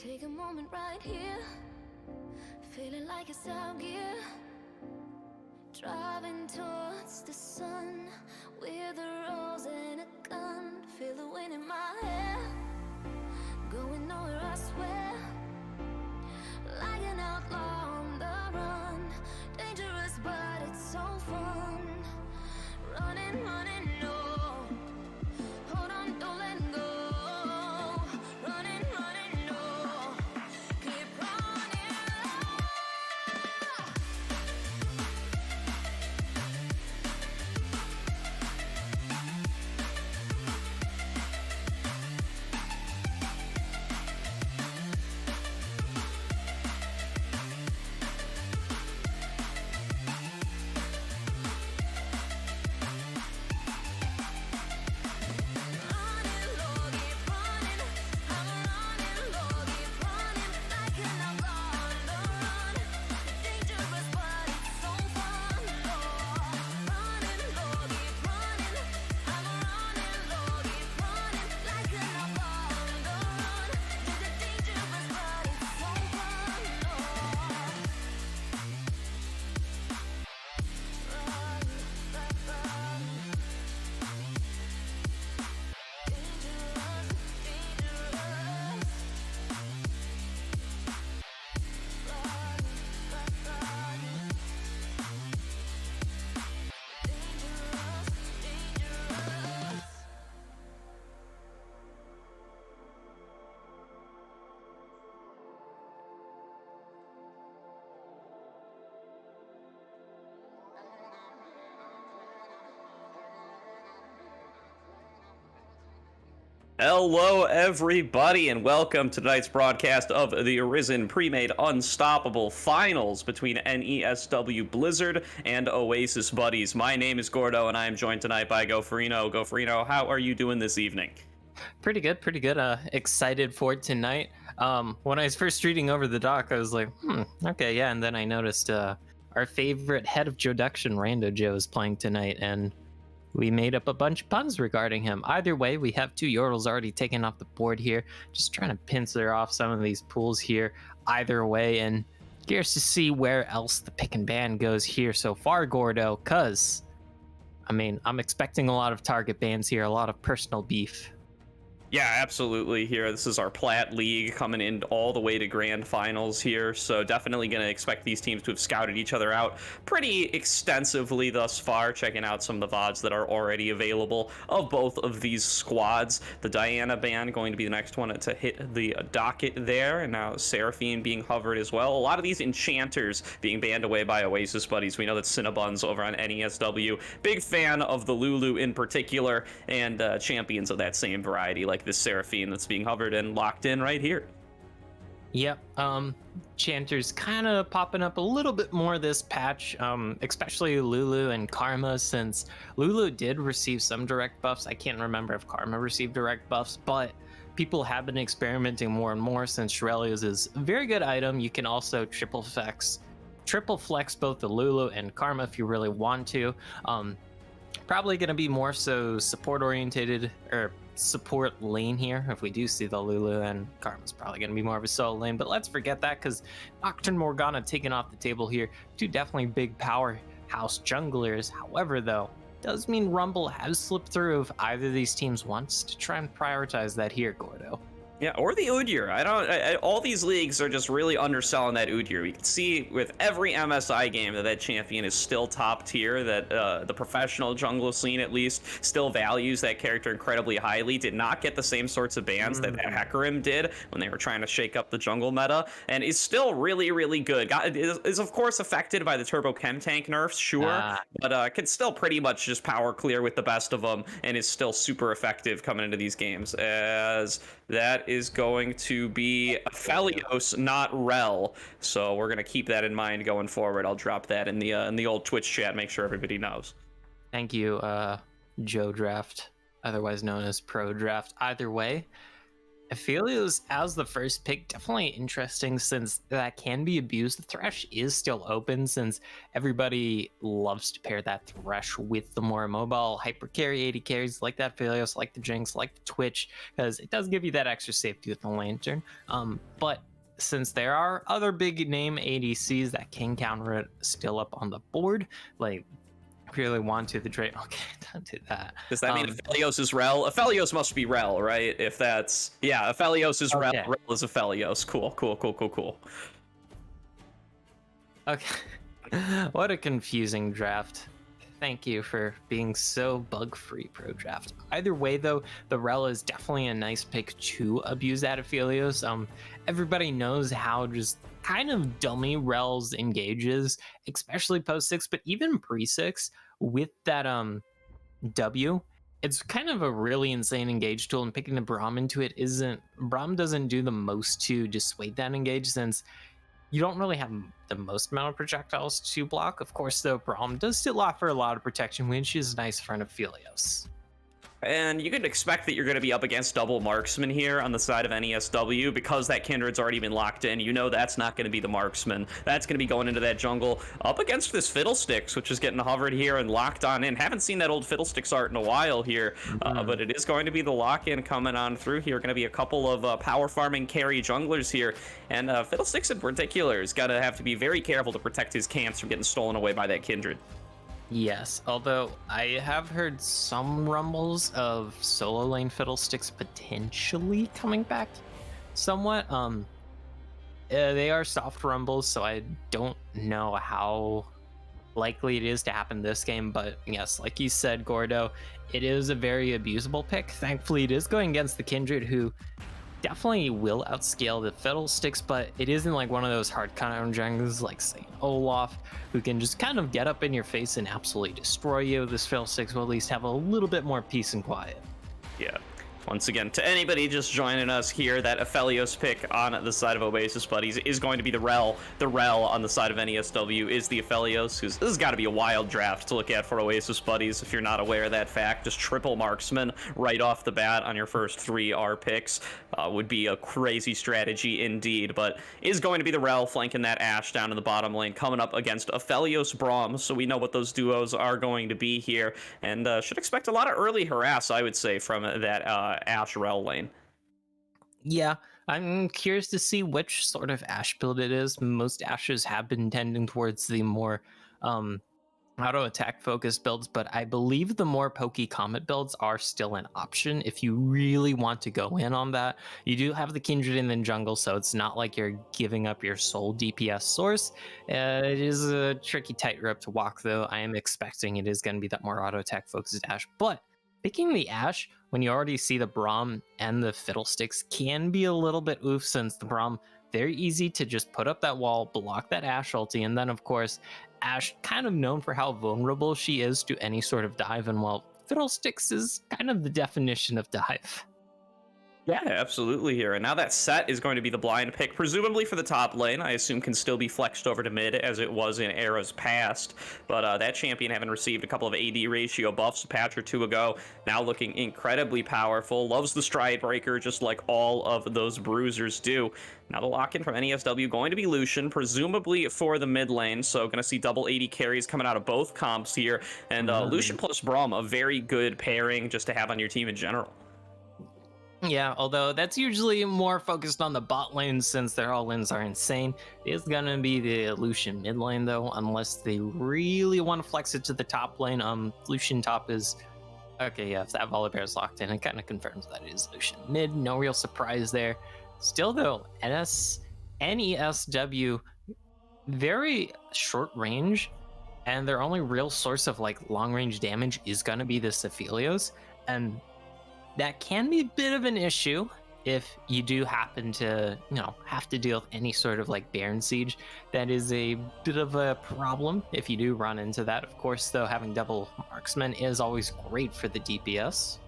Take a moment right here, feeling like it's out gear. Driving towards the sun with a rose and a gun. Feel the wind in my hair, going nowhere I swear. Like an outlaw on the run, dangerous but it's so fun. Running, running, no. Hold on, don't let go. Running, running, no. Keep running. Hello, everybody, and welcome to tonight's broadcast of the Arisen Premade Unstoppable Finals between NESW Blizzard and Oasis Buddies. My name is Gordo, and I am joined tonight by Goferino. Goferino, how are you doing this evening? Pretty good. Excited for tonight. When I was first reading over the doc, I was like, okay, yeah. And then I noticed our favorite head of Joduction, Rando Joe, is playing tonight, and we made up a bunch of puns regarding him. Either way, we have two Yordles already taken off the board here. Just trying to pincer off some of these pools here. Either way, and curious to see where else the pick and ban goes here so far, Gordo, because, I mean, I'm expecting a lot of target bans here, a lot of personal beef. Yeah, absolutely. Here, this is our Plat League coming in all the way to grand finals here, so definitely going to expect these teams to have scouted each other out pretty extensively thus far, checking out some of the VODs that are already available of both of these squads. The Diana ban going to be the next one to hit the docket there, and now Seraphine being hovered as well. A lot of these enchanters being banned away by Oasis Buddies. We know that Cinnabons over on NESW, big fan of the Lulu in particular, and champions of that same variety, like this Seraphine that's being hovered and locked in right here. Yep, Chanters kind of popping up a little bit more this patch, especially Lulu and Karma, since Lulu did receive some direct buffs. I can't remember if Karma received direct buffs, but people have been experimenting more and more since Shurelya's is a very good item. You can also triple flex both the Lulu and Karma if you really want to. Probably going to be more so support orientated, or support lane here if we do see the Lulu, and Karma's probably going to be more of a solo lane, but let's forget that because Nocturne Morgana taken off the table here. Two definitely big powerhouse junglers. However, though, does mean Rumble has slipped through if either of these teams wants to try and prioritize that here, Gordo. Yeah, or the Udyr. All these leagues are just really underselling that Udyr. We can see with every MSI game that champion is still top tier, that the professional jungle scene at least still values that character incredibly highly. Did not get the same sorts of bans that Hecarim did when they were trying to shake up the jungle meta, and is still really, really good. Is of course affected by the Turbo Chem Tank nerfs, sure, but can still pretty much just power clear with the best of them, and is still super effective coming into these games, as that is going to be Felios, not Rel. So we're going to keep that in mind going forward. I'll drop that in the old Twitch chat, make sure everybody knows. Thank you, Joe Draft, otherwise known as Pro Draft. Either way, Aphelios as the first pick, definitely interesting since that can be abused. The Thresh is still open since everybody loves to pair that Thresh with the more mobile hyper carry 80 carries like that Aphelios, like the Jinx, like the Twitch, because it does give you that extra safety with the Lantern. But since there are other big name ADCs that can counter it still up on the board, like really want to the Drake. Okay, don't do that. Does that mean Aphelios is Rel? Aphelios must be Rel, right? If that's... Yeah, Aphelios is Rel. Okay. Rel is Aphelios. Cool. Okay. What a confusing draft. Thank you for being so bug-free, Pro Draft. Either way, though, the Rel is definitely a nice pick to abuse that Aphelios. Everybody knows how just kind of dummy Rels engages, especially post 6, but even pre 6 with that W. It's kind of a really insane engage tool, and picking the Braum into it isn't. Braum doesn't do the most to dissuade that engage since you don't really have the most amount of projectiles to block. Of course, though, Braum does still offer a lot of protection, which is nice for an Aphelios. And you can expect that you're going to be up against double marksman here on the side of NESW because that Kindred's already been locked in. You know that's not going to be the marksman. That's going to be going into that jungle up against this Fiddlesticks, which is getting hovered here and locked on in. Haven't seen that old Fiddlesticks art in a while here, but it is going to be the lock-in coming on through here. Going to be a couple of power farming carry junglers here, and Fiddlesticks in particular is going to have to be very careful to protect his camps from getting stolen away by that Kindred. Yes, although I have heard some rumbles of solo lane Fiddlesticks potentially coming back somewhat. They are soft rumbles, so I don't know how likely it is to happen this game, but yes, like you said, Gordo, it is a very abusable pick. Thankfully, it is going against the Kindred, who definitely will outscale the Fiddlesticks, but it isn't like one of those hard counter jungles like, say, Olaf, who can just kind of get up in your face and absolutely destroy you. This Fiddlesticks will at least have a little bit more peace and quiet. Yeah. Once again, to anybody just joining us here, that Aphelios pick on the side of Oasis Buddies is going to be the Rel. The Rel on the side of NESW is the Aphelios. This has got to be a wild draft to look at for Oasis Buddies if you're not aware of that fact. Just triple marksman right off the bat on your first 3 R picks would be a crazy strategy indeed, but is going to be the Rel flanking that Ashe down in the bottom lane, coming up against Aphelios Braum, so we know what those duos are going to be here, and should expect a lot of early harass, I would say, from that Ashe Rel lane. Yeah, I'm curious to see which sort of Ashe build it is. Most Ashes have been tending towards the more auto attack focused builds, but I believe the more pokey comet builds are still an option if you really want to go in on that. You do have the Kindred in the jungle, so it's not like you're giving up your sole DPS source. It is a tricky tightrope to walk, though. I am expecting it is going to be that more auto attack focused Ashe, but picking the Ashe when you already see the Braum and the Fiddlesticks can be a little bit oof, since the Braum, very easy to just put up that wall, block that Ashe ulti, and then of course Ashe kind of known for how vulnerable she is to any sort of dive, and well, Fiddlesticks is kind of the definition of dive. Yeah, absolutely here. And now that set is going to be the blind pick, presumably for the top lane. I assume can still be flexed over to mid as it was in eras past. But that champion having received a couple of AD ratio buffs a patch or 2 ago, now looking incredibly powerful. Loves the stride breaker just like all of those bruisers do. Now the lock-in from NESW going to be Lucian, presumably for the mid lane. So going to see double 80 carries coming out of both comps here. And Lucian plus Braum, a very good pairing just to have on your team in general. Yeah, although that's usually more focused on the bot lane since their all-ins are insane. It is gonna be the Lucian mid lane though, unless they really want to flex it to the top lane. Lucian top is okay. Yeah, if that Volibear is locked in, it kind of confirms that it is Lucian mid. No real surprise there. Still though, NESW very short range, and their only real source of like long range damage is gonna be the Aphelios, and that can be a bit of an issue if you do happen to, have to deal with any sort of like Baron Siege. That is a bit of a problem if you do run into that. Of course, though, having double marksman is always great for the DPS.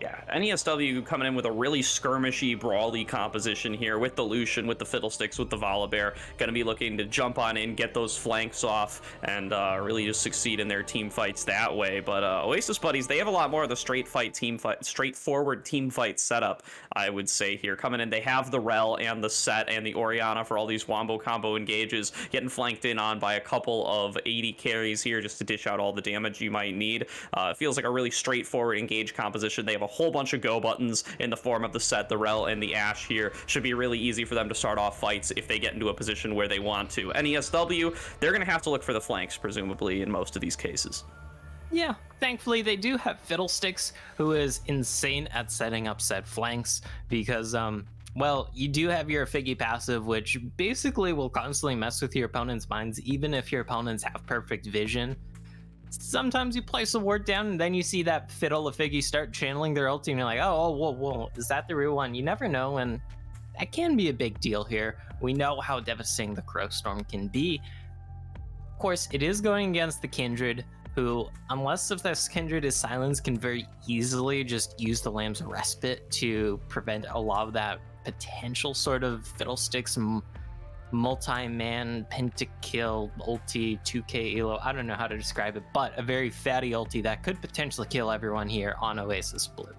Yeah, NESW coming in with a really skirmishy, brawly composition here with the Lucian, with the Fiddlesticks, with the Volibear. Going to be looking to jump on in, get those flanks off, and really just succeed in their team fights that way. But Oasis buddies, they have a lot more of the straightforward team fight setup, I would say here. Coming in, they have the Rel and the Set and the Orianna for all these wombo combo engages, getting flanked in on by a couple of 80 carries here just to dish out all the damage you might need. It feels like a really straightforward engage composition. They have a whole bunch of go buttons in the form of the Set, the Rel, and the Ashe here. Should be really easy for them to start off fights if they get into a position where they want to. NESW, they're going to have to look for the flanks, presumably, in most of these cases. Yeah, thankfully they do have Fiddlesticks, who is insane at setting up set flanks, because well, you do have your Figgy passive, which basically will constantly mess with your opponent's minds, even if your opponents have perfect vision. Sometimes you place a ward down and then you see that Fiddle of Figgy start channeling their ulti and you're like, oh, whoa, is that the real one? You never know, and that can be a big deal here. We know how devastating the Crow Storm can be. Of course, it is going against the Kindred, who, unless if this Kindred is silenced, can very easily just use the Lamb's Respite to prevent a lot of that potential sort of Fiddlesticks multi-man pentakill ulti 2k elo. I don't know how to describe it, but a very fatty ulti that could potentially kill everyone here on Oasis Blue.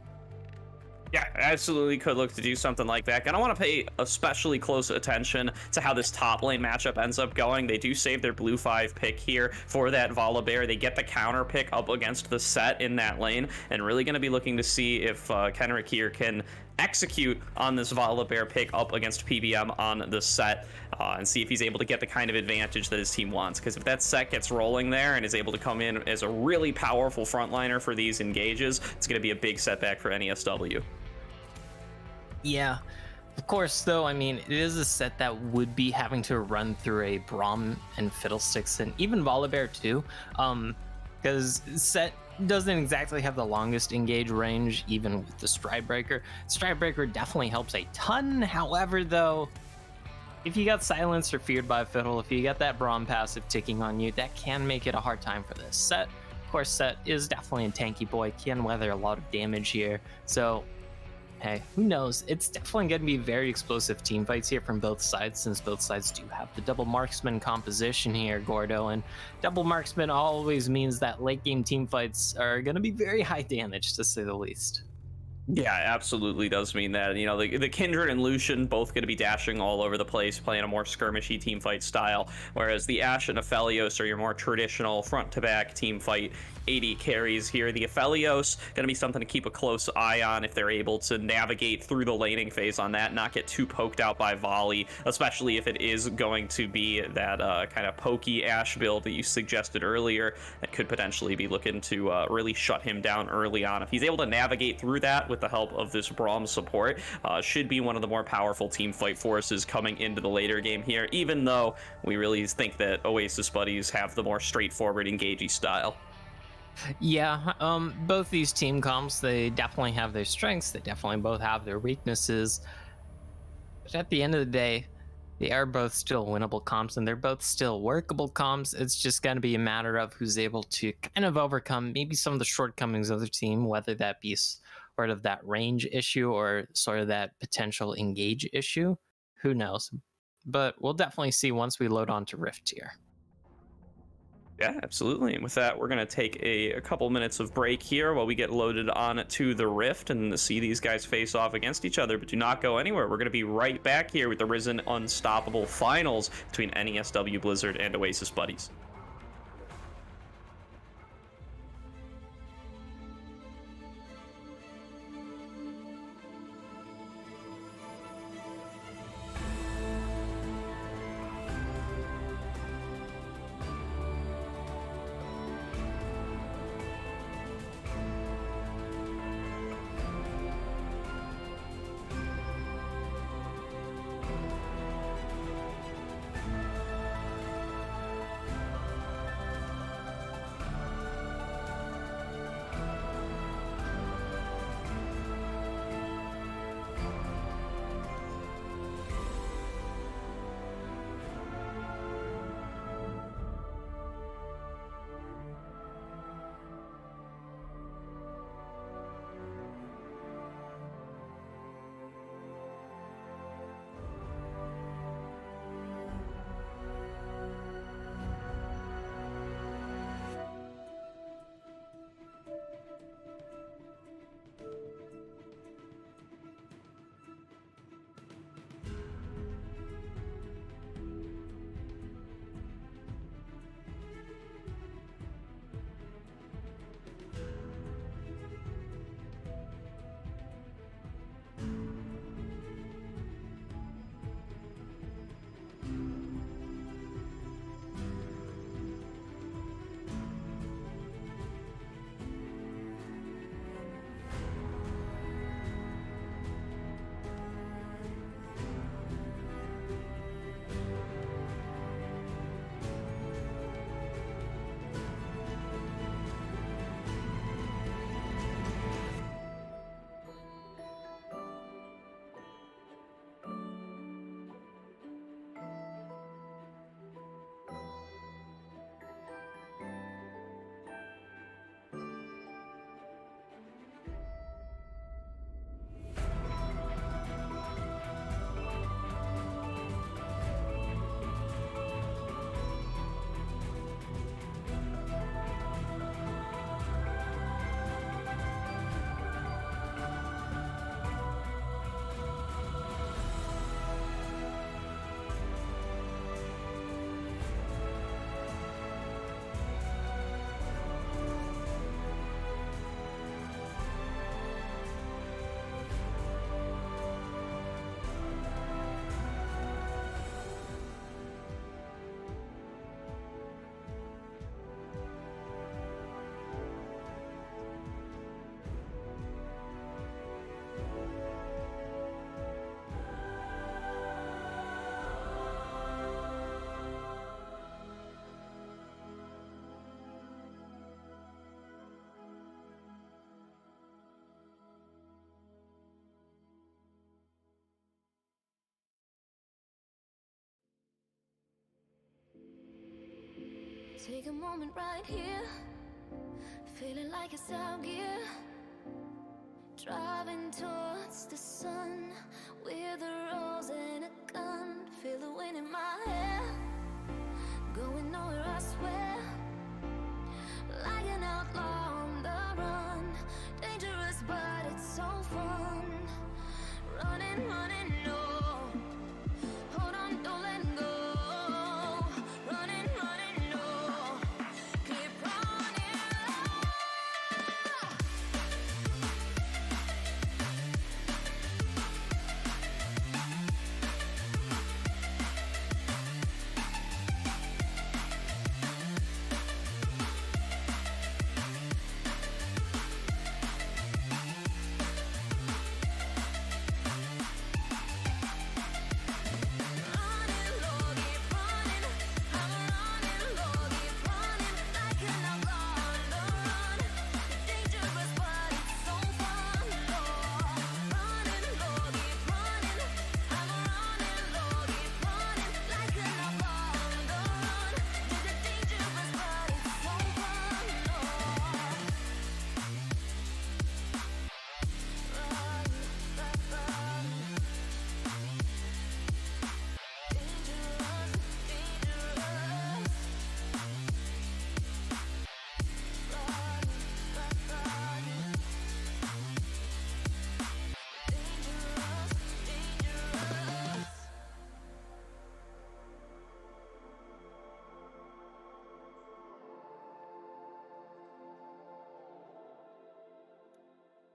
Yeah, absolutely could look to do something like that. And I want to pay especially close attention to how this top lane matchup ends up going. They do save their blue 5 pick here for that Volibear. They get the counter pick up against the Set in that lane, and really going to be looking to see if Kenrick here can execute on this Volibear pick up against PBM on the Set, and see if he's able to get the kind of advantage that his team wants. Because if that Set gets rolling there and is able to come in as a really powerful frontliner for these engages, it's going to be a big setback for NESW. Yeah, of course, though, I mean, it is a set that would be having to run through a Braum and Fiddlesticks and even Volibear too, because Set doesn't exactly have the longest engage range, even with the Stridebreaker. Stridebreaker definitely helps a ton. However, though, if you got silenced or feared by a Fiddle, if you got that Braum passive ticking on you, that can make it a hard time for this Set. Of course, Set is definitely a tanky boy, can weather a lot of damage here, so hey, who knows? It's definitely going to be very explosive team fights here from both sides, since both sides do have the double marksman composition here, Gordo, and double marksman always means that late game team fights are going to be very high damage, to say the least. Yeah, absolutely does mean that. You know, the Kindred and Lucian both going to be dashing all over the place, playing a more skirmishy team fight style, whereas the Ashe and Aphelios are your more traditional front-to-back team fight 80 carries here. The Aphelios going to be something to keep a close eye on if they're able to navigate through the laning phase on that, not get too poked out by volley, especially if it is going to be that kind of pokey Ashe build that you suggested earlier. That could potentially be looking to really shut him down early on. If he's able to navigate through that with the help of this Braum support, should be one of the more powerful team fight forces coming into the later game here, even though we really think that Oasis buddies have the more straightforward engagey style. Yeah, both these team comps, they definitely have their strengths, they definitely both have their weaknesses, but at the end of the day, they are both still winnable comps and they're both still workable comps. It's just going to be a matter of who's able to kind of overcome maybe some of the shortcomings of the team, whether that be sort of that range issue or sort of that potential engage issue. Who knows? But we'll definitely see once we load on to Rift here. Yeah, absolutely. And with that, we're going to take a couple minutes of break here while we get loaded on to the Rift and see these guys face off against each other. But do not go anywhere. We're going to be right back here with the Risen Unstoppable Finals between NESW Blizzard and Oasis Buddies. Take a moment right here, feeling like it's out gear. Driving towards the sun with a rose and a gun. Feel the wind in my hair, going nowhere I swear. Like an outlaw on the run, dangerous but it's so fun. Running, running, no. Hold on, don't let go. Running, running, no. Keep running.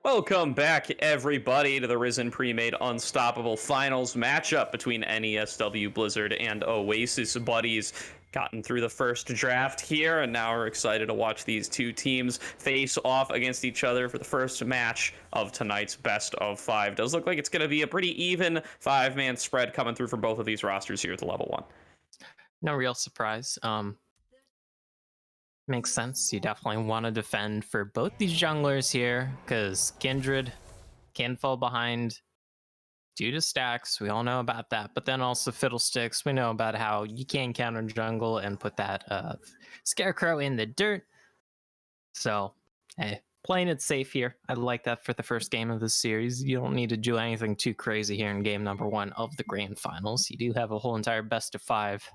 Welcome back, everybody, to the Risen Premade Unstoppable Finals matchup between NESW Blizzard and Oasis Buddies. Gotten through the first draft here, and now we're excited to watch these two teams face off against each other for the first match of tonight's best of 5. Does look like it's going to be a pretty even 5-man spread coming through for both of these rosters here at the level 1. No real surprise. Makes sense. You definitely want to defend for both these junglers here, because Kindred can fall behind due to stacks. We all know about that. But then also Fiddlesticks, we know about how you can counter jungle and put that Scarecrow in the dirt. So, hey, playing it safe here. I like that for the first game of this series. You don't need to do anything too crazy here in game number 1 of the grand finals. You do have a whole entire best of 5.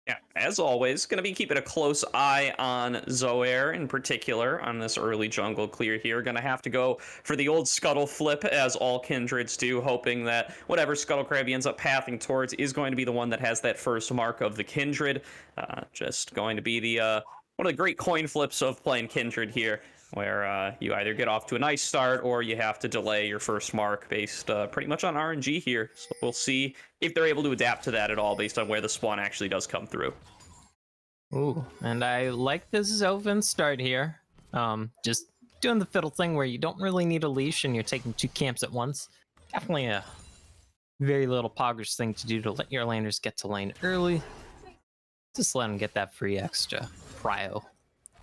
Yeah, as always, going to be keeping a close eye on Zoair in particular on this early jungle clear here. Going to have to go for the old Scuttle Flip, as all Kindreds do, hoping that whatever Scuttle Crab he ends up pathing towards is going to be the one that has that first mark of the Kindred. Just going to be the one of the great coin flips of playing Kindred here, where you either get off to a nice start or you have to delay your first mark based pretty much on RNG here. So we'll see if they're able to adapt to that at all based on where the spawn actually does come through. Ooh, and I like this Zovan start here. Just doing the fiddle thing where you don't really need a leash and you're taking 2 camps at once. Definitely a very little poggers thing to do to let your laners get to lane early. Just let them get that free extra prio.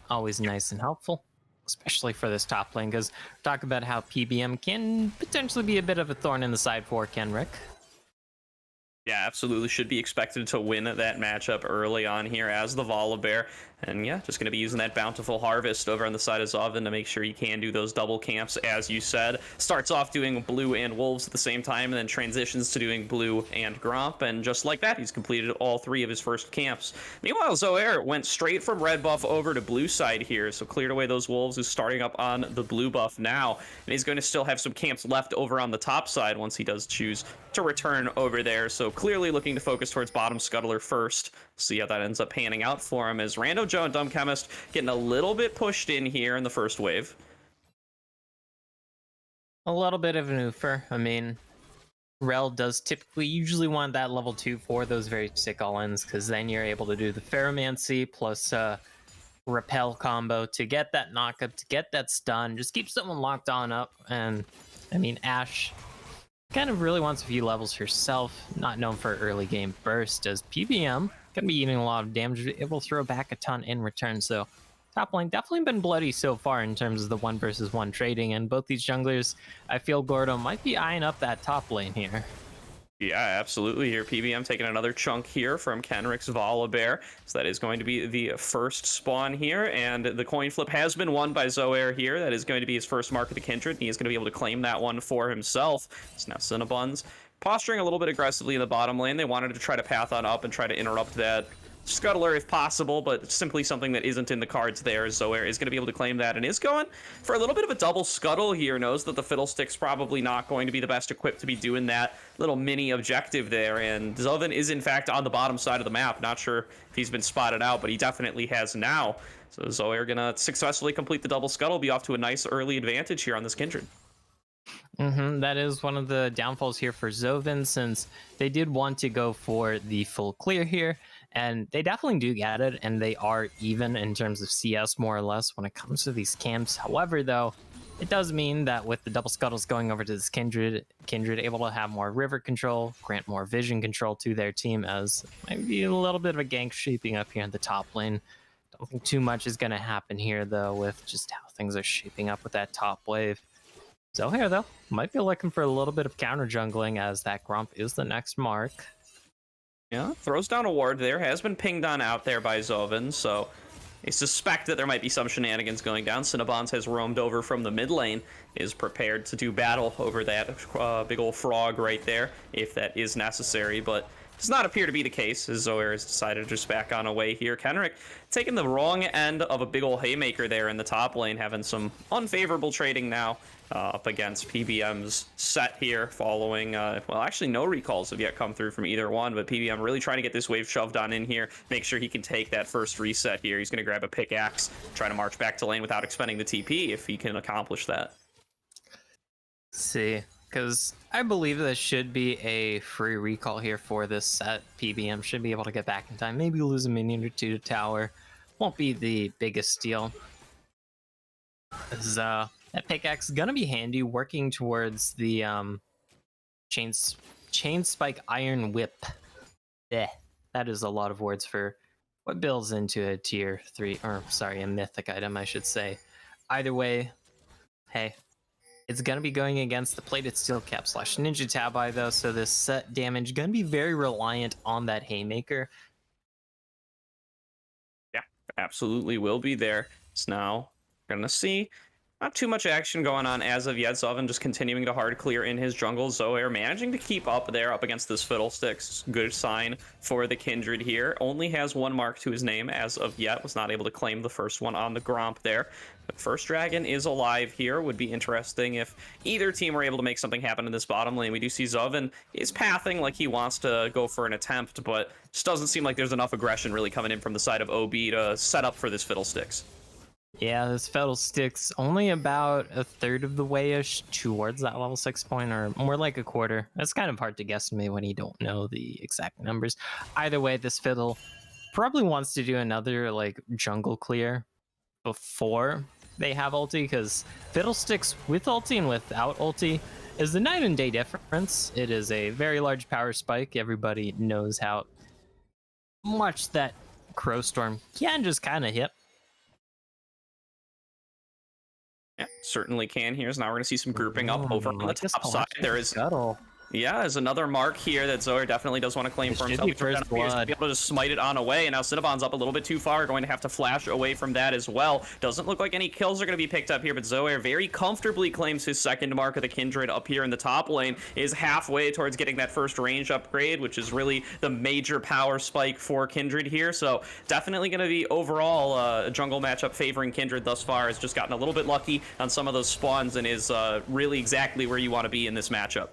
Always nice and helpful, especially for this top lane, because talk about how PBM can potentially be a bit of a thorn in the side for Kenrick. Yeah, absolutely should be expected to win that matchup early on here as the Volibear. And yeah, just going to be using that Bountiful Harvest over on the side of Zovan to make sure you can do those double camps, as you said. Starts off doing Blue and Wolves at the same time, and then transitions to doing Blue and Gromp. And just like that, he's completed all 3 of his first camps. Meanwhile, Zoair went straight from red buff over to blue side here, so cleared away those Wolves, is starting up on the blue buff now. And he's going to still have some camps left over on the top side once he does choose to return over there. So clearly looking to focus towards bottom scuttler first. See how that ends up panning out for him, as Rando Joe and Dumb Chemist getting a little bit pushed in here in the first wave. A little bit of an oofer. I mean, Rel does usually want that level 2 for those very sick all-ins, because then you're able to do the Ferromancy plus Repel combo to get that knockup, to get that stun, just keep someone locked on up. And I mean, Ashe kind of really wants a few levels herself, not known for early game burst, as PBM gonna be eating a lot of damage. It will throw back a ton in return, so top lane definitely been bloody so far in terms of the 1 versus 1 trading, and both these junglers, I feel Gordo might be eyeing up that top lane here. Yeah, absolutely. Here, PBM taking another chunk here from Kenrick's Volibear. So that is going to be the first spawn here, and the coin flip has been won by Zoair here. That is going to be his first mark of the Kindred, and he is going to be able to claim that one for himself. So now Cinnabons posturing a little bit aggressively in the bottom lane. They wanted to try to path on up and try to interrupt that Scuttler if possible, but simply something that isn't in the cards there. Zoair is going to be able to claim that and is going for a little bit of a double scuttle here. Knows that the Fiddlestick's probably not going to be the best equipped to be doing that little mini objective there, and Zoven is in fact on the bottom side of the map. Not sure if he's been spotted out, but he definitely has now. So Zoair gonna successfully complete the double scuttle, be off to a nice early advantage here on this Kindred. That is one of the downfalls here for Zoven, since they did want to go for the full clear here, and they definitely do get it, and they are even in terms of CS more or less when it comes to these camps. However, though, it does mean that with the double scuttles going over to this Kindred able to have more river control, grant more vision control to their team, as maybe a little bit of a gank shaping up here in the top lane. Don't think too much is going to happen here, though, with just how things are shaping up with that top wave. So here, though, might be looking for a little bit of counter jungling, as that Grump is the next mark. Yeah, throws down a ward there, has been pinged on out there by Zoven, so I suspect that there might be some shenanigans going down. Cinnabons has roamed over from the mid lane, is prepared to do battle over that big old frog right there, if that is necessary, but does not appear to be the case, as Zoair has decided to just back on away here. Kenrick taking the wrong end of a big old haymaker there in the top lane, having some unfavorable trading now up against PBM's set here, following, well, actually no recalls have yet come through from either one, but PBM really trying to get this wave shoved on in here, make sure he can take that first reset here. He's going to grab a pickaxe, try to march back to lane without expending the TP if he can accomplish that. See, because I believe this should be a free recall here for this set. PBM should be able to get back in time, maybe lose a minion or two to tower. Won't be the biggest steal. That pickaxe is gonna be handy, working towards the chain spike iron whip. That is a lot of words for what builds into a tier 3, or sorry, a mythic item, I should say. Either way, hey, it's gonna be going against the plated steel cap / ninja tabi though, so this set damage gonna be very reliant on that haymaker. Yeah, absolutely will be there. So now we're gonna see not too much action going on as of yet. Zoven just continuing to hard clear in his jungle. Zoair managing to keep up there up against this Fiddlesticks. Good sign for the Kindred here. Only has one mark to his name as of yet. Was not able to claim the first one on the Gromp there. But first dragon is alive here. Would be interesting if either team were able to make something happen in this bottom lane. We do see Zoven is pathing like he wants to go for an attempt, but just doesn't seem like there's enough aggression really coming in from the side of OB to set up for this Fiddlesticks. Yeah, this Fiddlestick's only about a third of the way-ish towards that level 6 point, or more like a quarter. That's kind of hard to guesstimate when you don't know the exact numbers. Either way, this Fiddle probably wants to do another like jungle clear before they have ulti, because Fiddlesticks with ulti and without ulti is the night and day difference. It is a very large power spike. Everybody knows how much that Crow Storm can just kind of hit. Yeah, certainly can here. So now we're going to see some grouping up over on the top side. There is Scuttle. Yeah, there's another mark here that Zoair definitely does want to claim for himself. He's going to be able to smite it on away, and now Cinnabon's up a little bit too far, going to have to flash away from that as well. Doesn't look like any kills are going to be picked up here, but Zoair very comfortably claims his second mark of the Kindred up here in the top lane, is halfway towards getting that first range upgrade, which is really the major power spike for Kindred here. So definitely going to be overall a jungle matchup favoring Kindred thus far. Has just gotten a little bit lucky on some of those spawns and is really exactly where you want to be in this matchup.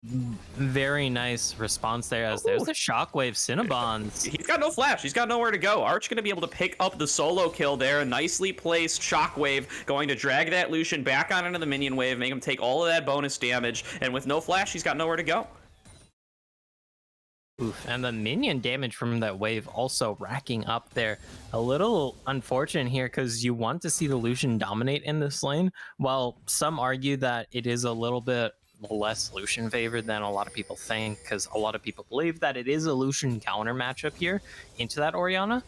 Very nice response there, as there's the shockwave Cinnabons. He's got no flash. He's got nowhere to go. Arch going to be able to pick up the solo kill there. Nicely placed shockwave, going to drag that Lucian back on into the minion wave, make him take all of that bonus damage. And with no flash, he's got nowhere to go. Oof, and the minion damage from that wave also racking up there. A little unfortunate here, because you want to see the Lucian dominate in this lane, while some argue that it is a little bit less Lucian favored than a lot of people think, because a lot of people believe that it is a Lucian counter matchup here into that Orianna.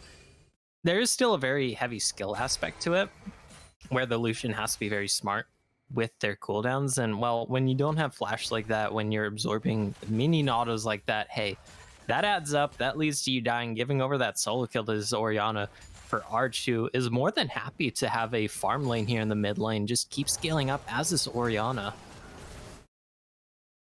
There is still a very heavy skill aspect to it, where the Lucian has to be very smart with their cooldowns. And well, when you don't have flash like that, when you're absorbing minion autos like that, hey, that adds up. That leads to you dying, giving over that solo kill to this Orianna. For Arch, who is more than happy to have a farm lane here in the mid lane, just keep scaling up as this Orianna.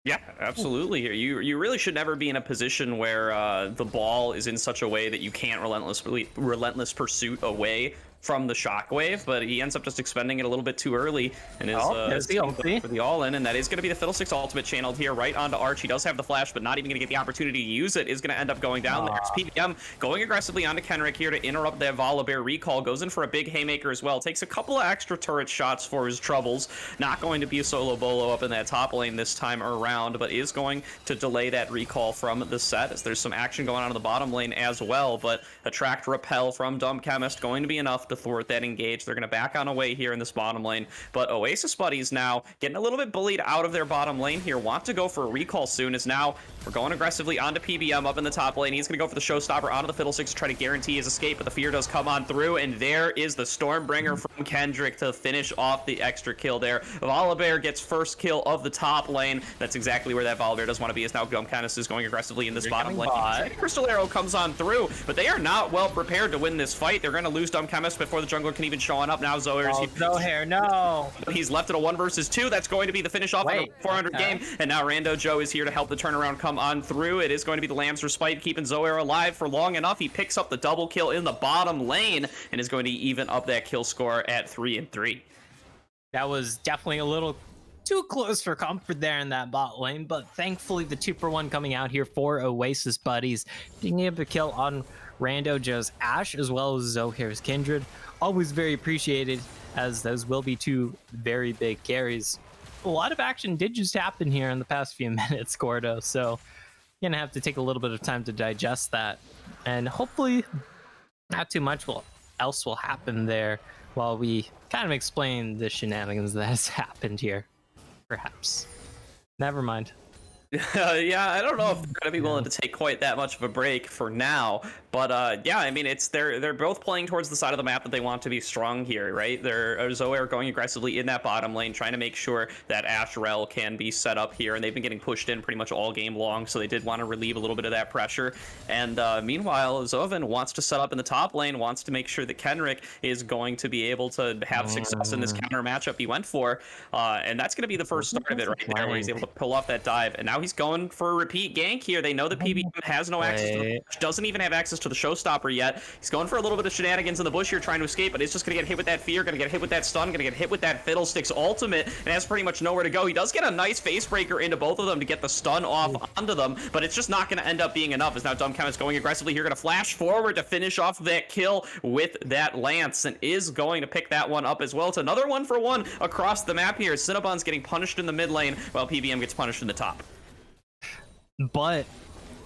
Yeah, absolutely. You really should never be in a position where the ball is in such a way that you can't relentless pursuit away from the shockwave, but he ends up just expending it a little bit too early and is there's the ulti for the all-in, and that is going to be the Fiddlesticks ultimate channeled here right onto Arch. He does have the flash, but not even going to get the opportunity to use it. Is going to end up going down there. It's PBM going aggressively onto Kenrick here to interrupt that Volibear recall. Goes in for a big haymaker as well. Takes a couple of extra turret shots for his troubles. Not going to be a solo bolo up in that top lane this time around, but is going to delay that recall from the set as there's some action going on in the bottom lane as well. But attract repel from Dumb Chemist going to be enough to thwart that engage. They're going to back on away here in this bottom lane, but Oasis buddies now getting a little bit bullied out of their bottom lane here. Want to go for a recall soon, as now we're going aggressively onto PBM up in the top lane. He's going to go for the showstopper onto the Fiddlesticks to try to guarantee his escape, but the fear does come on through, and there is the Stormbringer from Kendrick to finish off the extra kill there. Volibear gets first kill of the top lane. That's exactly where that Volibear does want to be, as now Dumb Chemist is going aggressively in this bottom lane. Crystal Arrow comes on through, but they are not well prepared to win this fight. They're going to lose Dumb Chemist before the jungler can even show on up. Now Zohair, no. He's left at a 1 versus 2. That's going to be the finish off of the 400 game. And now Rando Joe is here to help the turnaround come on through. It is going to be the Lamb's Respite keeping Zohair alive for long enough. He picks up the double kill in the bottom lane and is going to even up that kill score at 3-3. That was definitely a little too close for comfort there in that bot lane, but thankfully the 2-for-1 coming out here for Oasis buddies, being able to kill on Rando Joe's Ashe as well as Zohair's Kindred. Always very appreciated, as those will be two very big carries. A lot of action did just happen here in the past few minutes, Gordo, so you're gonna have to take a little bit of time to digest that, and hopefully not too much else will happen there while we kind of explain the shenanigans that has happened here. Perhaps. Never mind. Yeah, I don't know if they're gonna be willing to take quite that much of a break for now, but yeah, I mean, they're both playing towards the side of the map that they want to be strong here, right? They're Zohair going aggressively in that bottom lane, trying to make sure that Ashe Rel can be set up here, and they've been getting pushed in pretty much all game long, so they did want to relieve a little bit of that pressure. And meanwhile, Zoven wants to set up in the top lane, wants to make sure that Kenrick is going to be able to have success in this counter matchup he went for, and that's going to be the first start of it right there, where he's able to pull off that dive, and now he's going for a repeat gank here. They know that PBM has no access to the bush, doesn't even have access to the showstopper yet. He's going for a little bit of shenanigans in the bush here, trying to escape, but it's just going to get hit with that fear, going to get hit with that stun, going to get hit with that Fiddlesticks ultimate, and has pretty much nowhere to go. He does get a nice face breaker into both of them to get the stun off onto them, but it's just not going to end up being enough, as now Dumb Chemist going aggressively here, going to flash forward to finish off that kill with that lance, and is going to pick that one up as well. It's another 1-for-1 across the map here. Cinnabon's getting punished in the mid lane, while PBM gets punished in the top. But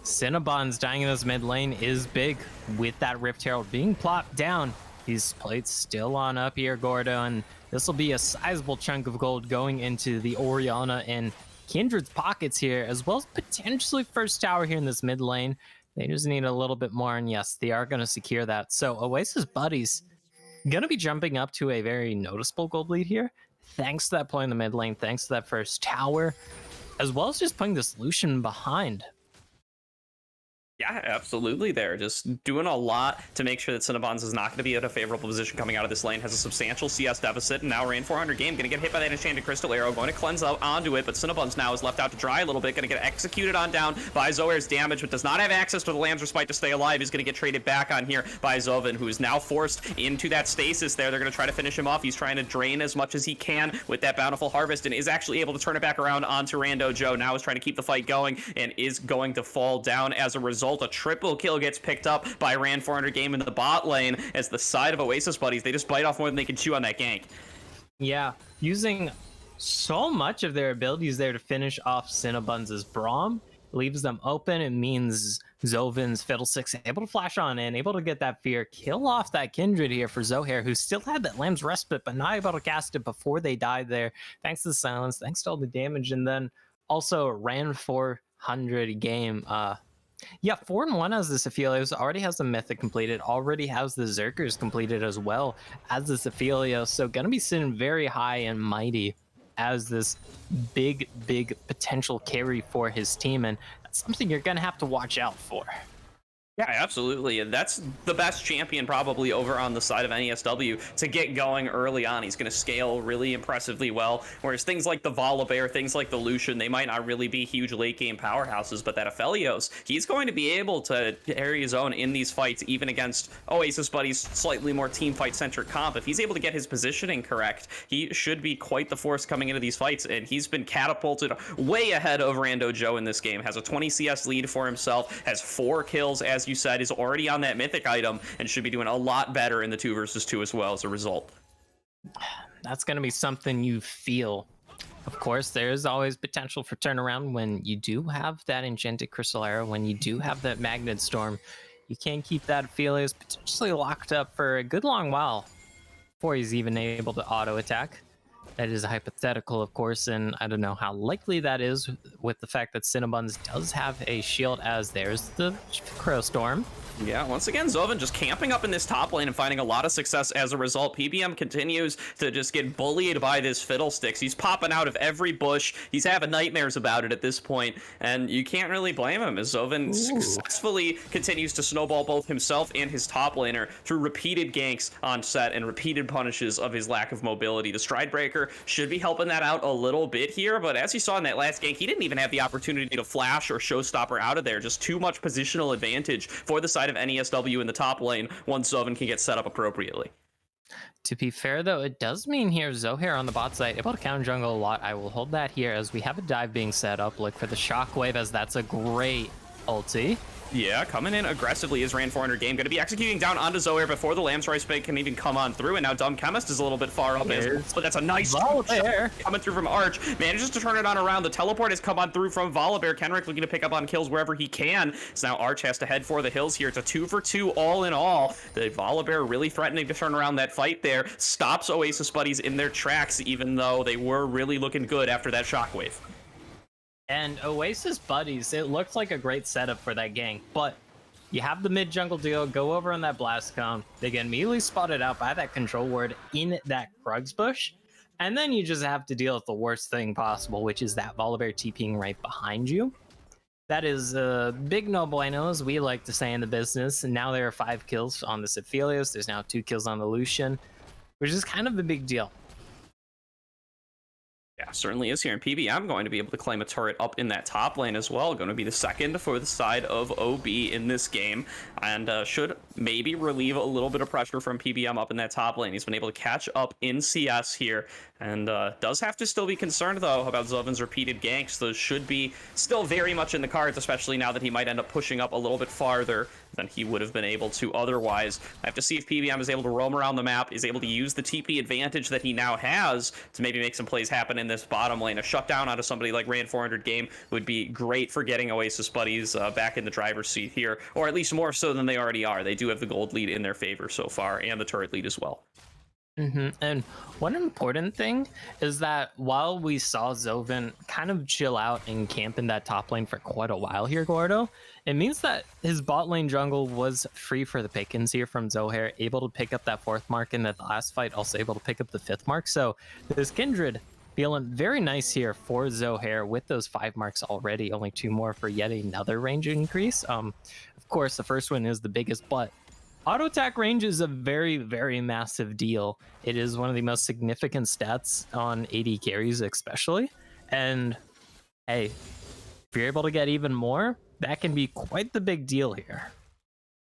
Cinnabon's dying in this mid lane is big with that Rift Herald being plopped down. These plates still on up here, Gordo, and this will be a sizable chunk of gold going into the Orianna and Kindred's pockets here, as well as potentially first tower here in this mid lane. They just need a little bit more, and yes, they are going to secure that. So Oasis buddies going to be jumping up to a very noticeable gold lead here, thanks to that play in the mid lane, thanks to that first tower, as well as just putting this Lucian behind. Yeah, absolutely. They're just doing a lot to make sure that Cinnabons is not going to be at a favorable position coming out of this lane. Has a substantial CS deficit, and now we're in 400 game. Going to get hit by that enchanted crystal arrow. Going to cleanse up onto it, but Cinnabons now is left out to dry a little bit. Going to get executed on down by Zohair's damage, but does not have access to the Lamb's Respite to stay alive. He's going to get traded back on here by Zoven, who is now forced into that stasis there. They're going to try to finish him off. He's trying to drain as much as he can with that bountiful harvest, and is actually able to turn it back around onto Rando Joe. Now is trying to keep the fight going, and is going to fall down as a result. A triple kill gets picked up by Ran 400 game in the bot lane, as the side of Oasis buddies, they just bite off more than they can chew on that gank. Yeah, using so much of their abilities there to finish off Cinnabons' Braum, leaves them open. It means Zovin's Fiddlesticks able to flash on in, able to get that fear, kill off that Kindred here for Zohair, who still had that Lamb's Respite, but not able to cast it before they died there, thanks to the silence, thanks to all the damage, and then also Ran 400 game. Yeah, 4-1 as this Aphelios, already has the Mythic completed, already has the Zerkers completed as well as this Aphelios, so gonna be sitting very high and mighty as this big potential carry for his team, and that's something you're gonna have to watch out for. Yeah, absolutely. And that's the best champion probably over on the side of NESW to get going early on. He's going to scale really impressively well. Whereas things like the Volibear, things like the Lucian, they might not really be huge late game powerhouses, but that Aphelios, he's going to be able to carry his own in these fights, even against Oasis Buddy's slightly more team fight centric comp. If he's able to get his positioning correct, he should be quite the force coming into these fights. And he's been catapulted way ahead of Rando Joe in this game, has a 20 CS lead for himself, has 4 kills, as you said, is already on that mythic item, and should be doing a lot better in the 2 versus 2 as well as a result. That's going to be something you feel. Of course, there's always potential for turnaround when you do have that Enchanted Crystal Arrow, when you do have that Magnet Storm. You can keep that Aphelios potentially locked up for a good long while before he's even able to auto attack. That is a hypothetical, of course, and I don't know how likely that is with the fact that Cinnabons does have a shield, as there's the Crow Storm. Yeah, once again, Zoven just camping up in this top lane and finding a lot of success as a result. PBM continues to just get bullied by this Fiddlesticks. He's popping out of every bush. He's having nightmares about it at this point, and you can't really blame him as Zoven successfully continues to snowball both himself and his top laner through repeated ganks on set and repeated punishes of his lack of mobility. The Stride Breaker should be helping that out a little bit here, but as you saw in that last gank, he didn't even have the opportunity to flash or showstopper out of there. Just too much positional advantage for the side of NESW in the top lane once Zoven can get set up appropriately. To be fair, though, it does mean here Zohair on the bot side able to counter jungle a lot. I will hold that here as we have a dive being set up. Look for the shockwave, as that's a great ulti. Yeah, coming in aggressively is Ran 400 game. Going to be executing down onto Zohair before the Lamb's Rice Bait can even come on through, and now Dumb Chemist is a little bit far up. But that's a nice Volibear coming through from Arch. Manages to turn it on around. The teleport has come on through from Volibear. Kenrick looking to pick up on kills wherever he can. So now Arch has to head for the hills here. It's a 2 for 2 all in all. The Volibear really threatening to turn around that fight there. Stops Oasis Buddies in their tracks, even though they were really looking good after that shockwave. And Oasis Buddies, it looks like a great setup for that gang, but you have the mid jungle deal, go over on that blast com. They get immediately spotted out by that control ward in that Krugs bush. And then you just have to deal with the worst thing possible, which is that Volibear TPing right behind you. That is a big no bueno, as we like to say in the business. And now there are 5 kills on this Aphelios. There's now 2 kills on the Lucian, which is kind of a big deal. Yeah, certainly is here. And PBM going to be able to claim a turret up in that top lane as well. Going to be the second for the side of OB in this game. And should maybe relieve a little bit of pressure from PBM up in that top lane. He's been able to catch up in CS here. And does have to still be concerned, though, about Zoven's repeated ganks. Those should be still very much in the cards, especially now that he might end up pushing up a little bit farther than he would have been able to otherwise. I have to see if PBM is able to roam around the map, is able to use the TP advantage that he now has to maybe make some plays happen in this bottom lane. A shutdown onto somebody like Ran 400 game would be great for getting Oasis Buddies back in the driver's seat here, or at least more so than they already are. They do have the gold lead in their favor so far, and the turret lead as well. And one important thing is that while we saw Zoven kind of chill out and camp in that top lane for quite a while here, Gordo, it means that his bot lane jungle was free for the pickings here from Zohair, able to pick up that 4th mark in the last fight, also able to pick up the 5th mark. So this Kindred feeling very nice here for Zohair with those 5 marks already, only 2 more for yet another range increase. Of course, the first one is the biggest, but auto attack range is a very, very massive deal. It is one of the most significant stats on AD carries, especially. And hey, if you're able to get even more, that can be quite the big deal here.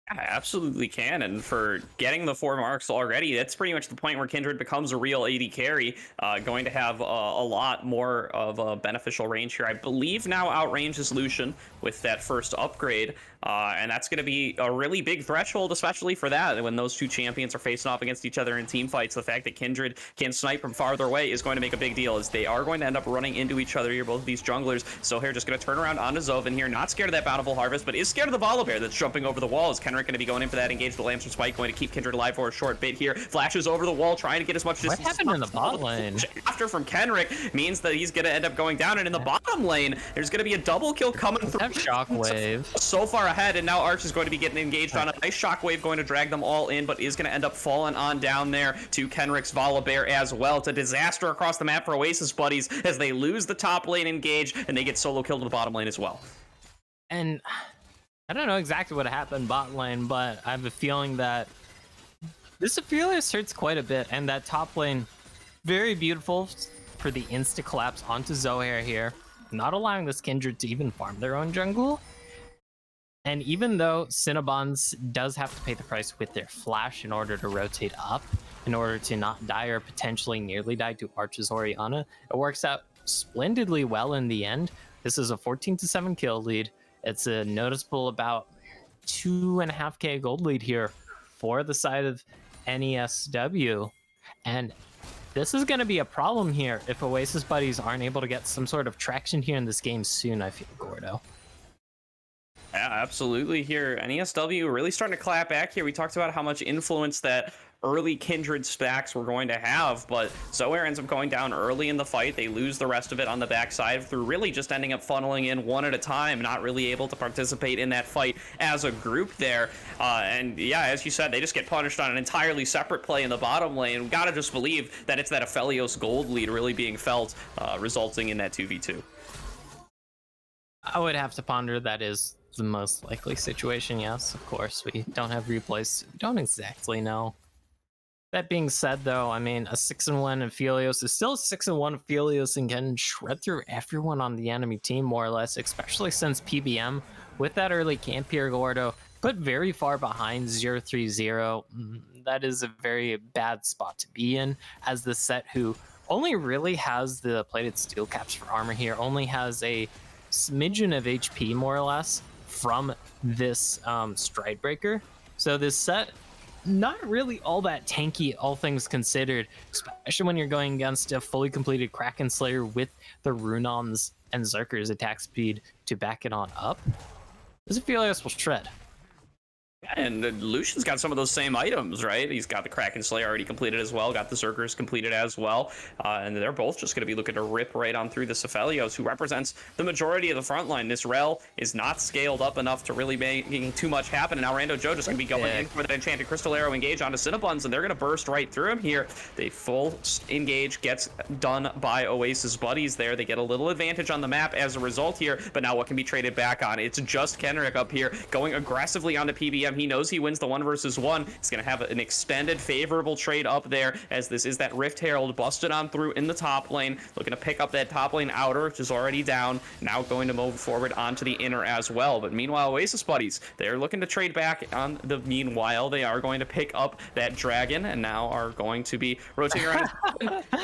I absolutely can, and for getting the 4 marks already, that's pretty much the point where Kindred becomes a real AD carry, going to have a lot more of a beneficial range here. I believe now outranges Lucian with that first upgrade, and that's going to be a really big threshold, especially for that, when those 2 champions are facing off against each other in team fights. The fact that Kindred can snipe from farther away is going to make a big deal, as they are going to end up running into each other here, both of these junglers. So here, just going to turn around onto Zoven here, not scared of that Bountiful Harvest, but is scared of the Volibear that's jumping over the wall. Is Kenrick going to be going in for that, engage the Lambs from Spike, going to keep Kindred alive for a short bit here. Flashes over the wall, trying to get as much distance. What happened in the bot lane? After from Kenrick means that he's going to end up going down, and in the bottom lane, there's going to be a double kill coming through. Have Shockwave. So far ahead, and now Arch is going to be getting engaged on a nice shockwave, going to drag them all in, but is going to end up falling on down there to Kenric's Volibear as well. It's a disaster across the map for Oasis buddies as they lose the top lane engage, and they get solo killed in the bottom lane as well. And I don't know exactly what happened bot lane, but I have a feeling that this Aphelios hurts quite a bit, and that top lane, very beautiful for the insta collapse onto Zohair here, not allowing this Kindred to even farm their own jungle. And even though Cinnabons does have to pay the price with their flash in order to rotate up, in order to not die or potentially nearly die to Arch's Orianna, it works out splendidly well in the end. This is a 14-7 kill lead. It's a noticeable about 2.5k gold lead here for the side of NESW. And this is going to be a problem here if Oasis buddies aren't able to get some sort of traction here in this game soon, I feel, Gordo. Yeah, absolutely here. NESW really starting to clap back here. We talked about how much influence that early Kindred stacks were going to have, but Zohair ends up going down early in the fight. They lose the rest of it on the backside through really just ending up funneling in one at a time, not really able to participate in that fight as a group there. And yeah, as you said, they just get punished on an entirely separate play in the bottom lane. We gotta just believe that it's that Aphelios gold lead really being felt, resulting in that 2v2. I would have to ponder that is the most likely situation. Yes, of course, we don't have replays, don't exactly know. That being said, though, I mean, a 6-1 Aphelios is still a 6-1 Aphelios and can shred through everyone on the enemy team, more or less, especially since PBM, with that early camp here, Gordo, put very far behind 0-3-0. That is a very bad spot to be in, as the set who only really has the plated steel caps for armor here, only has a smidgen of HP, more or less, from this Stride Breaker. So this set, not really all that tanky, all things considered, especially when you're going against a fully completed Kraken Slayer with the Runons and Zerker's attack speed to back it on up. This Aphelios will shred. And Lucian's got some of those same items, right? He's got the Kraken Slayer already completed as well, got the Zerkers completed as well, and they're both just going to be looking to rip right on through this Aphelios, who represents the majority of the front line. This Rel is not scaled up enough to really making too much happen, and now Rando Joe just going to be going in for that Enchanted Crystal Arrow engage onto Cinnabons, and they're going to burst right through him here. The full engage gets done by Oasis buddies there. They get a little advantage on the map as a result here, but now what can be traded back on? It's just Kenric up here going aggressively onto PBM. He knows he wins the 1v1. He's going to have an extended favorable trade up there, as this is that Rift Herald busted on through in the top lane, looking to pick up that top lane outer, which is already down, now going to move forward onto the inner as well. But meanwhile, Oasis buddies, they're looking to trade back on the meanwhile. They are going to pick up that dragon and now are going to be rotating around.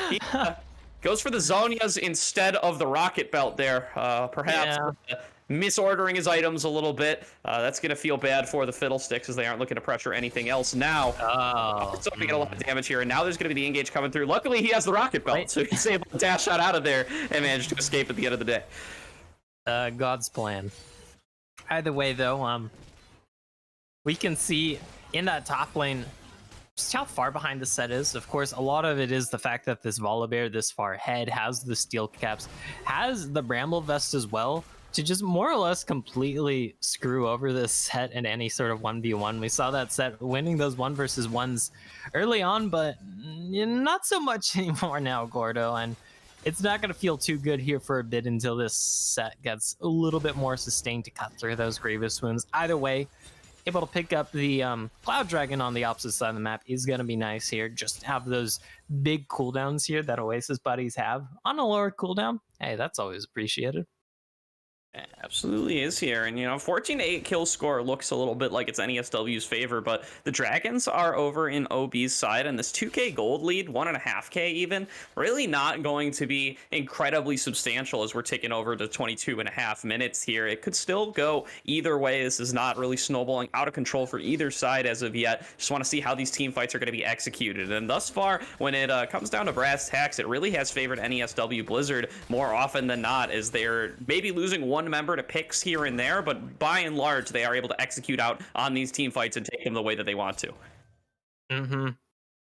He, goes for the Zonias instead of the rocket belt there, perhaps. Yeah. Misordering his items a little bit. That's going to feel bad for the Fiddlesticks, as they aren't looking to pressure anything else now. It's going to get a lot of damage here, and now there's going to be the engage coming through. Luckily, he has the rocket belt, so he's able to dash out of there and manage to escape at the end of the day. God's plan. Either way, though, we can see in that top lane just how far behind the set is. Of course, a lot of it is the fact that this Volibear this far ahead has the steel caps, has the Bramble Vest as well, to just more or less completely screw over this set in any sort of 1v1. We saw that set winning those 1v1s early on, but not so much anymore now, Gordo. And it's not going to feel too good here for a bit until this set gets a little bit more sustained to cut through those grievous wounds. Either way, able to pick up the Cloud Dragon on the opposite side of the map is going to be nice here. Just to have those big cooldowns here that Oasis buddies have on a lower cooldown. Hey, that's always appreciated. It absolutely is here, and 14-8 kill score looks a little bit like it's NESW's favor, but the Dragons are over in OB's side, and this 2k gold lead, 1.5k even, really not going to be incredibly substantial as we're taking over to 22.5 minutes here. It could still go either way. This is not really snowballing out of control for either side as of yet. Just want to see how these team fights are going to be executed, and thus far, when it comes down to brass tacks, it really has favored NESW Blizzard more often than not, as they're maybe losing one member to picks here and there, but by and large they are able to execute out on these team fights and take them the way that they want to.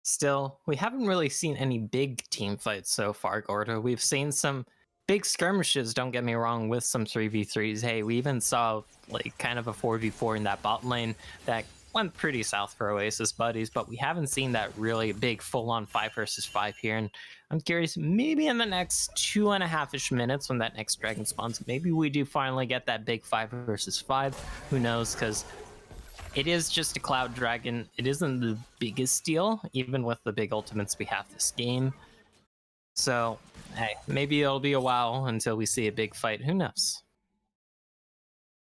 Still, we haven't really seen any big team fights so far, Gordo. We've seen some big skirmishes, don't get me wrong, with some 3v3s. Hey, we even saw like kind of a 4v4 in that bot lane that went pretty south for Oasis buddies, but we haven't seen that really big full-on 5 versus 5 here. And I'm curious, maybe in the next 2.5-ish minutes when that next dragon spawns, maybe we do finally get that big 5 versus 5. Who knows? Because it is just a cloud dragon. It isn't the biggest deal, even with the big ultimates we have this game. So, hey, maybe it'll be a while until we see a big fight. Who knows?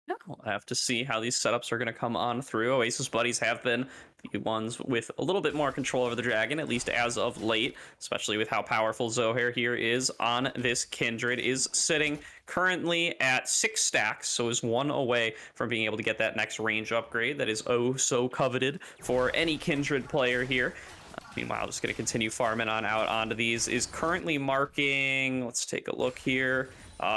Yeah, we'll have to see how these setups are going to come on through. Oasis buddies have been the ones with a little bit more control over the dragon, at least as of late, especially with how powerful Zohair here is on this Kindred. Is sitting currently at 6 stacks, so is 1 away from being able to get that next range upgrade that is oh so coveted for any Kindred player here. Meanwhile, just going to continue farming on out onto these. Is currently marking, let's take a look here.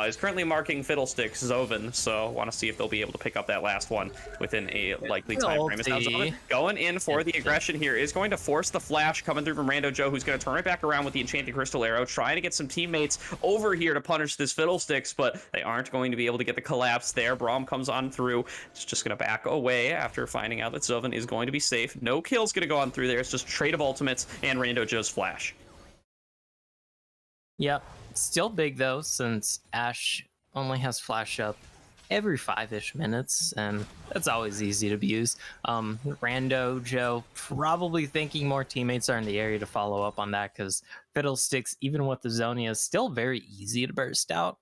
Is currently marking Fiddlesticks Zoven, so want to see if they'll be able to pick up that last one within a likely time frame. It's now Zoven going in for the aggression here, is going to force the flash coming through from Rando Joe, who's going to turn right back around with the Enchanting Crystal Arrow, trying to get some teammates over here to punish this Fiddlesticks, but they aren't going to be able to get the collapse there. Braum comes on through. It's just going to back away after finding out that Zoven is going to be safe. No kills going to go on through there. It's just trade of ultimates and Rando Joe's flash. Yep. Still big though, since Ashe only has flash up every 5-ish minutes, and that's always easy to abuse. Rando Joe probably thinking more teammates are in the area to follow up on that, because Fiddlesticks, even with the Zonia, is still very easy to burst out,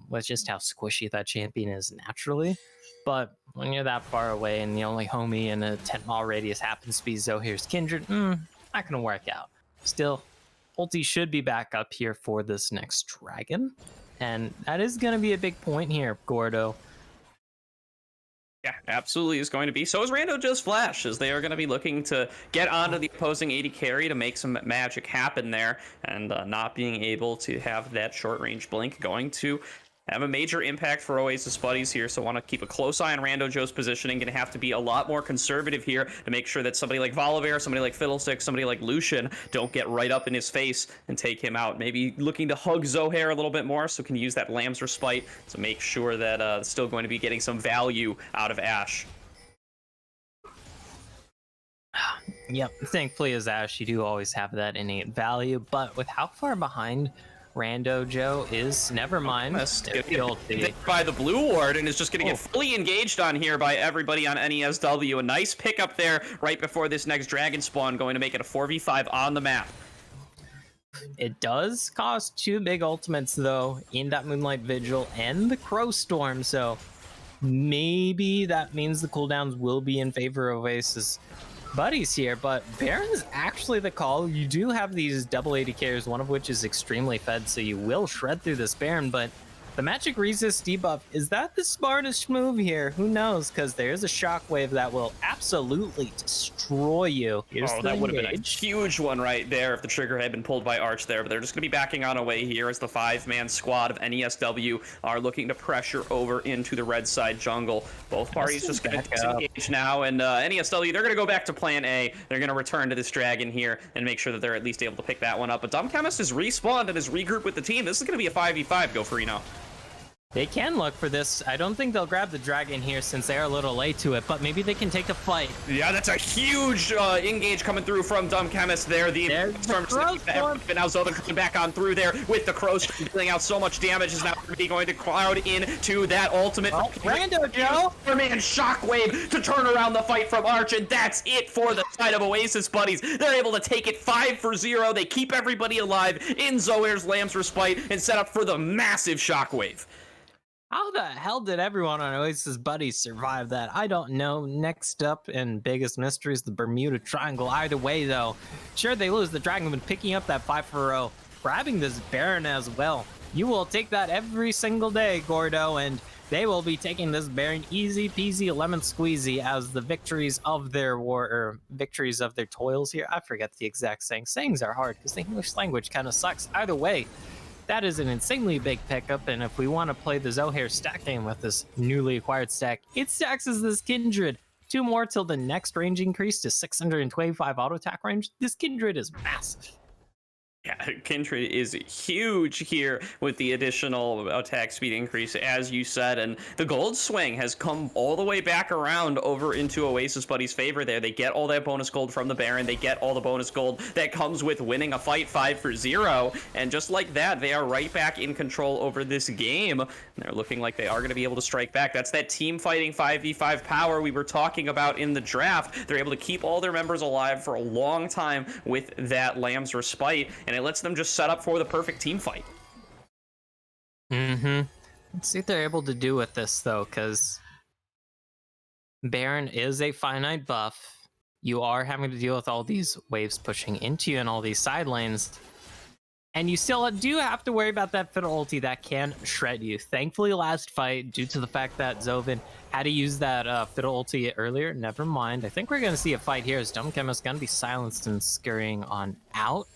with just how squishy that champion is naturally. But when you're that far away and the only homie in a 10-mile radius happens to be Zohair's Kindred, not gonna work out. Still, ulti should be back up here for this next dragon, and that is going to be a big point here, Gordo. Yeah, absolutely is going to be. So is Rando Joe's flash, as they are going to be looking to get onto the opposing AD carry to make some magic happen there, and not being able to have that short range blink going to have a major impact for Oasis buddies here. So want to keep a close eye on Rando Joe's positioning. Going to have to be a lot more conservative here to make sure that somebody like Volibear, somebody like Fiddlestick, somebody like Lucian don't get right up in his face and take him out. Maybe looking to hug Zohair a little bit more, so can use that Lamb's Respite to make sure that still going to be getting some value out of Ashe. Yep, thankfully as Ashe, you do always have that innate value, but with how far behind Rando Joe is, never mind. By the blue ward, and is just going to get fully engaged on here by everybody on NESW. A nice pickup there right before this next dragon spawn, going to make it a 4v5 on the map. It does cost 2 big ultimates though in that Moonlight Vigil and the Crow Storm, so maybe that means the cooldowns will be in favor of Oasis buddies here, but Baron's actually the call. You do have these double AD carries, one of which is extremely fed, so you will shred through this Baron, but the magic resist debuff, is that the smartest move here? Who knows, because there's a shockwave that will absolutely destroy you. That would have been a huge one right there if the trigger had been pulled by Arch there, but they're just going to be backing on away here as the 5-man squad of NESW are looking to pressure over into the red side jungle. Both parties just going to disengage now, and NESW, they're going to go back to plan A. They're going to return to this dragon here and make sure that they're at least able to pick that one up, but Dumb Chemist is respawned and has regrouped with the team. This is going to be a 5v5 go for Reno. They can look for this. I don't think they'll grab the dragon here since they're a little late to it, but maybe they can take the fight. Yeah, that's a huge engage coming through from Dumb Chemist there. The storm, but now Zoven coming back on through there with the Crow Storm, dealing out so much damage, is now going to cloud into that ultimate. Rando Joe! Man, Shockwave to turn around the fight from Arch, and that's it for the side of Oasis buddies. They're able to take it 5-0. They keep everybody alive in Zohair's Lamb's Respite and set up for the massive Shockwave. How the hell did everyone on Oasis buddies survive that? I don't know. Next up in biggest mystery is the Bermuda Triangle. Either way, though, sure, they lose the dragon, but picking up that 5-0, grabbing this Baron as well. You will take that every single day, Gordo, and they will be taking this Baron easy peasy lemon squeezy as the victories of their war, or victories of their toils here. I forget the exact saying. Sayings are hard because the English language kind of sucks. Either way, that is an insanely big pickup, and if we want to play the Zohair stack game with this newly acquired stack, it stacks as this Kindred. 2 more till the next range increase to 625 auto attack range. This Kindred is massive. Yeah, Kindred is huge here with the additional attack speed increase, as you said, and the gold swing has come all the way back around over into Oasis Buddy's favor there. They get all that bonus gold from the Baron. They get all the bonus gold that comes with winning a fight 5-0, and just like that, they are right back in control over this game. They're looking like they are going to be able to strike back. That's that team fighting 5v5 power we were talking about in the draft. They're able to keep all their members alive for a long time with that Lamb's Respite, and it lets them just set up for the perfect team fight. Let's see what they're able to do with this, though, because Baron is a finite buff. You are having to deal with all these waves pushing into you and all these side lanes. And you still do have to worry about that Fiddle ulti that can shred you. Thankfully, last fight, due to the fact that Zoven had to use that Fiddle ulti earlier, never mind. I think we're going to see a fight here as Dumb Chem is going to be silenced and scurrying on out.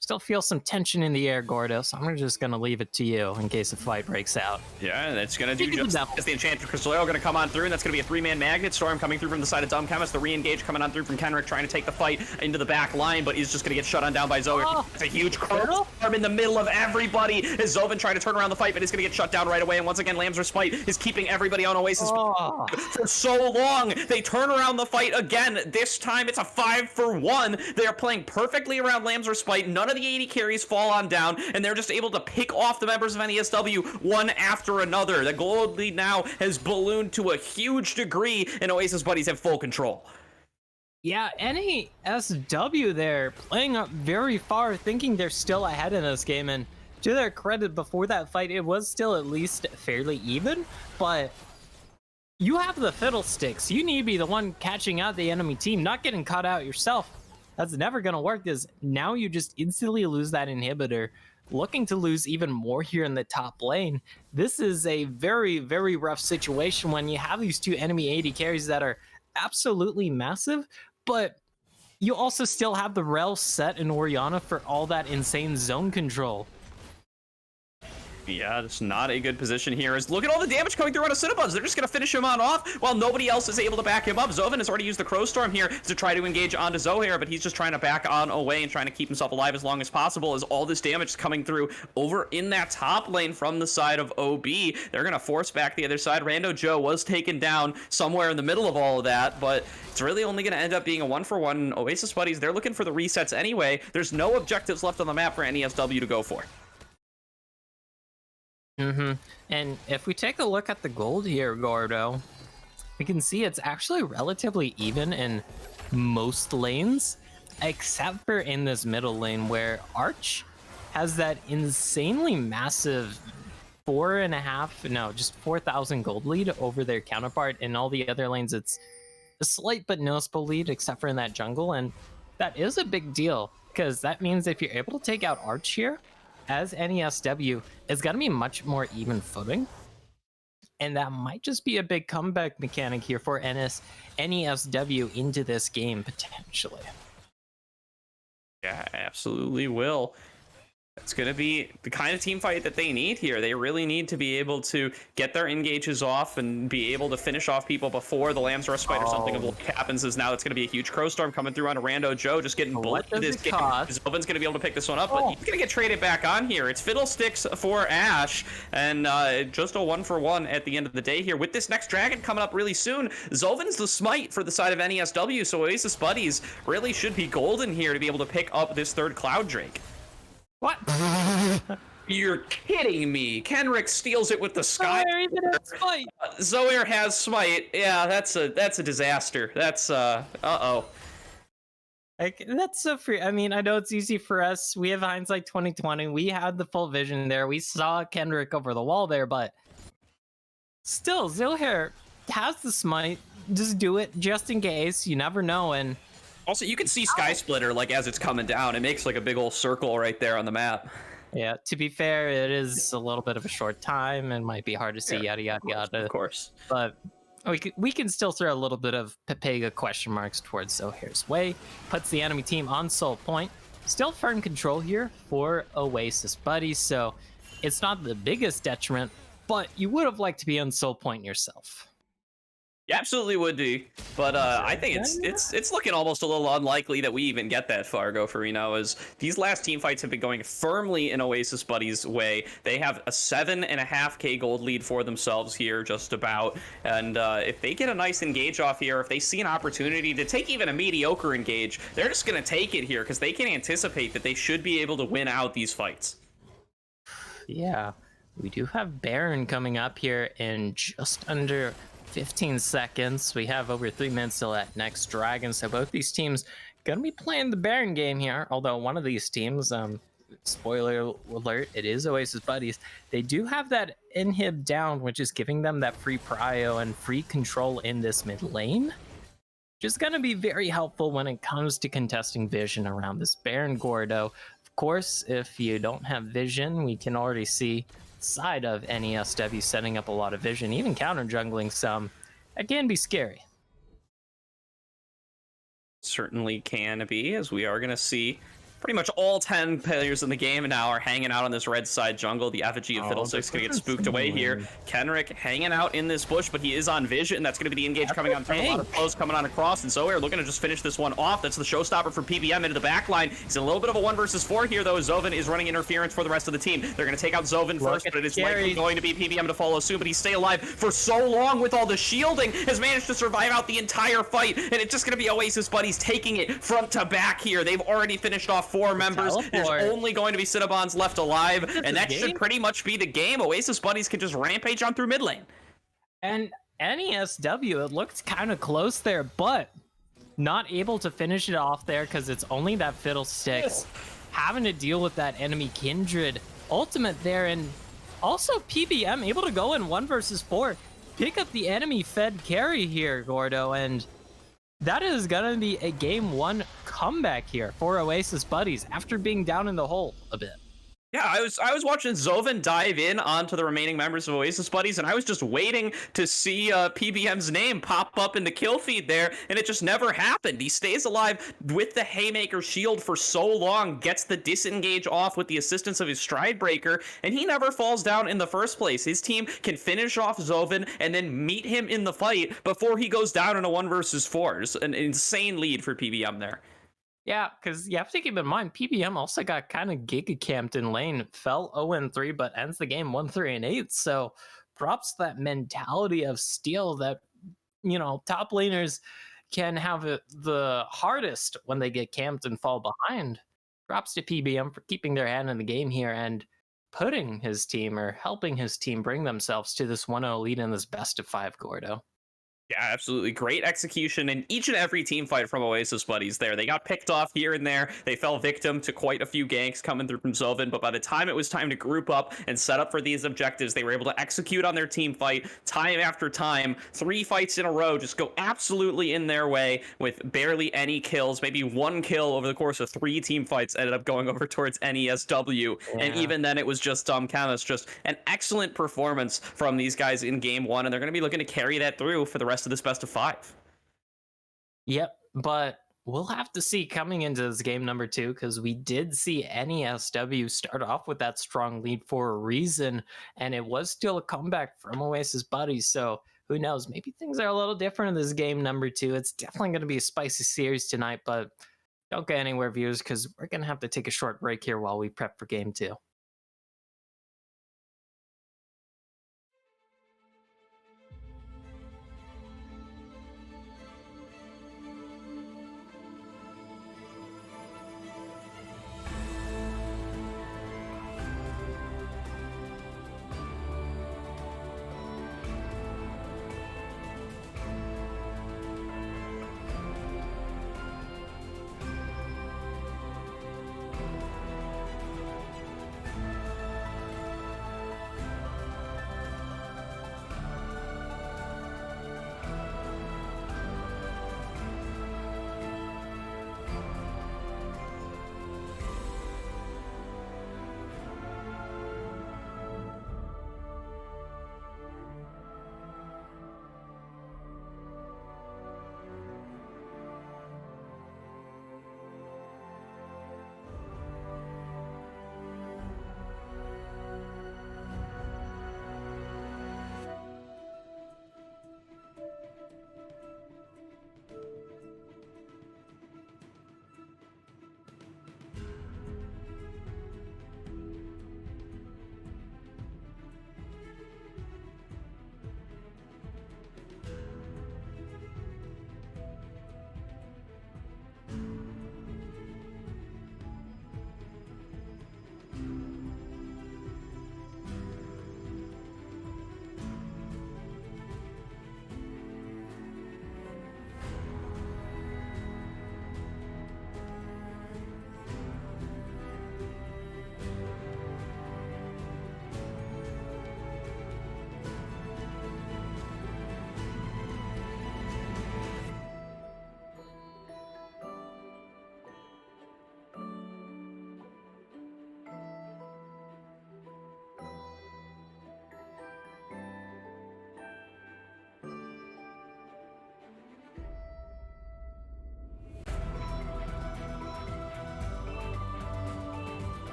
Still feel some tension in the air, Gordo, so I'm just going to leave it to you in case a fight breaks out. Yeah, that's going to do just as the Enchanted Crystal Arrow going to come on through, and that's going to be a 3-man Magnet Storm coming through from the side of Dumb Chemist. The re-engage coming on through from Kenrick, trying to take the fight into the back line, but he's just going to get shut on down by Zoe. It's a huge cross arm in the middle of everybody as Zoven trying to turn around the fight, but he's going to get shut down right away, and once again, Lamb's Respite is keeping everybody on Oasis for so long. They turn around the fight again. This time, it's a 5-for-1. They are playing perfectly around Lamb's Respite. None of the 80 carries fall on down, and they're just able to pick off the members of NESW one after another. The gold lead now has ballooned to a huge degree, and Oasis Buddies have full control. Yeah, NESW there playing up very far, thinking they're still ahead in this game, and to their credit, before that fight, it was still at least fairly even, but you have the fiddlesticks. You need to be the one catching out the enemy team, not getting caught out yourself. That's never going to work, because now you just instantly lose that inhibitor, looking to lose even more here in the top lane. This is a very, very rough situation when you have these two enemy AD carries that are absolutely massive, but you also still have the Rel set in Orianna for all that insane zone control. Yeah, it's not a good position here. Look at all the damage coming through on a Cinnabons. They're just going to finish him on off while nobody else is able to back him up. Zoven has already used the Crow Storm here to try to engage onto Zohair, but he's just trying to back on away and trying to keep himself alive as long as possible as all this damage is coming through over in that top lane from the side of OB. They're going to force back the other side. Rando Joe was taken down somewhere in the middle of all of that, but it's really only going to end up being a 1-for-1. Oasis Buddies, they're looking for the resets anyway. There's no objectives left on the map for NESW to go for. And if we take a look at the gold here, Gordo, we can see it's actually relatively even in most lanes, except for in this middle lane where Arch has that insanely massive 4,000 gold lead over their counterpart. In all the other lanes, it's a slight but noticeable lead, except for in that jungle, and that is a big deal, because that means if you're able to take out Arch here, as NESW, it's going to be much more even footing. And that might just be a big comeback mechanic here for NESW into this game, potentially. Yeah, absolutely will. It's going to be the kind of team fight that they need here. They really need to be able to get their engages off and be able to finish off people before the Lamb's Respite or something of like happens. Is now it's going to be a huge Crow Storm coming through on a Rando Joe, just getting bullied this game. Zoven's going to be able to pick this one up, but he's going to get traded back on here. It's Fiddlesticks for Ash, and just a 1-for-1 at the end of the day here. With this next dragon coming up really soon, Zoven's the smite for the side of NESW, so Oasis Buddies really should be golden here to be able to pick up this third Cloud Drake. What? You're kidding me. Kenrick steals it with the Sky. Zohair has smite. Yeah, that's a disaster. That's uh-oh. Like, that's so free. I mean, I know it's easy for us. We have hindsight 2020. We had the full vision there. We saw Kenrick over the wall there, but still, Zohair has the smite. Just do it just in case. You never know. And also, you can see Sky Splitter, like, as it's coming down. It makes, like, a big old circle right there on the map. Yeah, to be fair, it is a little bit of a short time and might be hard to see, yada, yada, yada. Of course. But we can still throw a little bit of Pepega question marks towards Zohair's way. Puts the enemy team on soul point. Still firm control here for Oasis Buddies, so it's not the biggest detriment, but you would have liked to be on soul point yourself. You absolutely would be, but I think it's looking almost a little unlikely that we even get that far, Gopherino, as these last team fights have been going firmly in Oasis Buddies' way. They have a 7.5K gold lead for themselves here, just about, and if they get a nice engage off here, if they see an opportunity to take even a mediocre engage, they're just going to take it here because they can anticipate that they should be able to win out these fights. Yeah, we do have Baron coming up here in just under 15 seconds. We have over 3 minutes till that next dragon, so both these teams gonna be playing the Baron game here, although one of these teams, spoiler alert, it is Oasis Buddies, they do have that inhib down, which is giving them that free prio and free control in this mid lane, which is going to be very helpful when it comes to contesting vision around this Baron Gordo. Of course, if you don't have vision, we can already see side of NESW setting up a lot of vision, even counter jungling some. That can be scary. Certainly can be, as we are going to see pretty much all 10 players in the game now are hanging out on this red side jungle. The effigy of Fiddlesticks going to get spooked away here. Kenrick hanging out in this bush, but he is on vision. That's going to be the engage coming on through. A lot of flows coming on across, and Zoe are looking to just finish this one off. That's the showstopper for PBM into the back line. He's in a little bit of a 1 versus 4 here, though. Zoven is running interference for the rest of the team. They're going to take out Zoven first, but it is likely going to be PBM to follow soon, but he stay alive for so long with all the shielding, has managed to survive out the entire fight, and it's just going to be Oasis Buddies taking it front to back here. They've already finished off 4 members. There's only going to be Cinnabons left alive, and that should pretty much be the game. Oasis Buddies can just rampage on through mid lane. And NESW, it looked kind of close there, but not able to finish it off there because it's only that Fiddlesticks having to deal with that enemy Kindred ultimate there, and also PBM able to go in 1 versus 4, pick up the enemy fed carry here, Gordo, and that is gonna be a game 1 comeback here for Oasis Buddies after being down in the hole a bit. Yeah, I was watching Zoven dive in onto the remaining members of Oasis Buddies, and I was just waiting to see PBM's name pop up in the kill feed there, and it just never happened. He stays alive with the Haymaker shield for so long, gets the disengage off with the assistance of his Stride Breaker, and he never falls down in the first place. His team can finish off Zoven and then meet him in the fight before he goes down in a 1 versus 4. Just an insane lead for PBM there. Yeah, because you have to keep in mind, PBM also got kind of giga-camped in lane, fell 0-3, but ends the game 1-3-8. So props to that mentality of steel that, you know, top laners can have it the hardest when they get camped and fall behind. Props to PBM for keeping their hand in the game here and putting his team, or helping his team, bring themselves to this 1-0 lead in this best of 5, Gordo. Yeah, absolutely. Great execution in each and every team fight from Oasis Buddies there. They got picked off here and there. They fell victim to quite a few ganks coming through from Zoven, but by the time it was time to group up and set up for these objectives, they were able to execute on their team fight time after time. 3 fights in a row just go absolutely in their way with barely any kills. Maybe 1 kill over the course of 3 team fights ended up going over towards NESW. Yeah. And even then it was just Dumb Chemist. Just an excellent performance from these guys in game 1, and they're going to be looking to carry that through for the rest of this best of 5. Yep, but we'll have to see coming into this game number 2, because we did see NESW start off with that strong lead for a reason, and it was still a comeback from Oasis Buddies. So who knows, maybe things are a little different in this game number 2. It's definitely going to be a spicy series tonight, but don't go anywhere, viewers, because we're going to have to take a short break here while we prep for game 2.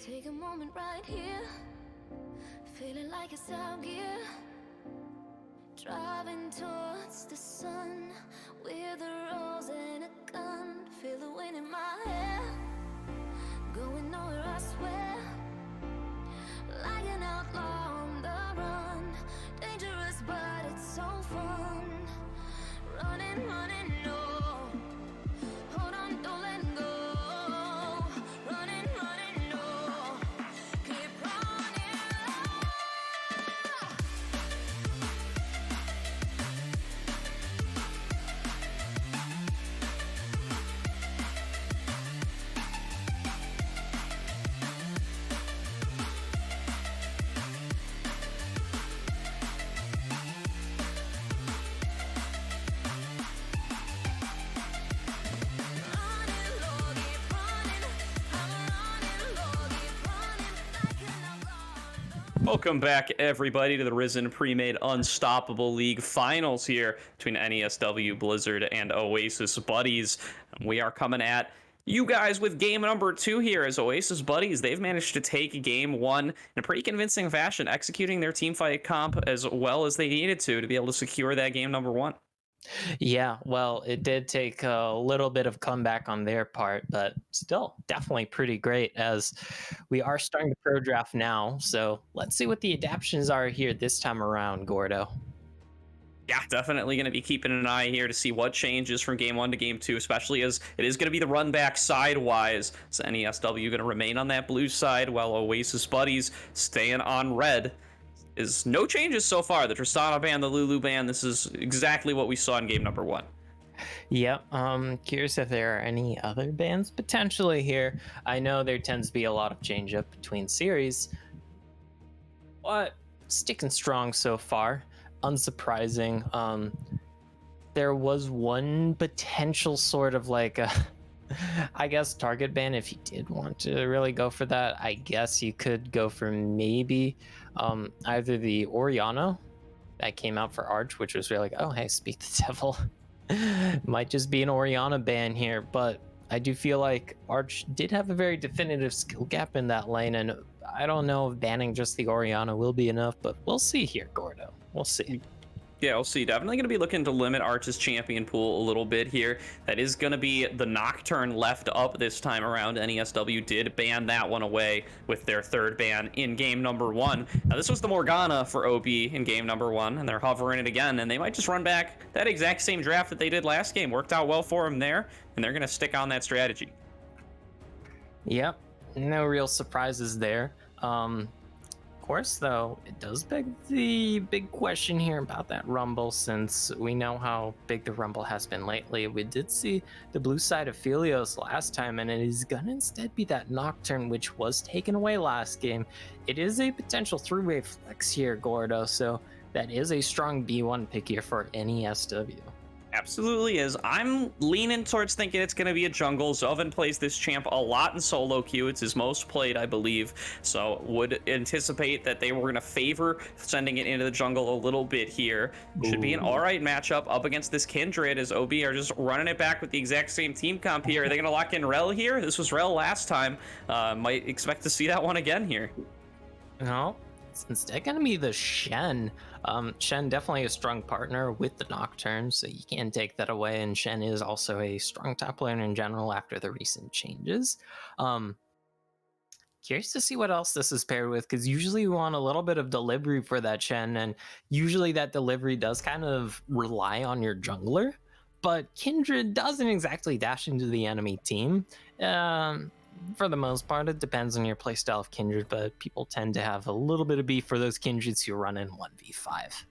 Take a moment right here, feeling like it's out gear. Driving towards the sun with a rose and a gun. Feel the wind in my hair, going nowhere I swear. Like an outlaw on the run, dangerous but it's so fun. Running, running, no. Hold on, don't let go. Running, running, no. Keep running. Welcome back, everybody, to the Risen Premade Unstoppable League finals here between NESW, Blizzard, and Oasis Buddies. We are coming at you guys with game number 2 here as Oasis Buddies. They've managed to take game 1 in a pretty convincing fashion, executing their team fight comp as well as they needed to be able to secure that game number 1. Yeah, well, it did take a little bit of comeback on their part, but still definitely pretty great as we are starting the pro draft now. So let's see what the adaptions are here this time around, Gordo. Yeah, definitely going to be keeping an eye here to see what changes from game 1 to game 2, especially as it is going to be the run back sidewise. So NESW going to remain on that blue side while Oasis Buddies staying on red. Is no changes so far. The Tristana ban, the Lulu ban, this is exactly what we saw in game number 1. Yep. Curious if there are any other bans potentially here. I know there tends to be a lot of change up between series, but sticking strong so far. Unsurprising. There was one potential sort of like a I guess target ban if you did want to really go for that. I guess you could go for maybe either the Oriana that came out for Arch, which was really like, oh hey, speak the devil. Might just be an Oriana ban here, but I do feel like Arch did have a very definitive skill gap in that lane, and I don't know if banning just the Oriana will be enough, but we'll see here, Gordo. We'll see. Yeah, we'll see. Definitely going to be looking to limit Arch's champion pool a little bit here. That is going to be the Nocturne left up this time around. NESW did ban that one away with their third ban in game number 1. Now, this was the Morgana for OB in game number 1, and they're hovering it again, and they might just run back that exact same draft that they did last game. Worked out well for them there, and they're going to stick on that strategy. Yep, no real surprises there. Of course, though, it does beg the big question here about that Rumble, since we know how big the Rumble has been lately. We did see the blue side of Philios last time, and it is gonna instead be that Nocturne, which was taken away last game. It is a potential 3-way flex here, Gordo, so that is a strong B1 pick here for NESW. Absolutely is. I'm leaning towards thinking it's going to be a jungle. Zoven plays this champ a lot in solo queue. It's his most played, I believe. So would anticipate that they were going to favor sending it into the jungle a little bit here. Should be an all right matchup up against this Kindred, as OB are just running it back with the exact same team comp here. Are they going to lock in Rel here? This was Rel last time. Might expect to see that one again here. No, it's instead going to be the Shen. Shen definitely a strong partner with the Nocturne, so you can't take that away, and Shen is also a strong top laner in general after the recent changes. Curious to see what else this is paired with, because usually we want a little bit of delivery for that Shen, and usually that delivery does kind of rely on your jungler, but Kindred doesn't exactly dash into the enemy team. For the most part, it depends on your playstyle of Kindred, but people tend to have a little bit of beef for those Kindreds who run in 1v5.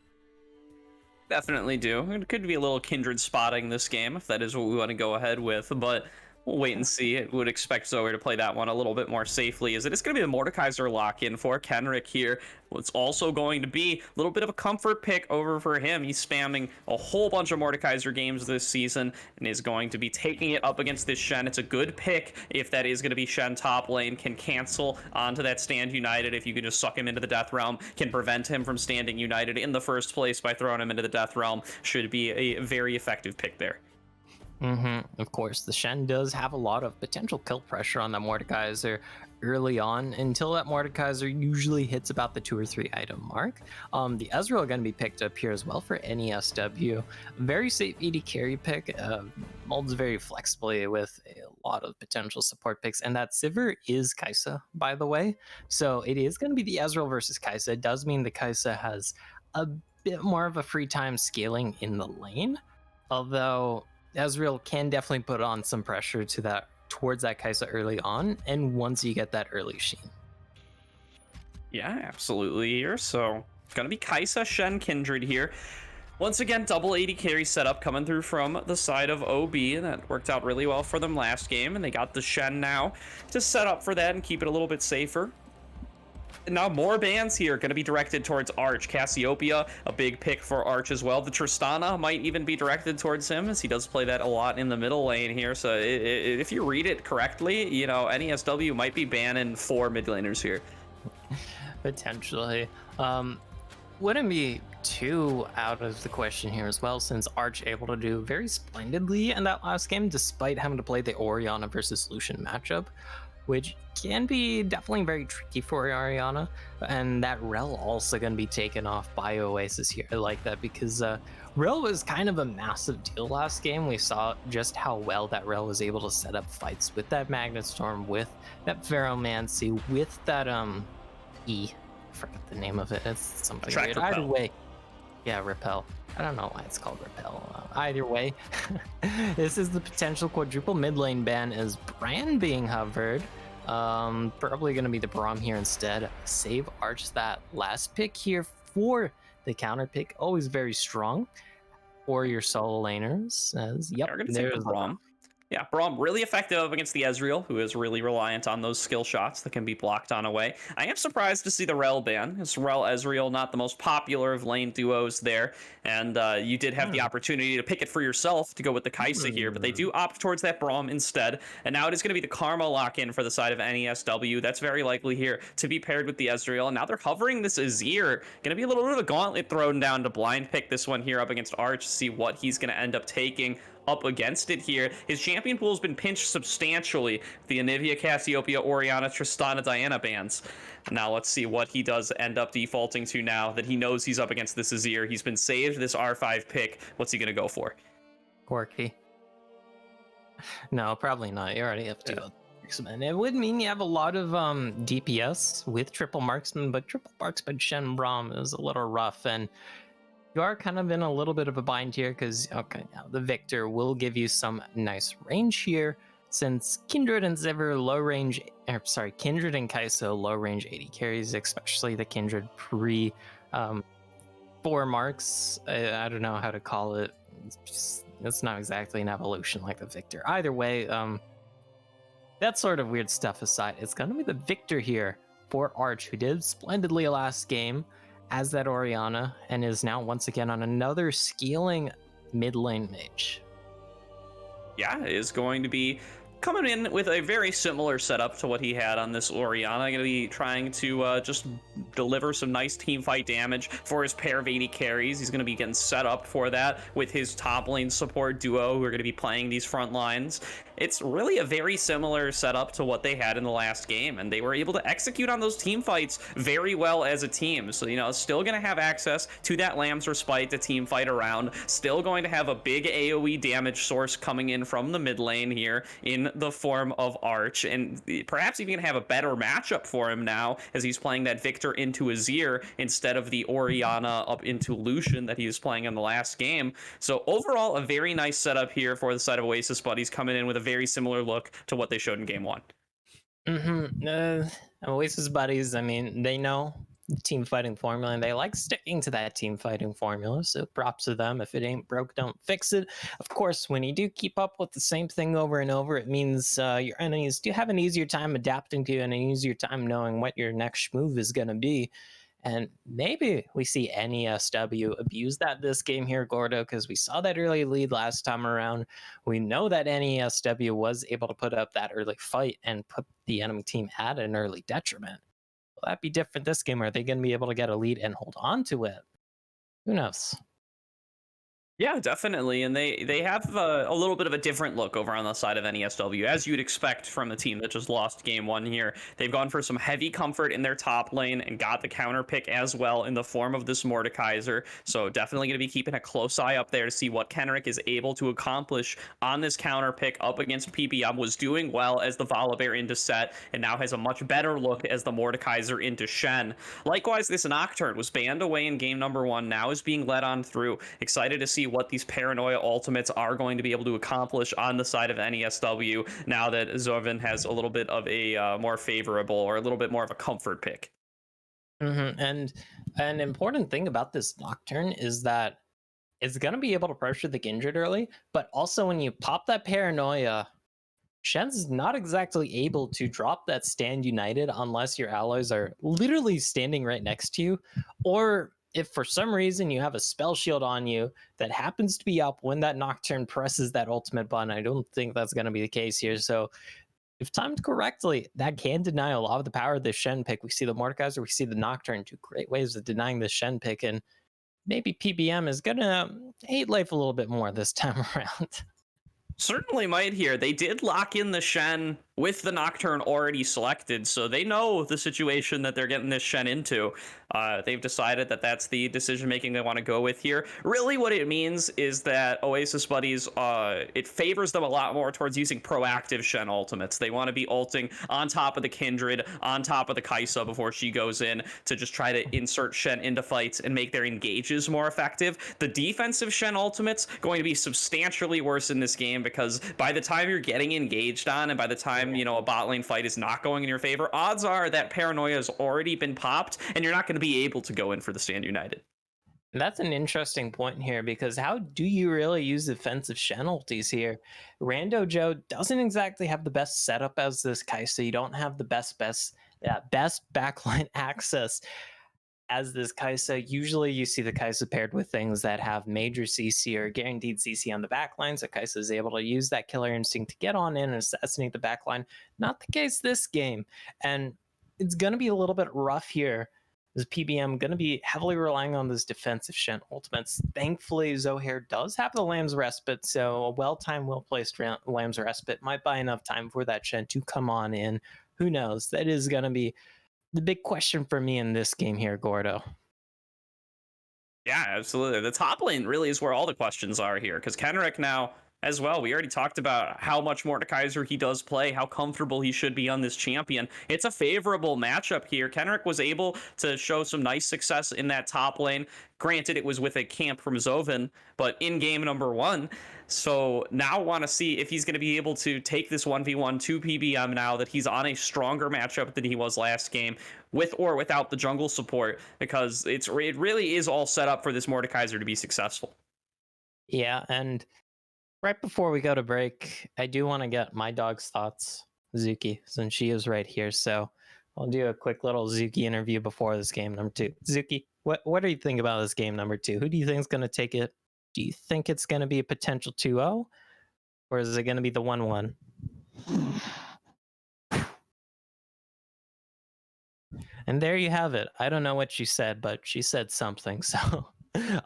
Definitely do. It could be a little Kindred spotting this game if that is what we want to go ahead with, but we'll wait and see. It would expect Zoe to play that one a little bit more safely, as it is going to be the Mordekaiser lock-in for Kenrick here. It's also going to be a little bit of a comfort pick over for him. He's spamming a whole bunch of Mordekaiser games this season and is going to be taking it up against this Shen. It's a good pick if that is going to be Shen top lane. Can cancel onto that Stand United if you can just suck him into the Death Realm. Can prevent him from standing United in the first place by throwing him into the Death Realm. Should be a very effective pick there. Of course, the Shen does have a lot of potential kill pressure on the Mordekaiser early on until that Mordekaiser usually hits about the 2 or 3 item mark. The Ezreal going to be picked up here as well for NESW. Very safe AD carry pick. Molds very flexibly with a lot of potential support picks, and that Sivir is Kai'Sa, by the way. So it is going to be the Ezreal versus Kai'Sa. It does mean the Kai'Sa has a bit more of a free time scaling in the lane, although Ezreal can definitely put on some pressure towards that Kai'Sa early on, and once you get that early Sheen. Yeah, absolutely here. So gonna be Kai'Sa, Shen, Kindred here. Once again, double 80 carry setup coming through from the side of OB. That worked out really well for them last game, and they got the Shen now to set up for that and keep it a little bit safer. And now more bans here going to be directed towards Arch. Cassiopeia, a big pick for Arch as well. The Tristana might even be directed towards him, as he does play that a lot in the middle lane here. So if you read it correctly, you know, NESW might be banning 4 mid laners here. Potentially. Wouldn't be too out of the question here as well, since Arch able to do very splendidly in that last game, despite having to play the Orianna versus Lucian matchup, which can be definitely very tricky for Orianna. And that Rel also going to be taken off by Oasis here. I like that because Rel was kind of a massive deal last game. We saw just how well that Rel was able to set up fights with that Magnet Storm, with that Pheromancy, with that I forget the name of it. It's something Attract weird. Repel. Either way, yeah, Repel. I don't know why it's called Repel. Either way, this is the potential quadruple mid lane ban as Bran being hovered. Probably going to be the Braum here instead. Save Arch that last pick here for the counter pick. Always very strong for your solo laners. As yep, They're going to take the Braum. Yeah, Braum really effective against the Ezreal, who is really reliant on those skill shots that can be blocked on away. I am surprised to see the Rel ban. It's Rel Ezreal, not the most popular of lane duos there, and you did have the opportunity to pick it for yourself to go with the Kai'Sa here, but they do opt towards that Braum instead, and now it is going to be the Karma lock-in for the side of NESW. That's very likely here to be paired with the Ezreal, and now they're hovering this Azir. Going to be a little bit of a gauntlet thrown down to blind pick this one here up against Arch to see what he's going to end up taking up against it here. His champion pool has been pinched substantially. The Anivia, Cassiopeia, Orianna, Tristana, Diana bans. Now let's see what he does end up defaulting to now that he knows he's up against this Azir. He's been saved this R5 pick. What's he going to go for? Quirky. No, probably not. You already have to go marksman. It would mean you have a lot of DPS with triple marksman, but triple marksman Shen Braum is a little rough, and you are kind of in a little bit of a bind here because, okay, now the Victor will give you some nice range here, since Kindred and Sivir low range, Kindred and Kai'Sa low range 80 carries, especially the Kindred pre 4 marks. I don't know how to call it. It's not exactly an evolution like the Victor. Either way, that sort of weird stuff aside, it's going to be the Victor here for Arch, who did splendidly last game as that Orianna, and is now once again on another scaling mid lane mage. Yeah, it is going to be coming in with a very similar setup to what he had on this Orianna. Going to be trying to just deliver some nice team fight damage for his pair of 80 carries. He's going to be getting set up for that with his top lane support duo who are going to be playing these front lines. It's really a very similar setup to what they had in the last game, and they were able to execute on those team fights very well as a team. So, you know, still going to have access to that Lamb's Respite to team fight around, still going to have a big AoE damage source coming in from the mid lane here in the form of Arch, and perhaps even have a better matchup for him now as he's playing that Victor into Azir instead of the Orianna up into Lucian that he was playing in the last game. So overall, a very nice setup here for the side of Oasis buddies, coming in with a very similar look to what they showed in game 1. Oasis buddies, I mean, they know the team fighting formula, and they like sticking to that team fighting formula, so props to them. If it ain't broke, don't fix it. Of course, when you do keep up with the same thing over and over, it means your enemies do have an easier time adapting to you and an easier time knowing what your next move is going to be. And maybe we see NESW abuse that this game here, Gordo, because we saw that early lead last time around. We know that NESW was able to put up that early fight and put the enemy team at an early detriment. Will that be different this game? Are they going to be able to get a lead and hold on to it? Who knows? Yeah, definitely, and they have a little bit of a different look over on the side of NESW, as you'd expect from the team that just lost game one here. They've gone for some heavy comfort in their top lane and got the counter pick as well in the form of this Mordekaiser. So definitely going to be keeping a close eye up there to see what Kenrick is able to accomplish on this counter pick up against PBM. Was doing well as the Volibear into set, and now has a much better look as the Mordekaiser into Shen. Likewise, this Nocturne was banned away in game number one, now is being led on through. Excited to see what these Paranoia ultimates are going to be able to accomplish on the side of NESW now that Zovin has a little bit of a more favorable, or a little bit more of a comfort pick. And an important thing about this Nocturne is that it's going to be able to pressure the Kindred early, but also when you pop that Paranoia, Shen's not exactly able to drop that Stand United unless your allies are literally standing right next to you, or if for some reason you have a spell shield on you that happens to be up when that Nocturne presses that ultimate button. I don't think that's going to be the case here. So if timed correctly, that can deny a lot of the power of the Shen pick. We see the Mordekaiser, we see the Nocturne, two great ways of denying the Shen pick, and maybe PBM is going to hate life a little bit more this time around. Certainly might here. They did lock in the Shen with the Nocturne already selected, so they know the situation that they're getting this Shen into. They've decided that that's the decision making they want to go with here. Really, what it means is that Oasis buddies, it favors them a lot more towards using proactive Shen ultimates. They want to be ulting on top of the Kindred, on top of the Kaisa before she goes in to just try to insert Shen into fights and make their engages more effective. The defensive Shen ultimates going to be substantially worse in this game, because by the time you're getting engaged on, and by the time a bot lane fight is not going in your favor, odds are that Paranoia has already been popped and you're not going to be able to go in for the Stand United. That's an interesting point here, because how do you really use defensive Shen ultis here? Rando Joe doesn't exactly have the best setup as this Kaisa. You don't have the best backline access as this Kaisa. Usually you see the Kaisa paired with things that have major CC or guaranteed CC on the backline, so Kaisa is able to use that killer instinct to get on in and assassinate the backline. Not the case this game, and it's going to be a little bit rough here. Is PBM going to be heavily relying on those defensive Shen ultimates? Thankfully, Zohair does have the Lamb's Respite, so a well-timed, well-placed Lamb's Respite might buy enough time for that Shen to come on in. Who knows? That is going to be the big question for me in this game here, Gordo. Yeah, absolutely. The top lane really is where all the questions are here, because Kenrick now as well, we already talked about how much Mordekaiser he does play, how comfortable he should be on this champion. It's a favorable matchup here. Kenrick was able to show some nice success in that top lane. Granted, it was with a camp from Zovin, but in game number one. So now want to see if he's going to be able to take this 1v1 to PBM now that he's on a stronger matchup than he was last game, with or without the jungle support, because it really is all set up for this Mordekaiser to be successful. Yeah, and right before we go to break, I do want to get my dog's thoughts, Zuki, since she is right here. So I'll do a quick little Zuki interview before this game number 2. Zuki, what do you think about this game number 2? Who do you think is going to take it? Do you think it's going to be a potential 2-0? Or is it going to be the 1-1? And there you have it. I don't know what she said, but she said something. So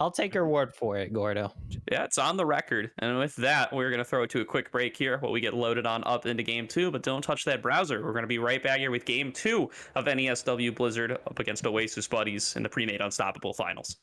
I'll take her word for it, Gordo. Yeah, it's on the record. And with that, we're going to throw it to a quick break here while we get loaded on up into game 2. But don't touch that browser. We're going to be right back here with game 2 of NESW Blizzard up against Oasis buddies in the Premade Unstoppable Finals.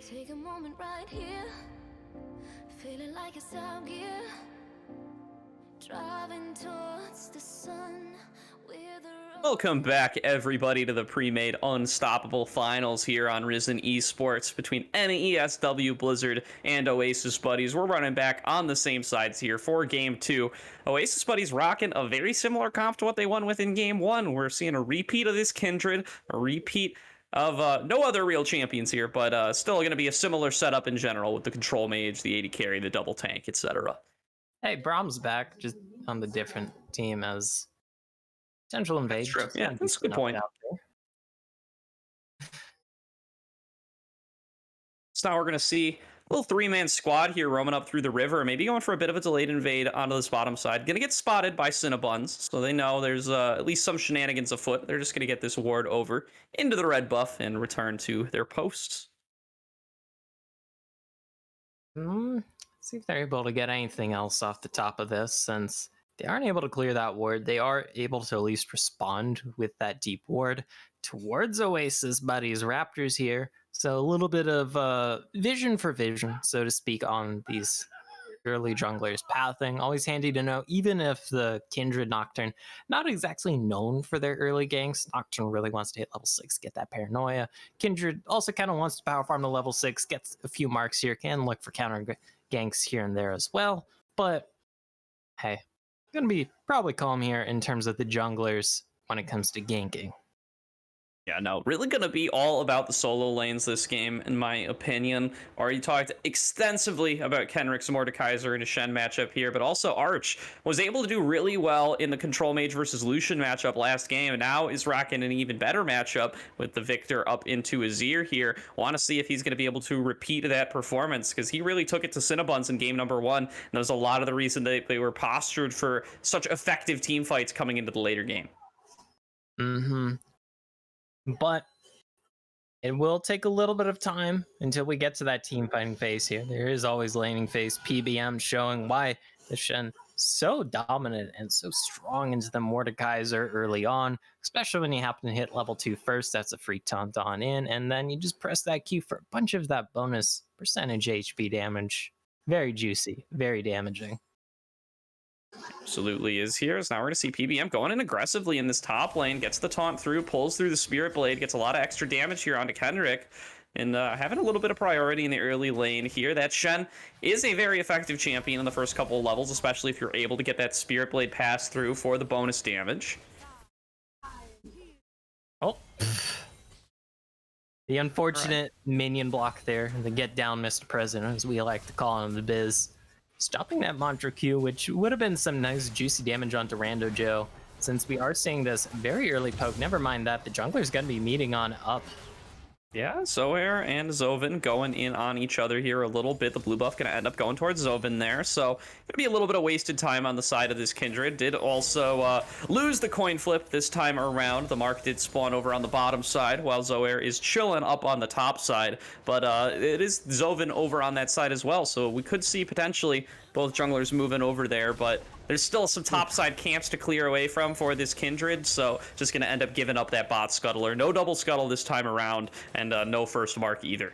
Take a moment right here, feeling like it's out gear, driving towards the sun. We're the Welcome back, everybody, to the Premade Unstoppable Finals here on Risen Esports between NESW Blizzard and Oasis Buddies. We're running back on the same sides here for Game 2. Oasis Buddies rocking a very similar comp to what they won with in Game 1. We're seeing a repeat of this Kindred, a repeat of no other real champions here, but still going to be a similar setup in general with the Control Mage, the AD Carry, the Double Tank, etc. Hey, Brahm's back, just on the different team as Central Invade. That's true. Just Yeah, kinda that's a good beefing up point. out there. So now we're going to see a little three-man squad here roaming up through the river, maybe going for a bit of a delayed invade onto this bottom side. Going to get spotted by Cinnabuns, so they know there's at least some shenanigans afoot. They're just going to get this ward over into the red buff and return to their posts. See if they're able to get anything else off the top of this, since they aren't able to clear that ward. They are able to at least respond with that deep ward towards Oasis Buddies. Raptors here, so a little bit of vision for vision, so to speak, on these early junglers pathing. Always handy to know, even if the Kindred Nocturne not exactly known for their early ganks. Nocturne really wants to hit level 6, get that paranoia. Kindred also kind of wants to power farm to level 6, gets a few marks here, can look for counter ganks here and there as well. But hey, gonna be probably calm here in terms of the junglers when it comes to ganking. Yeah, no, really going to be all about the solo lanes this game, in my opinion. Already talked extensively about Kenrick's Mordekaiser and a Shen matchup here, but also Arch was able to do really well in the Control Mage versus Lucian matchup last game, and now is rocking an even better matchup with the Victor up into Azir here. Want to see if he's going to be able to repeat that performance, because he really took it to Cinnabuns in game number 1, and that was a lot of the reason they were postured for such effective team fights coming into the later game. But it will take a little bit of time until we get to that team fighting phase here. There is always laning phase. PBM showing why the Shen so dominant and so strong into the Mordekaiser early on, especially when you happen to hit level 2 first. That's a free taunt on in, and then you just press that Q for a bunch of that bonus percentage HP damage. Very juicy, very damaging. Absolutely is here. So now we're going to see PBM going in aggressively in this top lane, gets the taunt through, pulls through the Spirit Blade, gets a lot of extra damage here onto Kenrick, and having a little bit of priority in the early lane here. That Shen is a very effective champion in the first couple of levels, especially if you're able to get that Spirit Blade pass through for the bonus damage. Oh. The unfortunate minion block there, the get down Mr. President, as we like to call him in the biz. Stopping that Mantra Q, which would have been some nice juicy damage onto Rando Joe, since we are seeing this very early poke. Never mind that, the jungler's going to be meeting on up. Yeah, Zoer and Zovin going in on each other here a little bit. The blue buff going to end up going towards Zovin there, so going to be a little bit of wasted time on the side of this Kindred. Did also lose the coin flip this time around. The Mark did spawn over on the bottom side, while Zoer is chilling up on the top side, but it is Zovin over on that side as well, so we could see potentially both junglers moving over there, but there's still some topside camps to clear away from for this Kindred, so just going to end up giving up that bot scuttler. No double scuttle this time around, and no first mark either.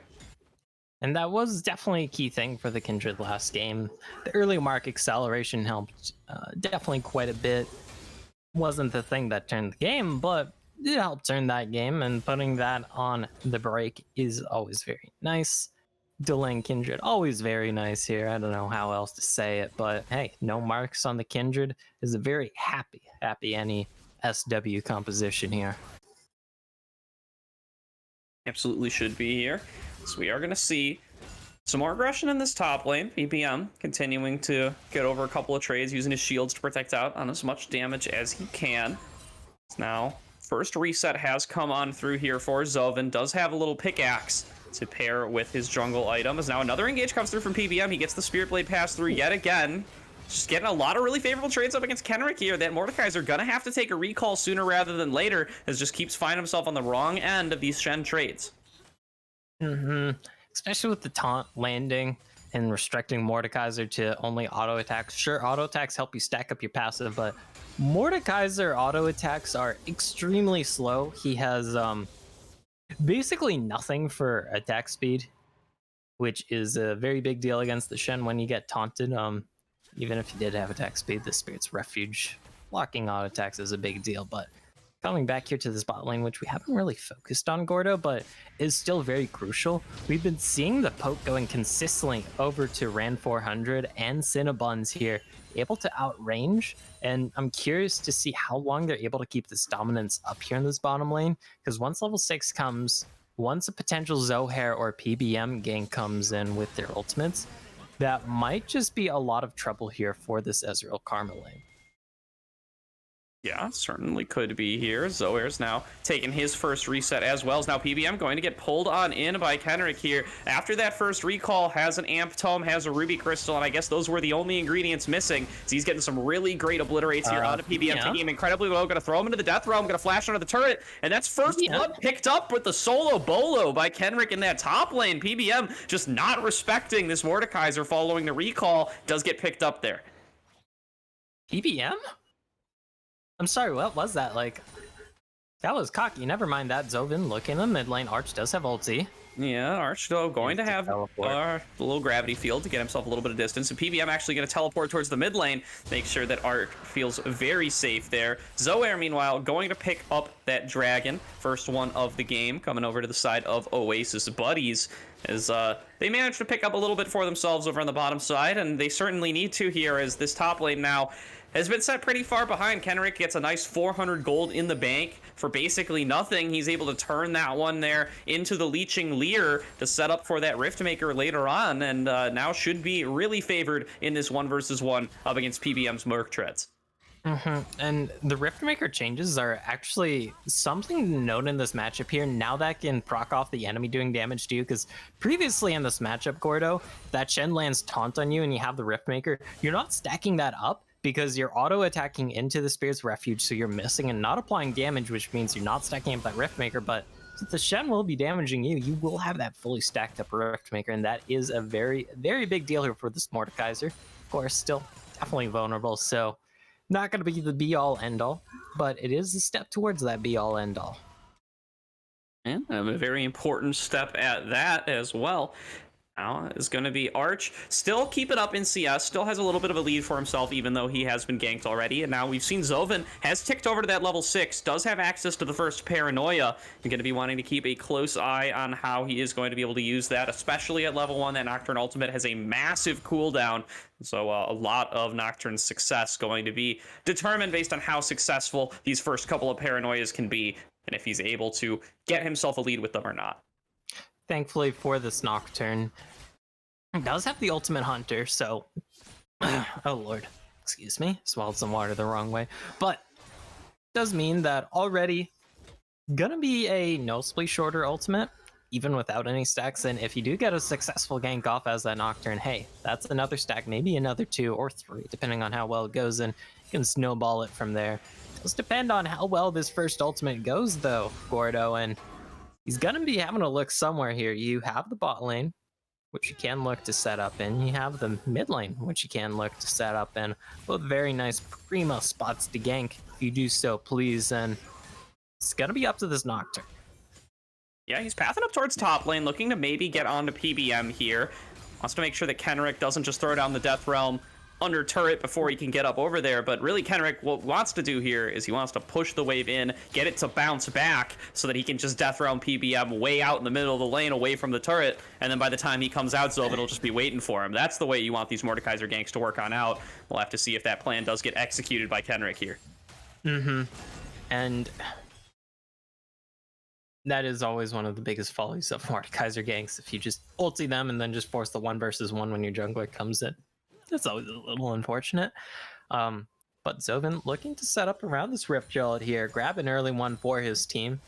And that was definitely a key thing for the Kindred last game. The early mark acceleration helped definitely quite a bit. Wasn't the thing that turned the game, but it helped turn that game, and putting that on the break is always very nice. Delaying Kindred, always very nice here. I don't know how else to say it, but hey, no marks on the Kindred is a very happy NESW composition here. Absolutely should be here. So we are going to see some more aggression in this top lane. PPM continuing to get over a couple of trades, using his shields to protect out on as much damage as he can. Now, first reset has come on through here for Zovin. Does have a little pickaxe to pair with his jungle item. As now another engage comes through from PBM. He gets the Spirit Blade pass through yet again. Just getting a lot of really favorable trades up against Kenrick here. That Mordekaiser gonna have to take a recall sooner rather than later, as just keeps finding himself on the wrong end of these Shen trades. Especially with the taunt landing and restricting Mordekaiser to only auto attacks. Sure, auto attacks help you stack up your passive, but Mordekaiser auto attacks are extremely slow. He has basically nothing for attack speed. which is a very big deal against the Shen when you get taunted. Even if you did have attack speed, the Spirit's Refuge blocking auto attacks is a big deal. But coming back here to this bot lane, which we haven't really focused on, Gordo, but is still very crucial. We've been seeing the poke going consistently over to Ran 400 and Cinnabons here, able to outrange. And I'm curious to see how long they're able to keep this dominance up here in this bottom lane, because once level 6 comes, once a potential Zohair or PBM gank comes in with their ultimates, that might just be a lot of trouble here for this Ezreal Karma lane. Yeah, certainly could be here. Zohair's now taking his first reset as well. As now PBM going to get pulled on in by Kenrick here. After that first recall, has an Amp Tome, has a Ruby Crystal, and I guess those were the only ingredients missing. So he's getting some really great obliterates here onto PBM, taking him incredibly low. Going to throw him into the Death Realm, going to flash under the turret, and that's first blood picked up with the solo bolo by Kenrick in that top lane. PBM just not respecting this Mordekaiser following the recall, does get picked up there. PBM? I'm sorry, what was that? Like, that was cocky. Never mind that. Zovin, look in the mid lane. Arch does have ulti. Yeah, Arch though going to have a little gravity field to get himself a little bit of distance. And PBM actually going to teleport towards the mid lane, make sure that Arch feels very safe there. Zohair, meanwhile, going to pick up that dragon, first one of the game, coming over to the side of Oasis buddies, as they managed to pick up a little bit for themselves over on the bottom side, and they certainly need to here, as this top lane now has been set pretty far behind. Kenrick gets a nice 400 gold in the bank for basically nothing. He's able to turn that one there into the Leeching Leer to set up for that Riftmaker later on, and now should be really favored in this 1v1 up against PBM's Merc Treads. And the Riftmaker changes are actually something to note in this matchup here. Now that can proc off the enemy doing damage to you, because previously in this matchup, Gordo, that Shen lands taunt on you and you have the Riftmaker, you're not stacking that up because you're auto-attacking into the Spirit's Refuge, so you're missing and not applying damage, which means you're not stacking up that Riftmaker, but since the Shen will be damaging you, you will have that fully stacked up Riftmaker, and that is a very, very big deal here for this Mordekaiser. Of course, still definitely vulnerable, so not going to be the be-all, end-all, but it is a step towards that be-all, end-all. And a very important step at that as well. Now is going to be Arch, still keeping up in CS, still has a little bit of a lead for himself, even though he has been ganked already. And now we've seen Zovin has ticked over to that level 6, does have access to the first Paranoia. You're going to be wanting to keep a close eye on how he is going to be able to use that, especially at level 1. That Nocturne ultimate has a massive cooldown, so a lot of Nocturne's success going to be determined based on how successful these first couple of Paranoias can be, and if he's able to get himself a lead with them or not. Thankfully for this Nocturne, it does have the ultimate Hunter, so oh lord, excuse me, swallowed some water the wrong way, but does mean that already gonna be a noticeably shorter ultimate even without any stacks. And if you do get a successful gank off as that Nocturne, hey, that's another stack, maybe another 2 or 3 depending on how well it goes, and you can snowball it from there. It does depend on how well this first ultimate goes though, Gordo, and he's gonna be having to look somewhere here. You have the bot lane, which you can look to set up in. You have the mid lane, which you can look to set up in. Both very nice primo spots to gank if you do so, please. And it's gonna be up to this Nocturne. Yeah, he's pathing up towards top lane, looking to maybe get onto PBM here. Wants to make sure that Kenrick doesn't just throw down the Death Realm under turret before he can get up over there, but really Kenrick, what wants to do here is he wants to push the wave in, get it to bounce back so that he can just Death Realm PBM way out in the middle of the lane away from the turret, and then by the time he comes out, Zovin will just be waiting for him. That's the way you want these Mordekaiser ganks to work on out. We'll have to see if that plan does get executed by Kenrick here. And that is always one of the biggest follies of Mordekaiser ganks, if you just ulti them and then just force the 1v1 when your jungler comes in. That's always a little unfortunate. But Zovin looking to set up around this Rift Gillette here, grab an early one for his team.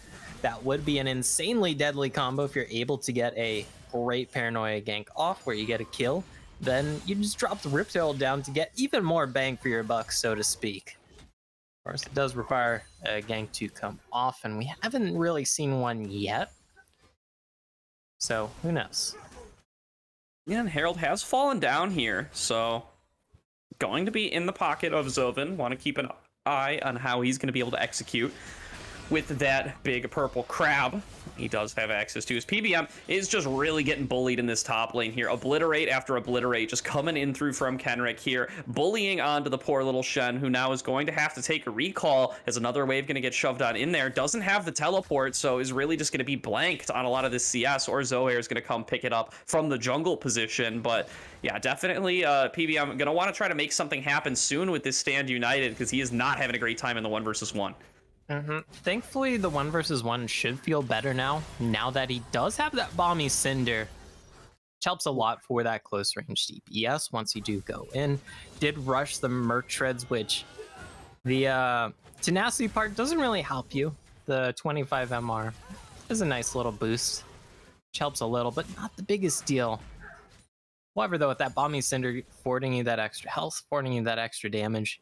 That would be an insanely deadly combo if you're able to get a great Paranoia gank off where you get a kill. Then you just drop the Rift Herald down to get even more bang for your buck, so to speak. Of course, it does require a gank to come off, and we haven't really seen one yet. So, who knows? Yeah, and Herald has fallen down here, so going to be in the pocket of Zovin. Want to keep an eye on how he's going to be able to execute. with that big purple crab he does have access to. His PBM is just really getting bullied in this top lane here. Obliterate after obliterate just coming in through from Kenrick here, bullying onto the poor little Shen, who now is going to have to take a recall as another wave going to get shoved on in there. Doesn't have the teleport, so is really just going to be blanked on a lot of this CS, or Zohair is going to come pick it up from the jungle position. But yeah, definitely PBM going to want to try to make something happen soon with this stand united, because he is not having a great time in the 1v1. Thankfully, the 1v1 should feel better now that he does have that Balmy Cinder, which helps a lot for that close range DPS once you do go in. Did rush the Merc Treads, which the tenacity part doesn't really help you. The 25 MR is a nice little boost, which helps a little, but not the biggest deal. However, though, with that Balmy Cinder affording you that extra health, affording you that extra damage,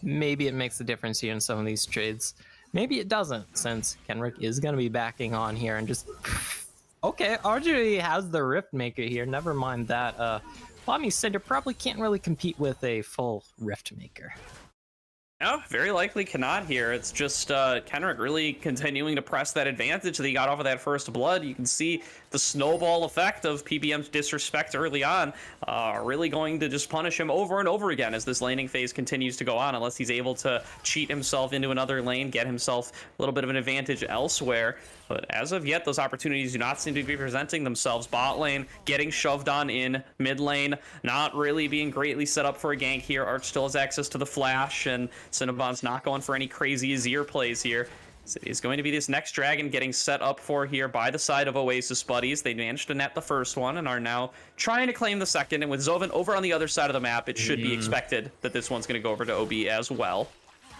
maybe it makes a difference here in some of these trades. Maybe it doesn't, since Kenrick is going to be backing on here and just... Okay, RJ has the Rift Maker here. Never mind that. Balmy Cinder probably can't really compete with a full Rift Maker. No, very likely cannot here. It's just Kenrick really continuing to press that advantage that he got off of that first blood. You can see the snowball effect of PBM's disrespect early on, really going to just punish him over and over again as this laning phase continues to go on, unless he's able to cheat himself into another lane, get himself a little bit of an advantage elsewhere. But as of yet, those opportunities do not seem to be presenting themselves. Bot lane getting shoved on in, mid lane not really being greatly set up for a gank here. Arch still has access to the flash, and Cinnabon's not going for any crazy Azir plays here. So it is going to be this next dragon getting set up for here by the side of Oasis buddies. They managed to net the first one and are now trying to claim the second. And with Zoven over on the other side of the map, it should be expected that this one's going to go over to OB as well.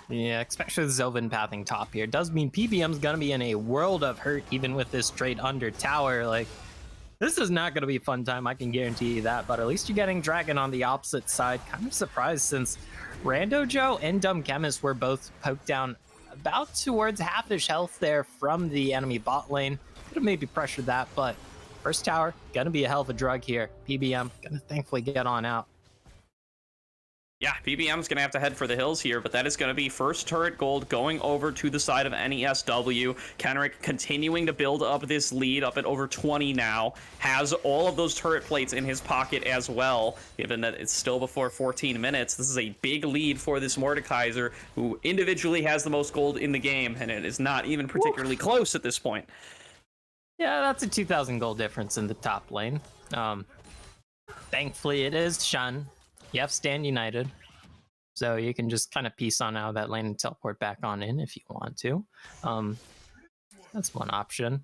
Yeah, especially with Zoven pathing top here. Does mean PBM's gonna be in a world of hurt even with this trade under tower. Like, this is not gonna be a fun time, I can guarantee you that, but at least you're getting Dragon on the opposite side. Kind of surprised, since Rando Joe and Dumb Chemist were both poked down about towards half-ish health there from the enemy bot lane. Could have maybe pressured that, but first tower, gonna be a hell of a drug here. PBM gonna thankfully get on out. Yeah, PBM's going to have to head for the hills here, but that is going to be first turret gold going over to the side of NESW. Kenrick continuing to build up this lead up at over 20 now. Has all of those turret plates in his pocket as well, given that it's still before 14 minutes. This is a big lead for this Mordekaiser, who individually has the most gold in the game, and it is not even particularly close at this point. Yeah, that's a 2,000 gold difference in the top lane. Thankfully, it is Shun. You have Stand United, so you can just kind of piece on out of that lane and teleport back on in if you want to. That's one option,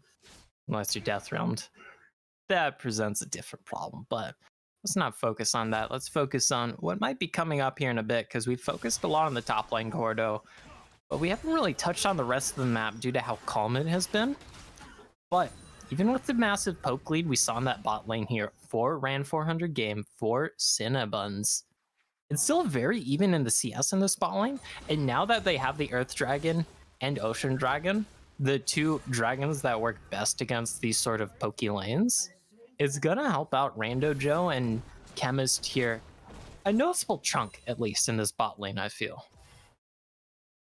unless you're Death Realmed. That presents a different problem, but let's not focus on that. Let's focus on what might be coming up here in a bit, because we focused a lot on the top lane corridor, but we haven't really touched on the rest of the map due to how calm it has been. But even with the massive poke lead we saw in that bot lane here for Ran 400 game for Cinnabons, it's still very even in the CS in this bot lane. And now that they have the Earth Dragon and Ocean Dragon, the two dragons that work best against these sort of pokey lanes, it's gonna help out Rando Joe and Chemist here a noticeable chunk, at least in this bot lane, I feel.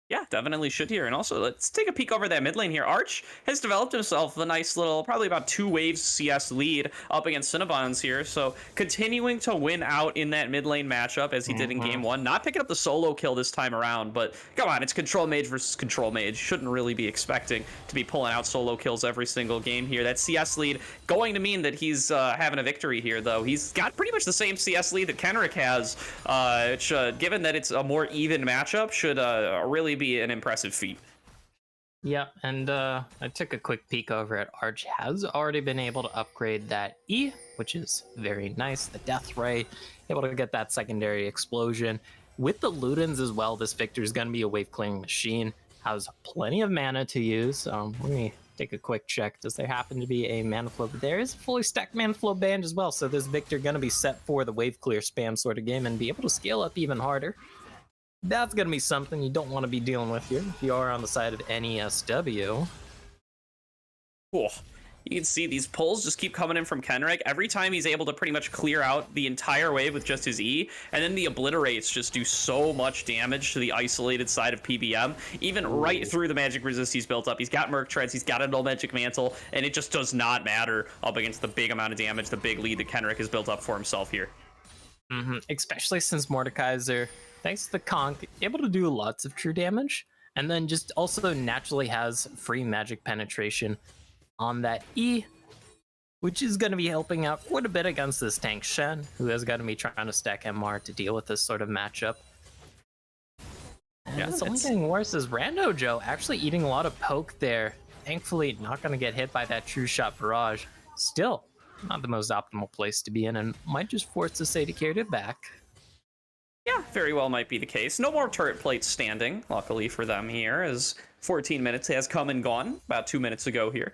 Yeah, definitely should here. And also, let's take a peek over that mid lane here. Arch has developed himself a nice little, probably about 2 waves CS lead up against Cinnabons here. So continuing to win out in that mid lane matchup as he did in game 1. Not picking up the solo kill this time around, but come on, it's Control Mage versus Control Mage. Shouldn't really be expecting to be pulling out solo kills every single game here. That CS lead going to mean that he's having a victory here, though. He's got pretty much the same CS lead that Kenrick has, which, given that it's a more even matchup, should really be an impressive feat. Yeah, and I took a quick peek over at Arch. Has already been able to upgrade that E, which is very nice. The Death Ray, able to get that secondary explosion. With the Ludens as well, this Victor is going to be a wave clearing machine. Has plenty of mana to use. Let me take a quick check. Does there happen to be a mana flow? But there is a fully stacked mana flow band as well, so this Victor going to be set for the wave clear spam sort of game and be able to scale up even harder. That's going to be something you don't want to be dealing with here if you are on the side of NESW. Cool. You can see these pulls just keep coming in from Kenrick. Every time he's able to pretty much clear out the entire wave with just his E, and then the obliterates just do so much damage to the isolated side of PBM, even right through the magic resist he's built up. He's got Merc Treads, he's got a null magic mantle, and it just does not matter up against the big amount of damage, the big lead that Kenrick has built up for himself here. Especially since Mordekaiser, thanks to the conk, able to do lots of true damage, and then just also naturally has free magic penetration on that E, which is going to be helping out quite a bit against this tank Shen, who is going to be trying to stack MR to deal with this sort of matchup. And it's only getting worse as Rando Joe actually eating a lot of poke there. Thankfully, not going to get hit by that true shot barrage. Still, not the most optimal place to be in, and might just force the Say to carry it back. Yeah, very well might be the case. No more turret plates standing, luckily for them here, as 14 minutes has come and gone, about 2 minutes ago here.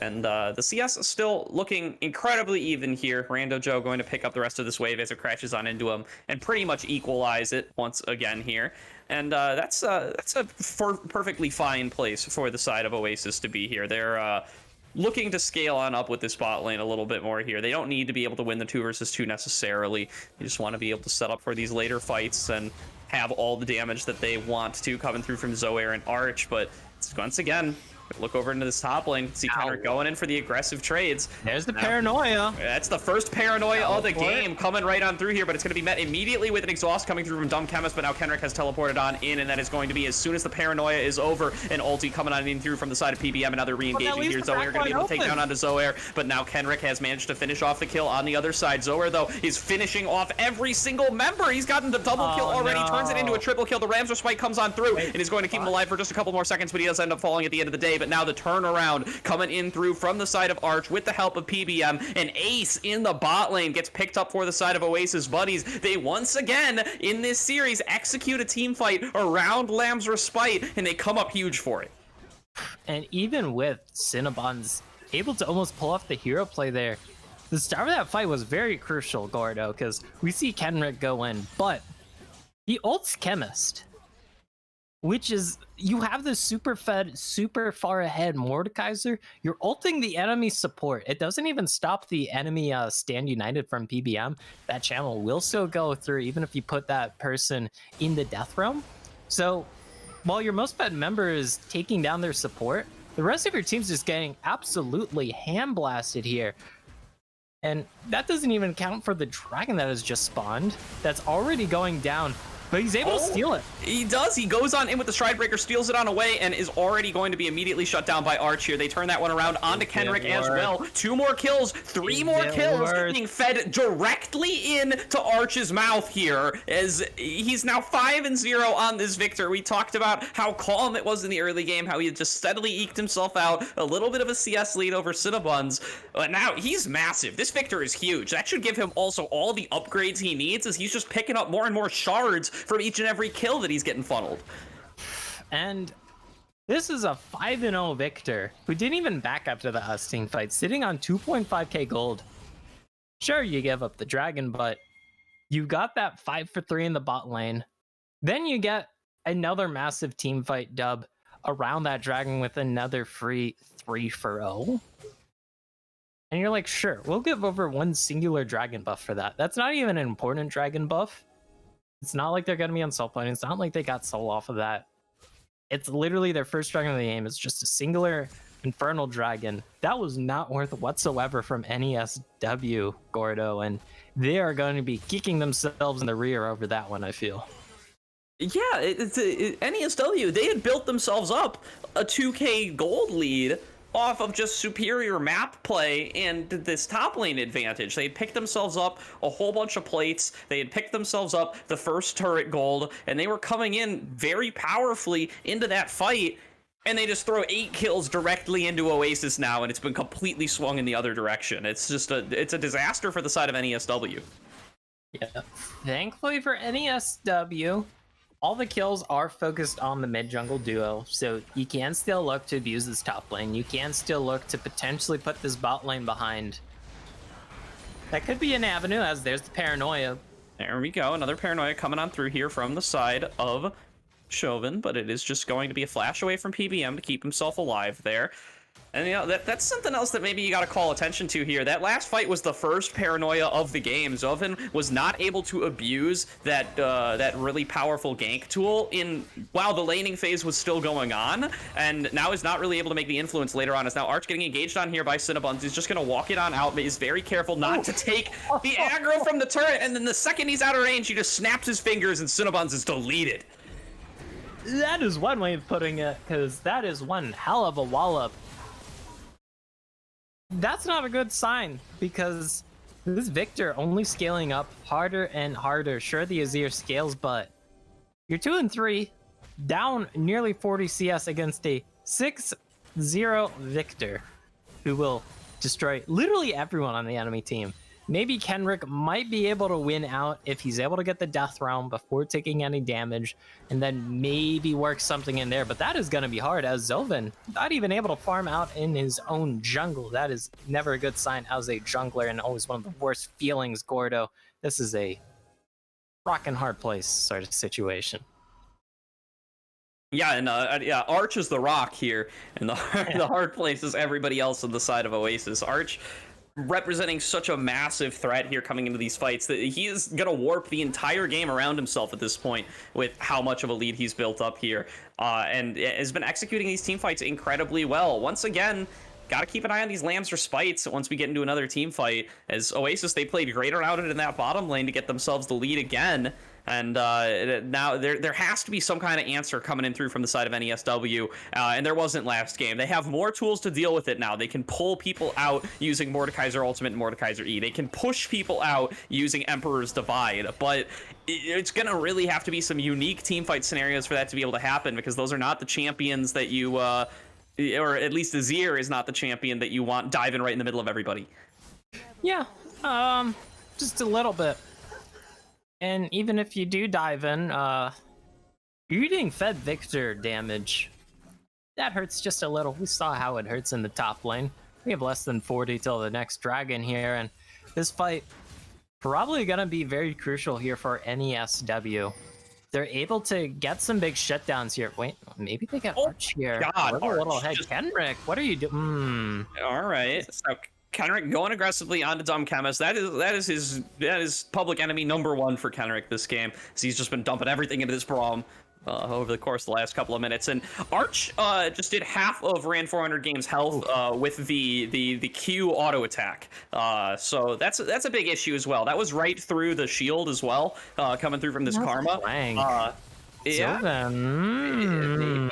And the CS is still looking incredibly even here. Rando Joe going to pick up the rest of this wave as it crashes on into him and pretty much equalize it once again here. And that's a perfectly fine place for the side of Oasis to be here. They're looking to scale on up with this bot lane a little bit more here. They don't need to be able to win the 2 versus 2 necessarily. You just want to be able to set up for these later fights and have all the damage that they want to coming through from Zoair and Arch. But once again, look over into this top lane, see Kenrick going in for the aggressive trades. There's the paranoia. That's the first paranoia of the game coming right on through here, but it's going to be met immediately with an exhaust coming through from Dumb Chemist, but now Kenrick has teleported on in, and that is going to be as soon as the paranoia is over, an ulti coming on in through from the side of PBM, and now they're re-engaging here. Zoair going to be able to take down onto Zoair, but now Kenrick has managed to finish off the kill on the other side. Zoair, though, is finishing off every single member. He's gotten the double kill already, turns it into a triple kill. The Ram's Respite comes on through, and is going to keep him alive for just a couple more seconds, but he does end up falling at the end of the day. But now the turnaround coming in through from the side of Arch with the help of PBM. An ace in the bot lane gets picked up for the side of Oasis buddies. They once again in this series execute a team fight around Lamb's Respite, and they come up huge for it. And even with Cinnabons able to almost pull off the hero play there, the start of that fight was very crucial, Gordo, because we see Kenrick go in, but he ults Chemist, which is, you have this super fed, super far ahead Mordekaiser. You're ulting the enemy support. It doesn't even stop the enemy stand united from PBM. That channel will still go through even if you put that person in the death realm. So while your most fed member is taking down their support, the rest of your team's just getting absolutely ham blasted here. And that doesn't even count for the dragon that has just spawned. That's already going down. But he's able to steal it. He does. He goes on in with the Stride Breaker, steals it on away, and is already going to be immediately shut down by Arch here. They turn that one around onto Kenrick as well. 2 more kills, 3 more kills being fed directly in to Arch's mouth here, as he's now 5-0 on this victor. We talked about how calm it was in the early game, how he had just steadily eked himself out, a little bit of a CS lead over Cinnabons, but now he's massive. This victor is huge. That should give him also all the upgrades he needs, as he's just picking up more and more shards from each and every kill that he's getting funneled. And this is a 5-0 victor who didn't even back up to the Husting fight, sitting on 2.5k gold. Sure, you give up the dragon, but you got that 5 for 3 in the bot lane. Then you get another massive team fight dub around that dragon with another free 3 for 0. And you're like, sure, we'll give over 1 singular dragon buff for that. That's not even an important dragon buff. It's not like they're going to be on self lane. It's not like they got soul off of that. It's literally their first dragon of the game. It's just a singular infernal dragon. That was not worth whatsoever from NESW, Gordo, and they are going to be kicking themselves in the rear over that one, I feel. Yeah, NESW, they had built themselves up a 2k gold lead off of just superior map play and this top lane advantage. They had picked themselves up a whole bunch of plates. They had picked themselves up the first turret gold, and they were coming in very powerfully into that fight, and they just throw 8 kills directly into Oasis now, and it's been completely swung in the other direction. It's just it's a disaster for the side of NESW. Yeah. Thankfully for NESW, all the kills are focused on the mid-jungle duo, so you can still look to abuse this top lane. You can still look to potentially put this bot lane behind. That could be an avenue, as there's the paranoia. There we go, another paranoia coming on through here from the side of Chauvin, but it is just going to be a flash away from PBM to keep himself alive there. And that's something else that maybe you got to call attention to here. That last fight was the first paranoia of the game. Zoven was not able to abuse that that really powerful gank tool while the laning phase was still going on, and now is not really able to make the influence later on. As now Arch getting engaged on here by Cinnabons. He's just gonna walk it on out, but he's very careful not to take the aggro from the turret. And then the second he's out of range, he just snaps his fingers and Cinnabons is deleted. That is one way of putting it, because that is one hell of a wallop. That's not a good sign, because this Victor only scaling up harder and harder. Sure, the Azir scales, but you're 2 and 3, down nearly 40 CS against a 6-0 Victor, who will destroy literally everyone on the enemy team. Maybe Kenrick might be able to win out if he's able to get the death round before taking any damage, and then maybe work something in there. But that is going to be hard, as Zoven not even able to farm out in his own jungle. That is never a good sign as a jungler, and always one of the worst feelings, Gordo. This is a rock and hard place sort of situation. Yeah, and Arch is the rock here, and the hard place is everybody else on the side of Oasis. Arch representing such a massive threat here coming into these fights that he is gonna warp the entire game around himself at this point with how much of a lead he's built up here, and has been executing these team fights incredibly well. Once again, gotta keep an eye on these lambs for spites once we get into another team fight, as Oasis, they played great around it in that bottom lane to get themselves the lead again. And now there has to be some kind of answer coming in through from the side of NESW, and there wasn't last game. They have more tools to deal with it now. They can pull people out using Mordekaiser Ultimate and Mordekaiser E. They can push people out using Emperor's Divide, but it's going to really have to be some unique teamfight scenarios for that to be able to happen, because those are not the champions that you, or at least Azir is not the champion that you want diving right in the middle of everybody. Yeah, just a little bit. And even if you do dive in, you're getting fed Victor damage. That hurts just a little. We saw how it hurts in the top lane. We have less than 40 till the next dragon here, and this fight probably gonna be very crucial here for NESW. They're able to get some big shutdowns here. Wait, maybe they got Arch here. God, a little Arch head. just... Kenrick, what are you doing? All right, so Kenrick going aggressively onto Dumb Chemist. That is public enemy #1 for Kenrick this game. So he's just been dumping everything into this Braum over the course of the last couple of minutes. And Arch just did half of Ran 400 Games health with the Q auto attack. So that's a big issue as well. That was right through the shield as well, coming through from this Karma. Yeah. So then,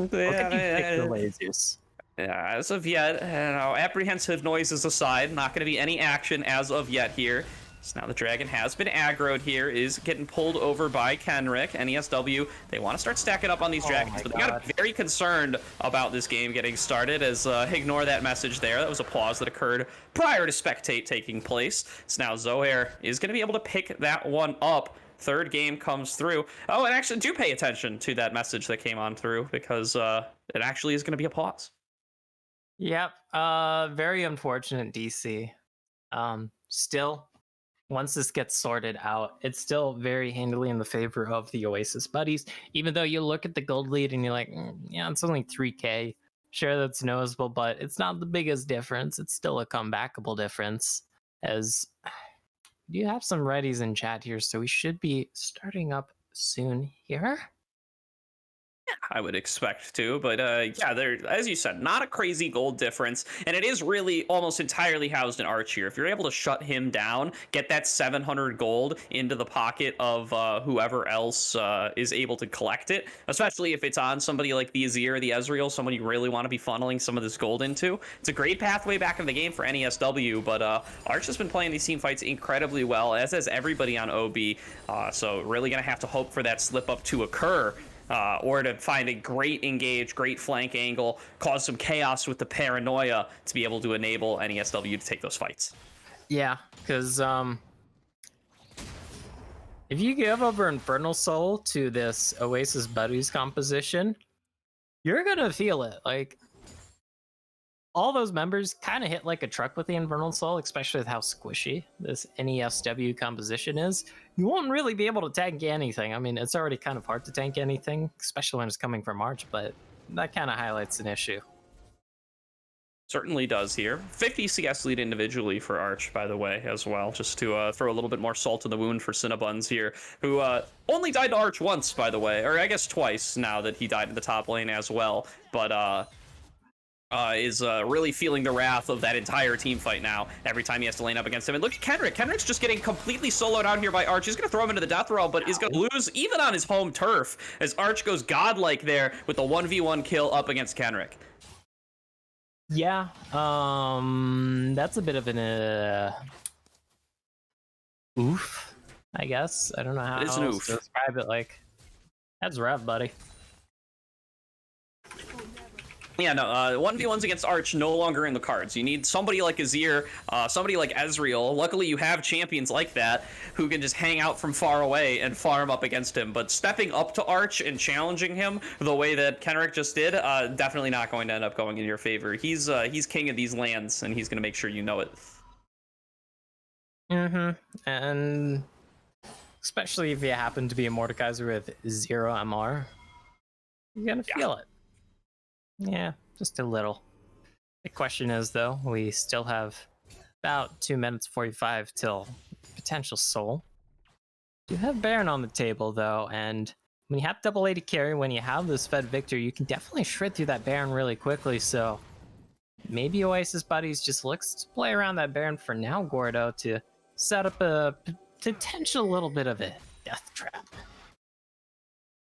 look at you pick the lasers. Yeah, as of yet, apprehensive noises aside, not going to be any action as of yet here. So now the dragon has been aggroed here, is getting pulled over by Kenrick. NESW, they want to start stacking up on these dragons, but they got very concerned about this game getting started, as ignore that message there. That was a pause that occurred prior to Spectate taking place. So now Zohair is going to be able to pick that one up. Third game comes through. Oh, and actually do pay attention to that message that came on through, because it actually is going to be a pause. Yep, very unfortunate, DC. Still, once this gets sorted out, it's still very handily in the favor of the Oasis buddies. Even though you look at the gold lead and you're like, yeah, it's only 3K. Sure, that's noticeable, but it's not the biggest difference. It's still a comebackable difference. As you have some readies in chat here, so we should be starting up soon here. I would expect to, but yeah, there, as you said, not a crazy gold difference, and it is really almost entirely housed in Arch here. If you're able to shut him down, get that 700 gold into the pocket of whoever else is able to collect it, especially if it's on somebody like the Azir or the Ezreal, someone you really want to be funneling some of this gold into. It's a great pathway back in the game for NESW, but Arch has been playing these team fights incredibly well, as has everybody on OB, so really going to have to hope for that slip up to occur. Or to find a great engage, great flank angle, cause some chaos with the paranoia to be able to enable NESW to take those fights. Yeah, because if you give over Infernal Soul to this Oasis Buddies composition, you're gonna feel it. Like, all those members kind of hit like a truck with the Infernal Soul, especially with how squishy this NESW composition is. You won't really be able to tank anything. I mean, it's already kind of hard to tank anything, especially when it's coming from March, but that kind of highlights an issue. Certainly does here. 50 CS lead individually for Arch, by the way, as well, just to throw a little bit more salt in the wound for Cinnabons here, who only died to Arch once, by the way, or I guess twice now that he died in the top lane as well, but is really feeling the wrath of that entire team fight now every time he has to lane up against him. And look at Kendrick. Kendrick's just getting completely soloed out here by Arch. He's going to throw him into the death row, but is going to lose even on his home turf as Arch goes godlike there with the 1v1 kill up against Kendrick. Yeah, that's a bit of an oof, I guess. I don't know how It is an else oof. to describe it. Like, that's rough, buddy. Yeah, no, 1v1s against Arch no longer in the cards. You need somebody like Azir, somebody like Ezreal. Luckily, you have champions like that who can just hang out from far away and farm up against him. But stepping up to Arch and challenging him the way that Kendrick just did, definitely not going to end up going in your favor. He's king of these lands, and he's going to make sure you know it. And especially if you happen to be a Mordekaiser with 0 MR, you're gonna feel it. Yeah, just a little. The question is, though, we still have about 2 minutes 45 till potential soul. You have Baron on the table, though, and when you have double AD carry, when you have this Fed Victor, you can definitely shred through that Baron really quickly, so maybe Oasis Buddies just looks to play around that Baron for now, Gordo, to set up a potential little bit of a death trap.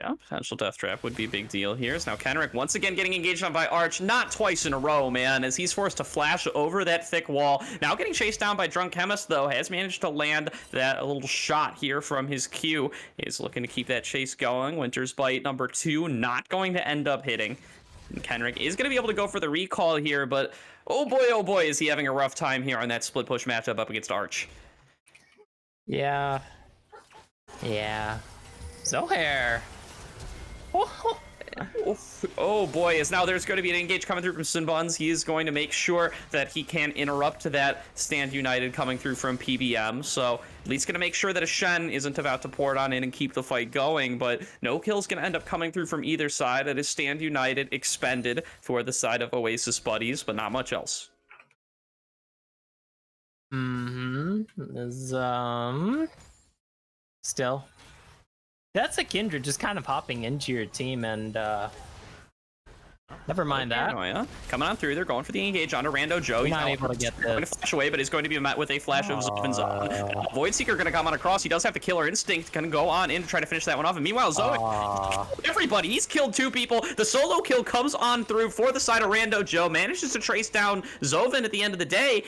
Yeah, potential death trap would be a big deal here. So now Kendrick once again getting engaged on by Arch, not twice in a row, man, as he's forced to flash over that thick wall. Now getting chased down by Drunk Chemist, though, has managed to land that little shot here from his Q. He's looking to keep that chase going. Winter's Bite number 2 not going to end up hitting. And Kendrick is going to be able to go for the recall here, but oh boy, is he having a rough time here on that split push matchup up against Arch. Yeah. Zohair. Oh boy, as now there's going to be an engage coming through from Sinbuns. He is going to make sure that he can interrupt that Stand United coming through from PBM. So at least going to make sure that a Shen isn't about to pour it on in and keep the fight going. But no kill's going to end up coming through from either side. That is Stand United expended for the side of Oasis Buddies, but not much else. Still. That's a Kindred just kind of hopping into your team, and never mind that. Oh, yeah. Coming on through, they're going for the engage onto Rando Joe. He's not able to get going to this. flash away, but he's going to be met with a flash of Zoffin's on. Voidseeker going to come on across. He does have the killer instinct, going to go on in to try to finish that one off. And meanwhile, Zoe, everybody, he's killed 2 people. The solo kill comes on through for the side of Rando Joe, manages to trace down Zovin at the end of the day.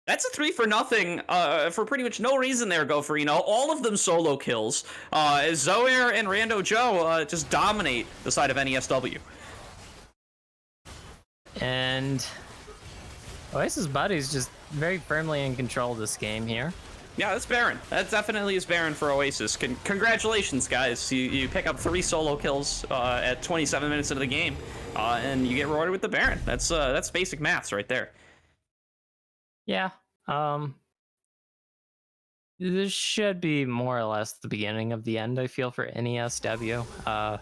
That's a 3-for-0 for pretty much no reason there, Gofrino. All of them solo kills. As Zoair and Rando Joe just dominate the side of NESW. And Oasis Buddy's just very firmly in control of this game here. Yeah, that's Baron. That definitely is Baron for Oasis. Congratulations, guys. You pick up 3 solo kills at 27 minutes into the game, and you get rewarded with the Baron. That's basic maths right there. Yeah. This should be more or less the beginning of the end, I feel, for NESW.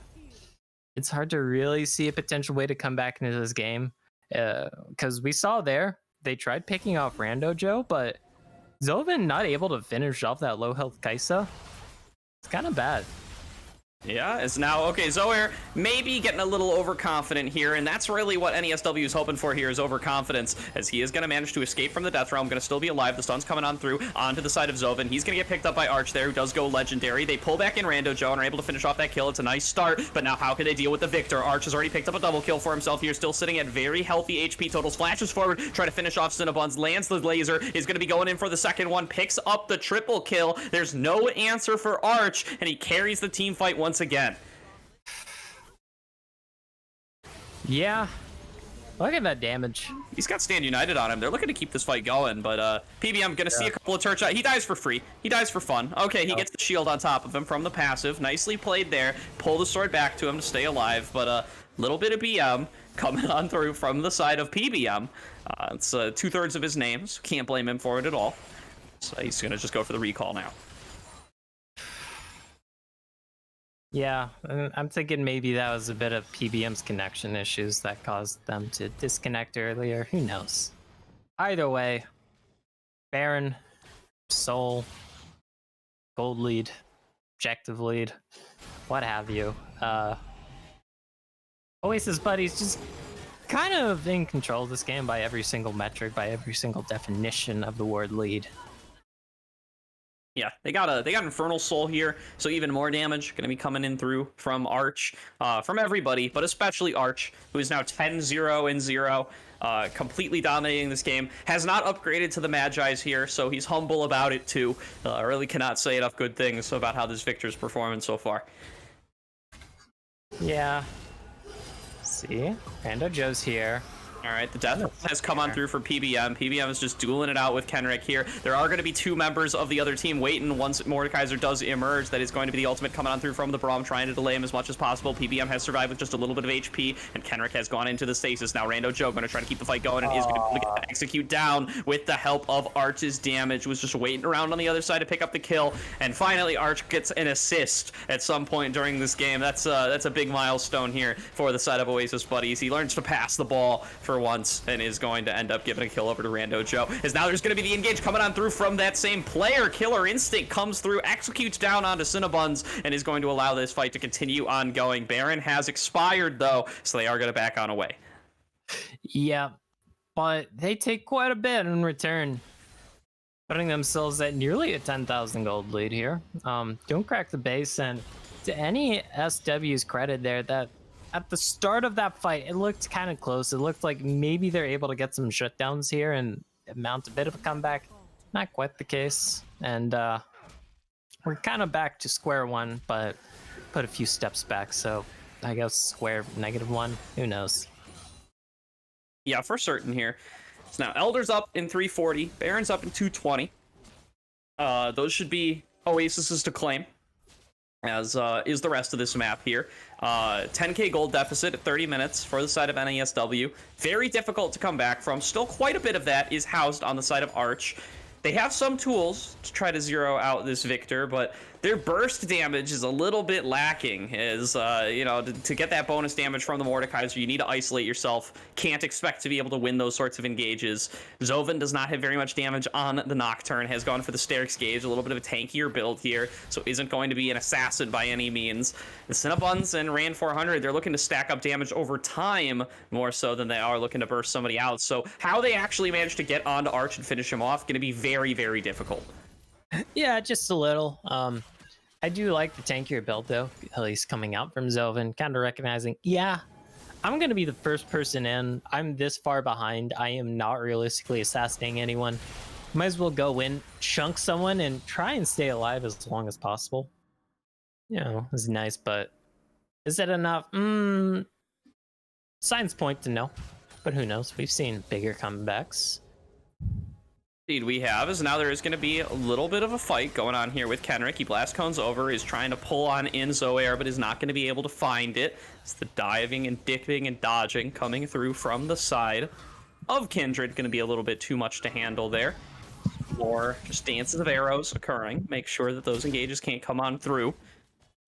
It's hard to really see a potential way to come back into this game. Because we saw there, they tried picking off Rando Joe, but Zovin not able to finish off that low health Kaisa. It's kind of bad. Yeah, it's now, okay, Zoair maybe getting a little overconfident here, and that's really what NESW is hoping for here, is overconfidence, as he is going to manage to escape from the Death Realm, going to still be alive. The stun's coming on through onto the side of Zovin. He's going to get picked up by Arch there, who does go legendary. They pull back in Rando Joe and are able to finish off that kill. It's a nice start, but now how can they deal with the Victor? Arch has already picked up a double kill for himself here, still sitting at very healthy HP totals. Flashes forward, try to finish off Cinnabons, lands the laser, is going to be going in for the second one, picks up the triple kill. There's no answer for Arch, and he carries the team fight once again. Yeah. Look at that damage. He's got Stand United on him. They're looking to keep this fight going, but PBM gonna see a couple of turret shots. He dies for free. He dies for fun. Okay, he gets the shield on top of him from the passive. Nicely played there. Pull the sword back to him to stay alive, but a little bit of BM coming on through from the side of PBM. It's 2/3 of his name, so can't blame him for it at all. So he's gonna just go for the recall now. Yeah, I'm thinking maybe that was a bit of PBM's connection issues that caused them to disconnect earlier. Who knows? Either way, Baron, Soul, Gold lead, Objective lead, what have you. Oasis buddies just kind of in control of this game by every single metric, by every single definition of the word lead. Yeah, they got Infernal Soul here, so even more damage going to be coming in through from Arch, from everybody, but especially Arch, who is now 10-0-0, completely dominating this game. Has not upgraded to the Magi's here, so he's humble about it too. Really cannot say enough good things about how this Victor's performing so far. Yeah. See, Rando Joe's here. All right, the death has come on through for PBM. PBM is just dueling it out with Kenrick here. There are going to be two members of the other team waiting once Mordekaiser does emerge. That is going to be the ultimate coming on through from the Braum, trying to delay him as much as possible. PBM has survived with just a little bit of HP, and Kenrick has gone into the stasis. Now Rando Joe going to try to keep the fight going, and is going to get the execute down with the help of Arch's damage. Was just waiting around on the other side to pick up the kill, and finally Arch gets an assist at some point during this game. That's a big milestone here for the side of Oasis buddies. He learns to pass the ball for once and is going to end up giving a kill over to Rando Joe. As now there's going to be the engage coming on through from that same player. Killer Instinct comes through, executes down onto Cinnabons, and is going to allow this fight to continue ongoing. Baron has expired though, so they are going to back on away. Yeah, but they take quite a bit in return, putting themselves at nearly a 10,000 gold lead here. Don't crack the base, and to NESW's credit there, that at the start of that fight, it looked kind of close. It looked like maybe they're able to get some shutdowns here and mount a bit of a comeback. Not quite the case, and we're kind of back to square one, but put a few steps back, so I guess square -1, who knows. Yeah, for certain here. So now Elder's up in 340, Baron's up in 220. Those should be Oasis's to claim, as is the rest of this map here. 10k gold deficit at 30 minutes for the side of NESW. Very difficult to come back from. Still quite a bit of that is housed on the side of Arch. They have some tools to try to zero out this Victor, but their burst damage is a little bit lacking. As you know, to get that bonus damage from the Mordekaiser, you need to isolate yourself. Can't expect to be able to win those sorts of engages. Zovan does not have very much damage on the Nocturne, has gone for the Sterix Gauge, a little bit of a tankier build here, so isn't going to be an assassin by any means. The Cinnabons and Rand 400, they're looking to stack up damage over time, more so than they are looking to burst somebody out. So how they actually manage to get onto Arch and finish him off, going to be very, very difficult. Yeah, just a little. I do like the tankier build though, at least coming out from Zovan, kind of recognizing, yeah, I'm going to be the first person in. I'm this far behind. I am not realistically assassinating anyone. Might as well go in, chunk someone, and try and stay alive as long as possible. You know, it's nice, but is it enough? Signs point to no, but who knows? We've seen bigger comebacks. Indeed we have, as now there is going to be a little bit of a fight going on here with Kenrick. He blast cones over, is trying to pull on in Zoair, but is not going to be able to find it. It's the diving and dipping and dodging coming through from the side of Kindred. Going to be a little bit too much to handle there. Or just dances of arrows occurring. Make sure that those engages can't come on through.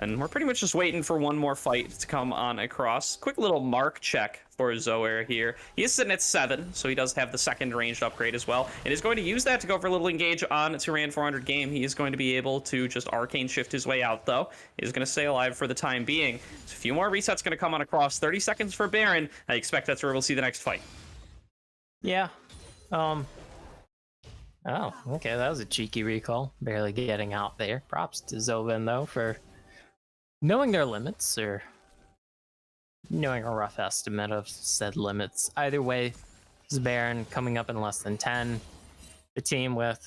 And we're pretty much just waiting for one more fight to come on across. Quick little mark check for Zoair here. He is sitting at 7, so he does have the second ranged upgrade as well. And is going to use that to go for a little engage on Rand 400 game. He is going to be able to just arcane shift his way out, though. He is going to stay alive for the time being. So a few more resets going to come on across. 30 seconds for Baron. I expect that's where we'll see the next fight. Yeah. Oh, okay, that was a cheeky recall. Barely getting out there. Props to Zovan, though, for knowing their limits, or knowing a rough estimate of said limits. Either way, this Baron coming up in less than 10. The team with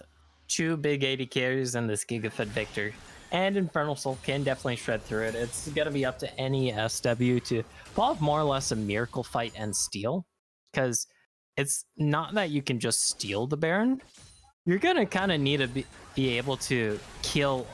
2 big 80 carries and this Gigafed Victor. And Infernal Soul can definitely shred through it. It's going to be up to NESW to pull off more or less a miracle fight and steal. Because it's not that you can just steal the Baron. You're going to kind of need to be able to kill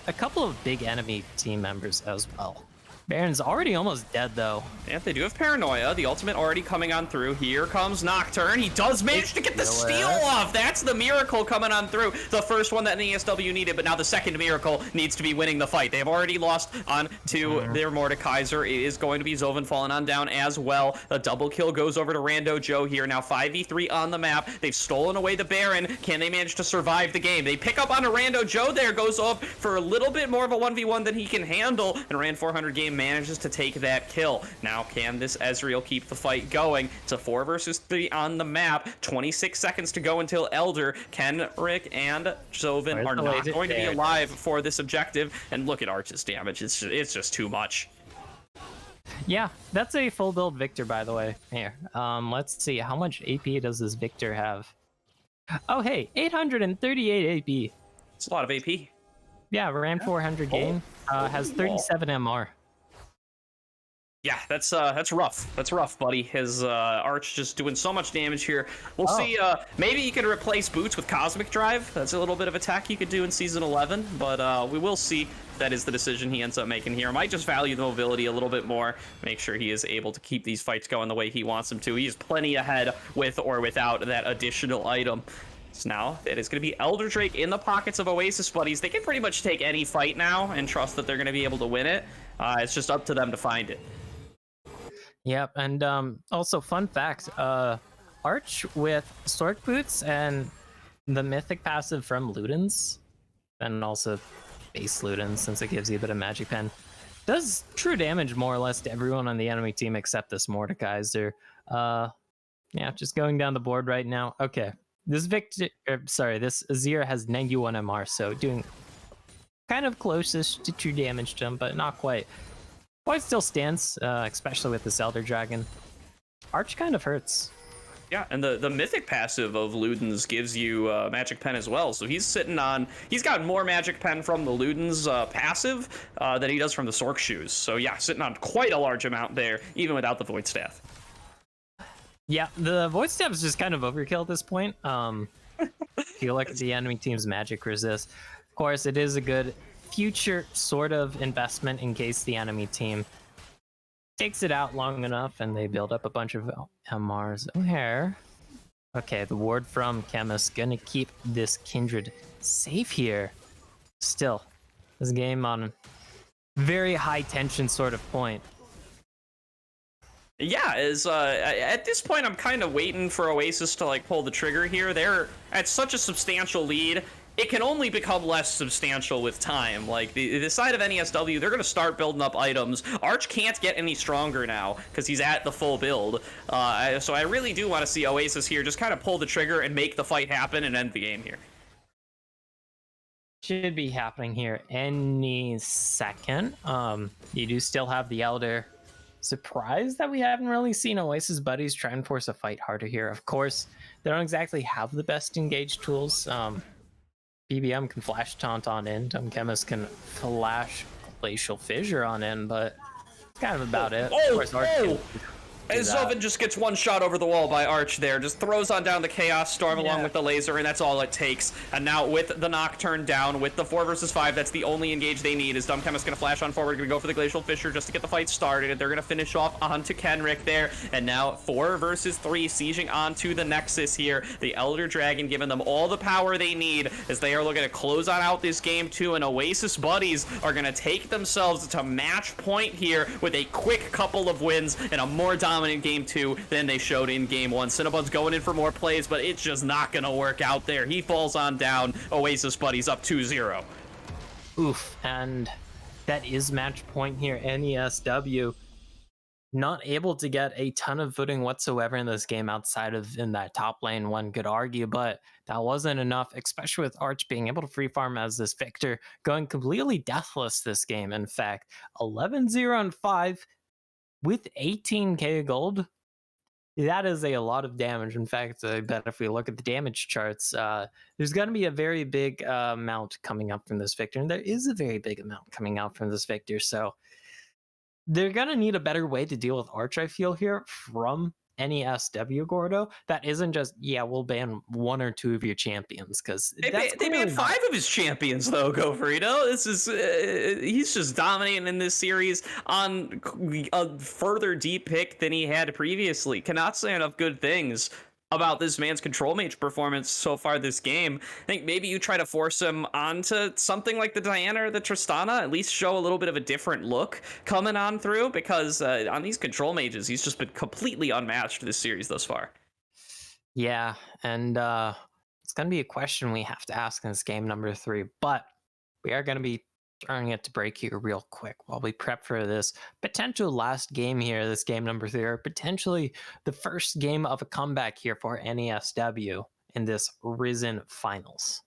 a couple of big enemy team members as well. Baron's already almost dead, though. Yeah, they do have Paranoia. The ultimate already coming on through. Here comes Nocturne. He does manage to get the steal off. That's the miracle coming on through. The first one that NESW needed, but now the second miracle needs to be winning the fight. They've already lost on to their Mordekaiser. It is going to be Zoven falling on down as well. A double kill goes over to Rando Joe here. Now 5v3 on the map. They've stolen away the Baron. Can they manage to survive the game? They pick up on a Rando Joe there. Goes off for a little bit more of a 1v1 than he can handle. And Rand 400 game manages to take that kill. Now, can this Ezreal keep the fight going? It's a 4 versus 3 on the map. 26 seconds to go until Elder. Kenrick and Zoven are not going to be alive for this objective. And look at Arch's damage. It's just too much. Yeah, that's a full build Victor, by the way. Here, let's see. How much AP does this Victor have? Oh, hey, 838 AP. It's a lot of AP. Yeah, ran 400 game. Has 37 MR. Yeah, that's rough. That's rough, buddy. His Arch just doing so much damage here. We'll see. Maybe you could replace Boots with Cosmic Drive. That's a little bit of attack you could do in Season 11, but we will see. That is the decision he ends up making here. Might just value the mobility a little bit more. Make sure he is able to keep these fights going the way he wants them to. He's plenty ahead with or without that additional item. So now it is going to be Elder Drake in the pockets of Oasis buddies. They can pretty much take any fight now and trust that they're going to be able to win it. It's just up to them to find it. Yep, and also fun fact, Arch with Stork Boots and the Mythic passive from Ludens, and also base Ludens since it gives you a bit of Magic Pen, does true damage more or less to everyone on the enemy team except this Mordekaiser. Yeah, just going down the board right now. Okay, this this Azir has 91 MR, so doing kind of closest to true damage to him, but not quite. Point still stands, especially with this Elder Dragon. Arch kind of hurts. Yeah, and the Mythic passive of Ludens gives you Magic Pen as well. So he's got more Magic Pen from the Ludens passive than he does from the Sork Shoes. So yeah, sitting on quite a large amount there, even without the Void Staff. Yeah, the Void Staff is just kind of overkill at this point. If you look at the enemy team's magic resist, of course, it is a good future sort of investment in case the enemy team takes it out long enough and they build up a bunch of MRs. Here. Okay, the ward from Chemist gonna keep this Kindred safe here. Still, this game on very high tension sort of point. Yeah, at this point I'm kind of waiting for Oasis to like pull the trigger here. They're at such a substantial lead. It can only become less substantial with time. Like, the side of NESW, they're going to start building up items. Arch can't get any stronger now because he's at the full build. So I really do want to see Oasis here just kind of pull the trigger and make the fight happen and end the game here. Should be happening here any second. You do still have the Elder. Surprised that we haven't really seen Oasis buddies try and force a fight harder here. Of course, they don't exactly have the best engaged tools. BBM can flash taunt on in. Chemist can flash Glacial Fissure on in, but that's kind of about it. Of course, Arch can And Zoven just gets one shot over the wall by Arch there, just throws on down the Chaos Storm along with the laser, and that's all it takes. And now with the Nocturne down, with the 4 versus 5, that's the only engage they need. Is Dumb Chemist going to flash on forward, going to go for the Glacial Fissure just to get the fight started, and they're going to finish off onto Kenrick there. And now 4 versus 3, sieging onto the Nexus here. The Elder Dragon giving them all the power they need as they are looking to close on out this game too, and Oasis buddies are going to take themselves to match point here with a quick couple of wins and a more dominant game 2 than they showed in game 1. Cinnabon's going in for more plays, but it's just not going to work out there. He falls on down. Oasis buddies up 2-0. Oof, and that is match point here. NESW not able to get a ton of footing whatsoever in this game outside of in that top lane, one could argue, but that wasn't enough, especially with Arch being able to free farm as this Victor, going completely deathless this game. In fact, 11-0-5 with 18k gold. That is a lot of damage. In fact, I bet if we look at the damage charts, there's going to be a very big amount coming up from this Victor, and there is a very big amount coming out from this Victor, so they're going to need a better way to deal with Arch, I feel, here from NESW, Gordo, that isn't just, yeah, we'll ban 1 or 2 of your champions, because They that's banned clearly 5 of his champions, though, Gofrito. This is he's just dominating in this series on a further deep pick than he had previously. Cannot say enough good things about this man's control mage performance so far this game. I think maybe you try to force him onto something like the Diana or the Tristana, at least show a little bit of a different look coming on through, because on these control mages, he's just been completely unmatched this series thus far. Yeah, and it's going to be a question we have to ask in this game number 3, but we are going to be turning it to break here real quick while we prep for this potential last game here, this game number 3, or potentially the first game of a comeback here for NESW in this Risen Finals.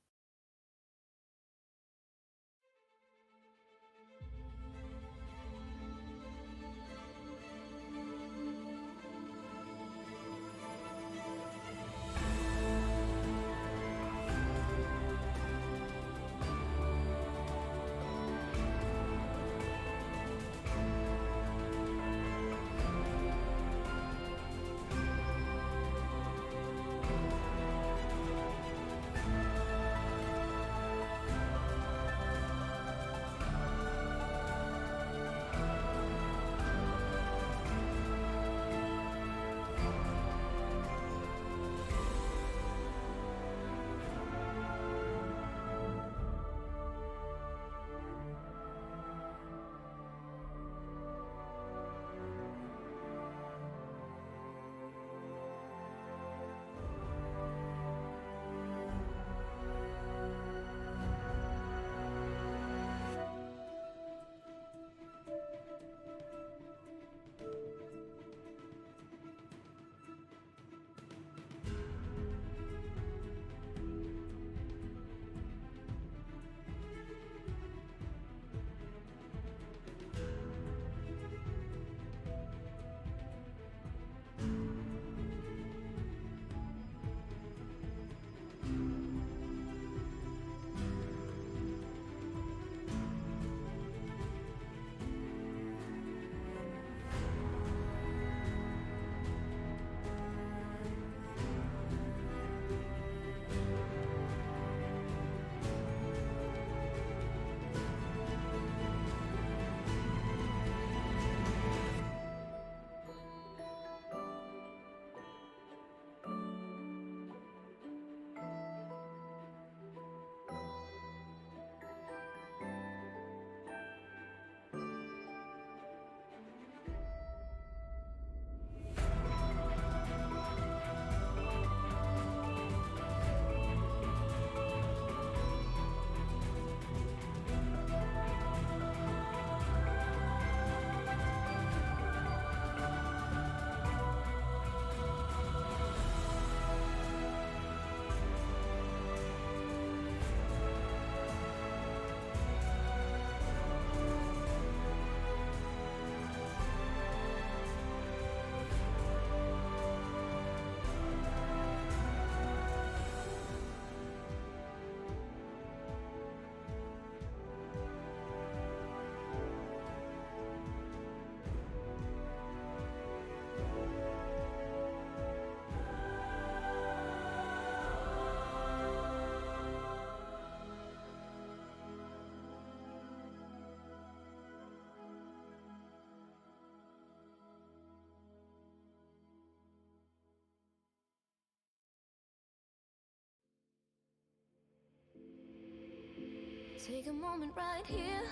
Take a moment right here,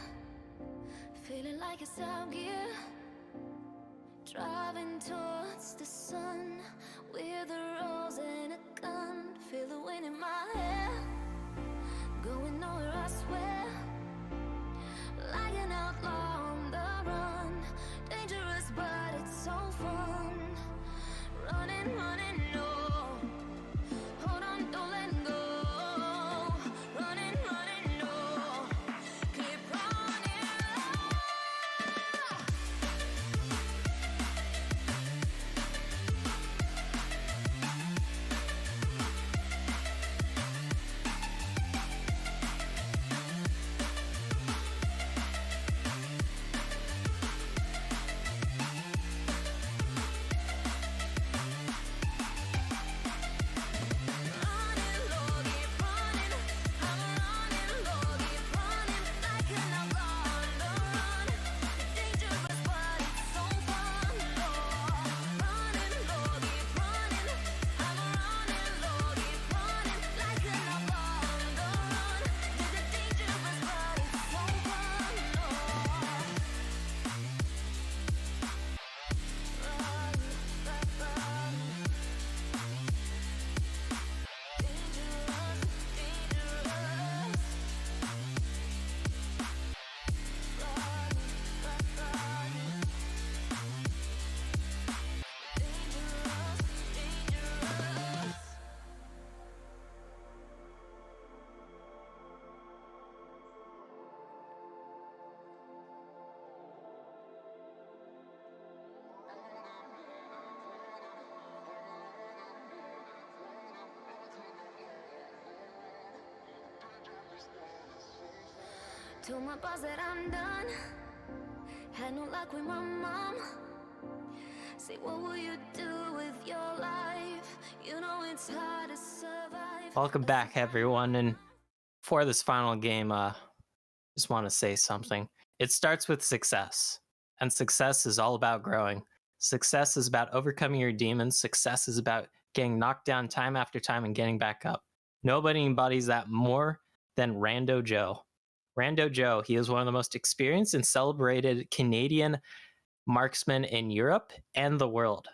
feeling like it's out gear. Driving towards the sun with a rose and a gun. Feel the wind in my hair, going nowhere I swear. Like an outlaw on the run, dangerous but it's so fun. Running, running, no. Hold on, don't let go. Running, running, no. Keep running. Told my boss that I'm done. Had no luck with my mom. Say, what will you do with your life? You know it's hard to survive. Welcome back, everyone. And for this final game, just want to say something. It starts with success, and success is all about growing. Success is about overcoming your demons. Success is about getting knocked down time after time and getting back up. Nobody embodies that more than Rando Joe. Rando Joe, he is one of the most experienced and celebrated Canadian marksmen in Europe and the world.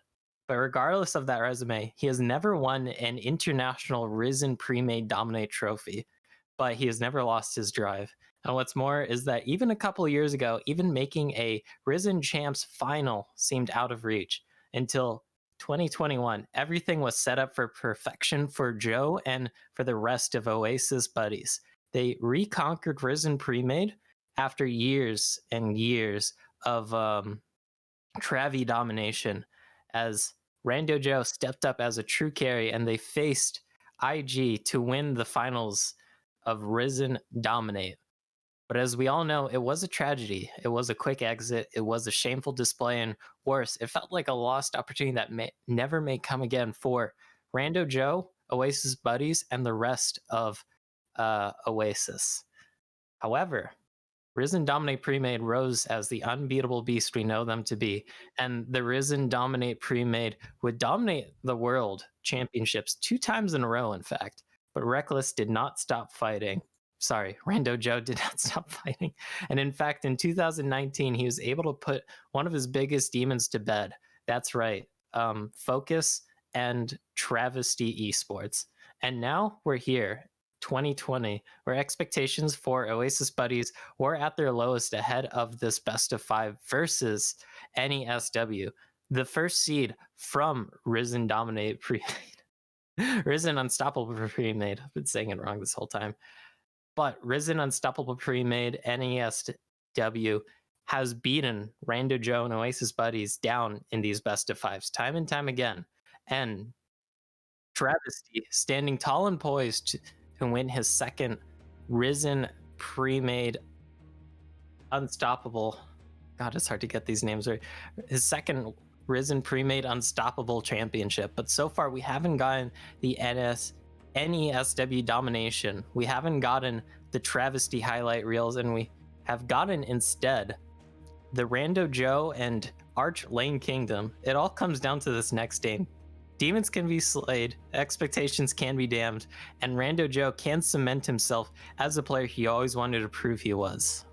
But regardless of that resume, he has never won an international Risen Premade Dominate trophy, but he has never lost his drive. And what's more is that even a couple of years ago, even making a Risen Champs final seemed out of reach until 2021. Everything was set up for perfection for Joe and for the rest of Oasis buddies. They reconquered Risen Premade after years and years of Travi domination, as Rando Joe stepped up as a true carry and they faced IG to win the finals of Risen Dominate. But as we all know, it was a tragedy. It was a quick exit. It was a shameful display, and worse, it felt like a lost opportunity that never may come again for Rando Joe, Oasis buddies, and the rest of Oasis. However, Risen Dominate Premade rose as the unbeatable beast we know them to be, and the Risen Dominate Premade would dominate the world championships 2 times in a row, in fact. But Reckless did not stop fighting. Sorry, Rando Joe did not stop fighting. And in fact, in 2019, he was able to put one of his biggest demons to bed. That's right, Focus and Travesty Esports. And now we're here, 2020, where expectations for Oasis buddies were at their lowest ahead of this best of 5 versus NESW, the first seed from Risen Dominate Premade. Risen Unstoppable Premade. I've been saying it wrong this whole time. But Risen Unstoppable Premade, NESW, has beaten Rando Joe and Oasis buddies down in these best of 5s time and time again. And Travesty, standing tall and poised to win his second Risen Premade Unstoppable. God, it's hard to get these names right. His second Risen Premade Unstoppable Championship. But so far, we haven't gotten the NESW domination. We haven't gotten the Travesty highlight reels, and we have gotten instead the Rando Joe and Arch Lane Kingdom. It all comes down to this next game. Demons can be slayed, expectations can be damned, and Rando Joe can cement himself as a player he always wanted to prove he was.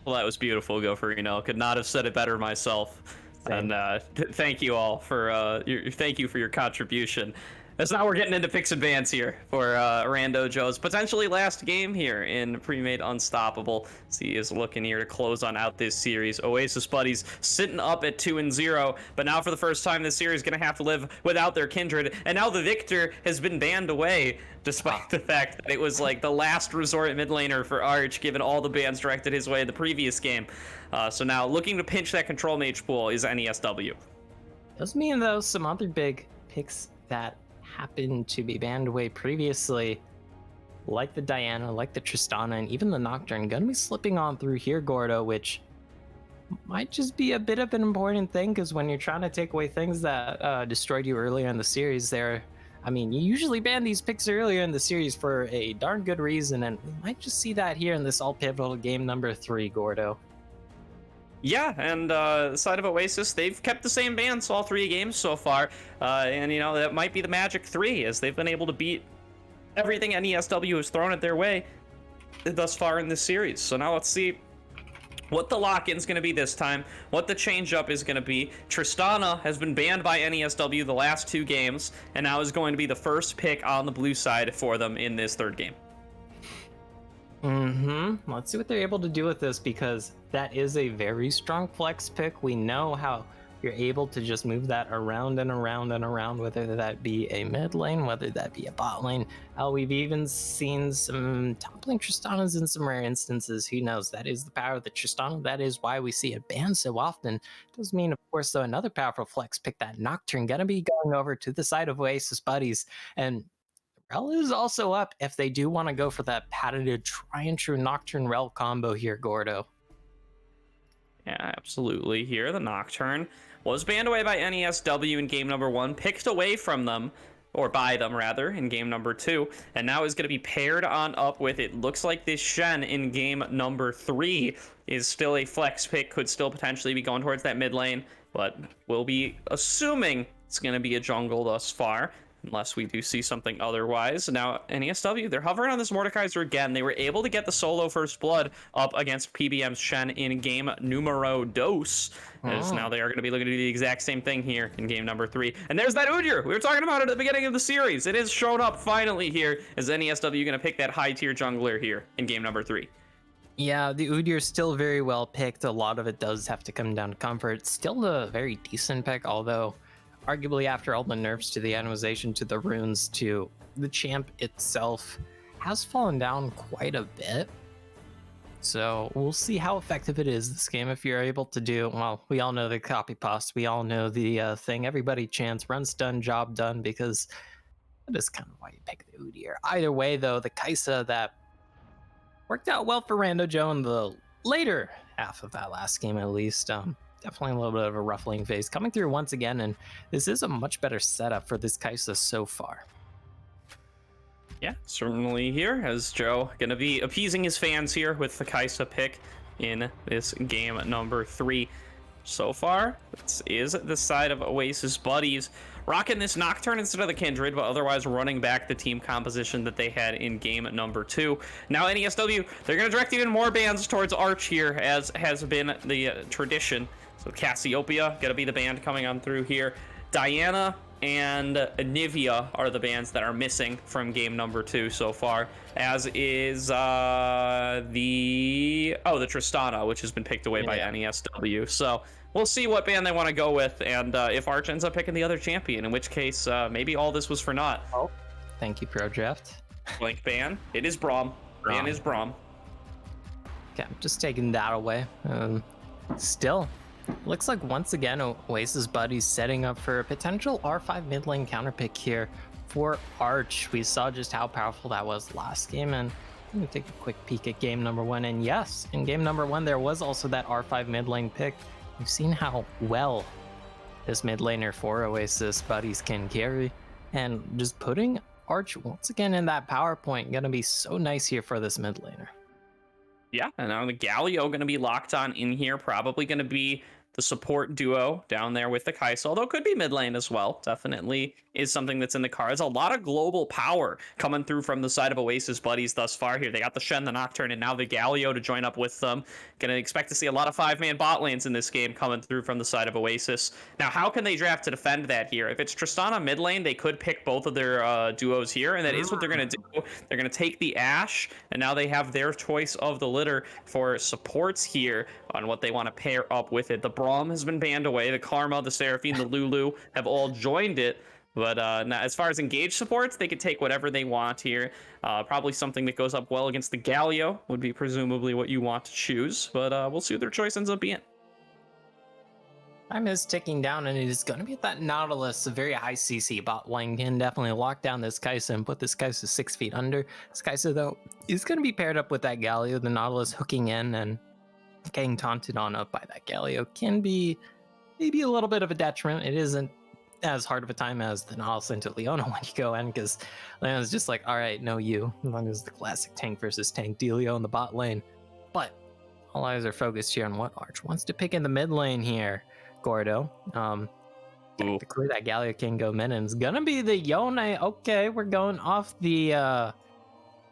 Well, that was beautiful, Gopherino. Could not have said it better myself. Same. And thank you all for thank you for your contribution. As now we're getting into picks and bans here for Rando Joe's potentially last game here in Premade Unstoppable. So he is looking here to close on out this series. Oasis buddies sitting up at 2-0, but now for the first time this series going to have to live without their kindred. And now the victor has been banned away, despite the fact that it was like the last resort mid laner for Arch, given all the bans directed his way in the previous game. So now looking to pinch that control mage pool is NESW. Does mean, though, some other big picks that happened to be banned away previously, like the Diana, like the Tristana, and even the Nocturne, gonna be slipping on through here, Gordo, which might just be a bit of an important thing, because when you're trying to take away things that destroyed you earlier in the series there, I mean, you usually ban these picks earlier in the series for a darn good reason, and we might just see that here in this all-pivotal game number 3, Gordo. Yeah, and the side of Oasis, they've kept the same bans all 3 games so far, and you know, that might be the magic 3, as they've been able to beat everything NESW has thrown at their way thus far in this series. So now let's see what the lock-in's going to be this time, what the change-up is going to be. Tristana has been banned by NESW the last 2 games, and now is going to be the first pick on the blue side for them in this 3rd game. Let's see what they're able to do with this, because that is a very strong flex pick. We know how you're able to just move that around and around and around, whether that be a mid lane, whether that be a bot lane. We've even seen some top lane Tristanas in some rare instances. Who knows? That is the power of the Tristana. That is why we see it banned so often. Does mean, of course, though, another powerful flex pick, that Nocturne, gonna be going over to the side of Oasis buddies, and Rel is also up if they do want to go for that patented try and true Nocturne Rel combo here, Gordo. Yeah, absolutely. Here, the Nocturne was banned away by NESW in game number 1, picked away from them, or by them rather, in game number 2, and now is going to be paired on up with, it looks like this Shen in game number 3 is still a flex pick, could still potentially be going towards that mid lane, but we'll be assuming it's going to be a jungle thus far, unless we do see something otherwise. Now, NESW, they're hovering on this Mordekaiser again. They were able to get the solo first blood up against PBM's Shen in game numero dos. As now they are going to be looking to do the exact same thing here in game number 3. And there's that Udyr we were talking about at the beginning of the series. It has shown up finally here as NESW going to pick that high tier jungler here in game number 3. Yeah, the Udyr is still very well picked. A lot of it does have to come down to comfort. Still a very decent pick, although arguably after all the nerfs to the animalization, to the runes, to the champ itself, has fallen down quite a bit. So we'll see how effective it is this game if you're able to do, well, we all know the copy paste, we all know the thing, everybody chants, runs done, job done, because that is kind of why you pick the Udyr. Either way, though, the Kai'Sa that worked out well for Rando Joe in the later half of that last game, at least. Definitely a little bit of a ruffling phase coming through once again, and this is a much better setup for this Kai'Sa so far. Yeah, certainly here, as Joe going to be appeasing his fans here with the Kai'Sa pick in this game number 3. So far, this is the side of Oasis buddies rocking this Nocturne instead of the Kindred, but otherwise running back the team composition that they had in game number 2. Now NESW, they're going to direct even more bans towards Arch here, as has been the tradition. So Cassiopeia going to be the band coming on through here. Diana and Nivea are the bands that are missing from game number 2 so far, as is the Tristana, which has been picked away by NESW. So we'll see what band they want to go with, and if Arch ends up picking the other champion, in which case maybe all this was for naught. Oh, thank you, Pro Draft. Blank ban. It is Braum. Ban is Braum. Okay, I'm just taking that away. Still, looks like once again Oasis buddies setting up for a potential R5 mid lane counter pick here for Arch. We saw just how powerful that was last game, and let me take a quick peek at game number 1. And yes, in game number 1 there was also that R5 mid lane pick. We've seen how well this mid laner for Oasis buddies can carry, and just putting Arch once again in that power point gonna be so nice here for this mid laner. Yeah, and now the Galio going to be locked on in here, probably going to be the support duo down there with the Kai'Sa, although it could be mid lane as well. Definitely is something that's in the cards. A lot of global power coming through from the side of Oasis buddies thus far here. They got the Shen, the Nocturne, and now the Galio to join up with them. Gonna expect to see a lot of 5-man bot lanes in this game coming through from the side of Oasis. Now, how can they draft to defend that here? If it's Tristana mid lane, they could pick both of their duos here, and that is what they're gonna do. They're gonna take the Ashe, and now they have their choice of the litter for supports here on what they want to pair up with it. The Braum has been banned away. The Karma, the Seraphine, the Lulu have all joined it. But now, as far as engaged supports, they could take whatever they want here. Probably something that goes up well against the Galio would be presumably what you want to choose. But we'll see what their choice ends up being. Time is ticking down, and it is going to be at that Nautilus, a very high CC bot lane can definitely lock down this Kai'Sa and put this Kai'Sa 6 feet under. This Kai'Sa, though, is going to be paired up with that Galio. The Nautilus hooking in and getting taunted on up by that Galio can be maybe a little bit of a detriment. It isn't as hard of a time as the Nautilus into Leona when you go in, because Leona's just like, all right, no you, as long as the classic tank versus tank dealio in the bot lane. But all eyes are focused here on what Arch wants to pick in the mid lane here, Gordo. Technically that Galio can go mid, and it's gonna be the Yone. Okay, we're going off the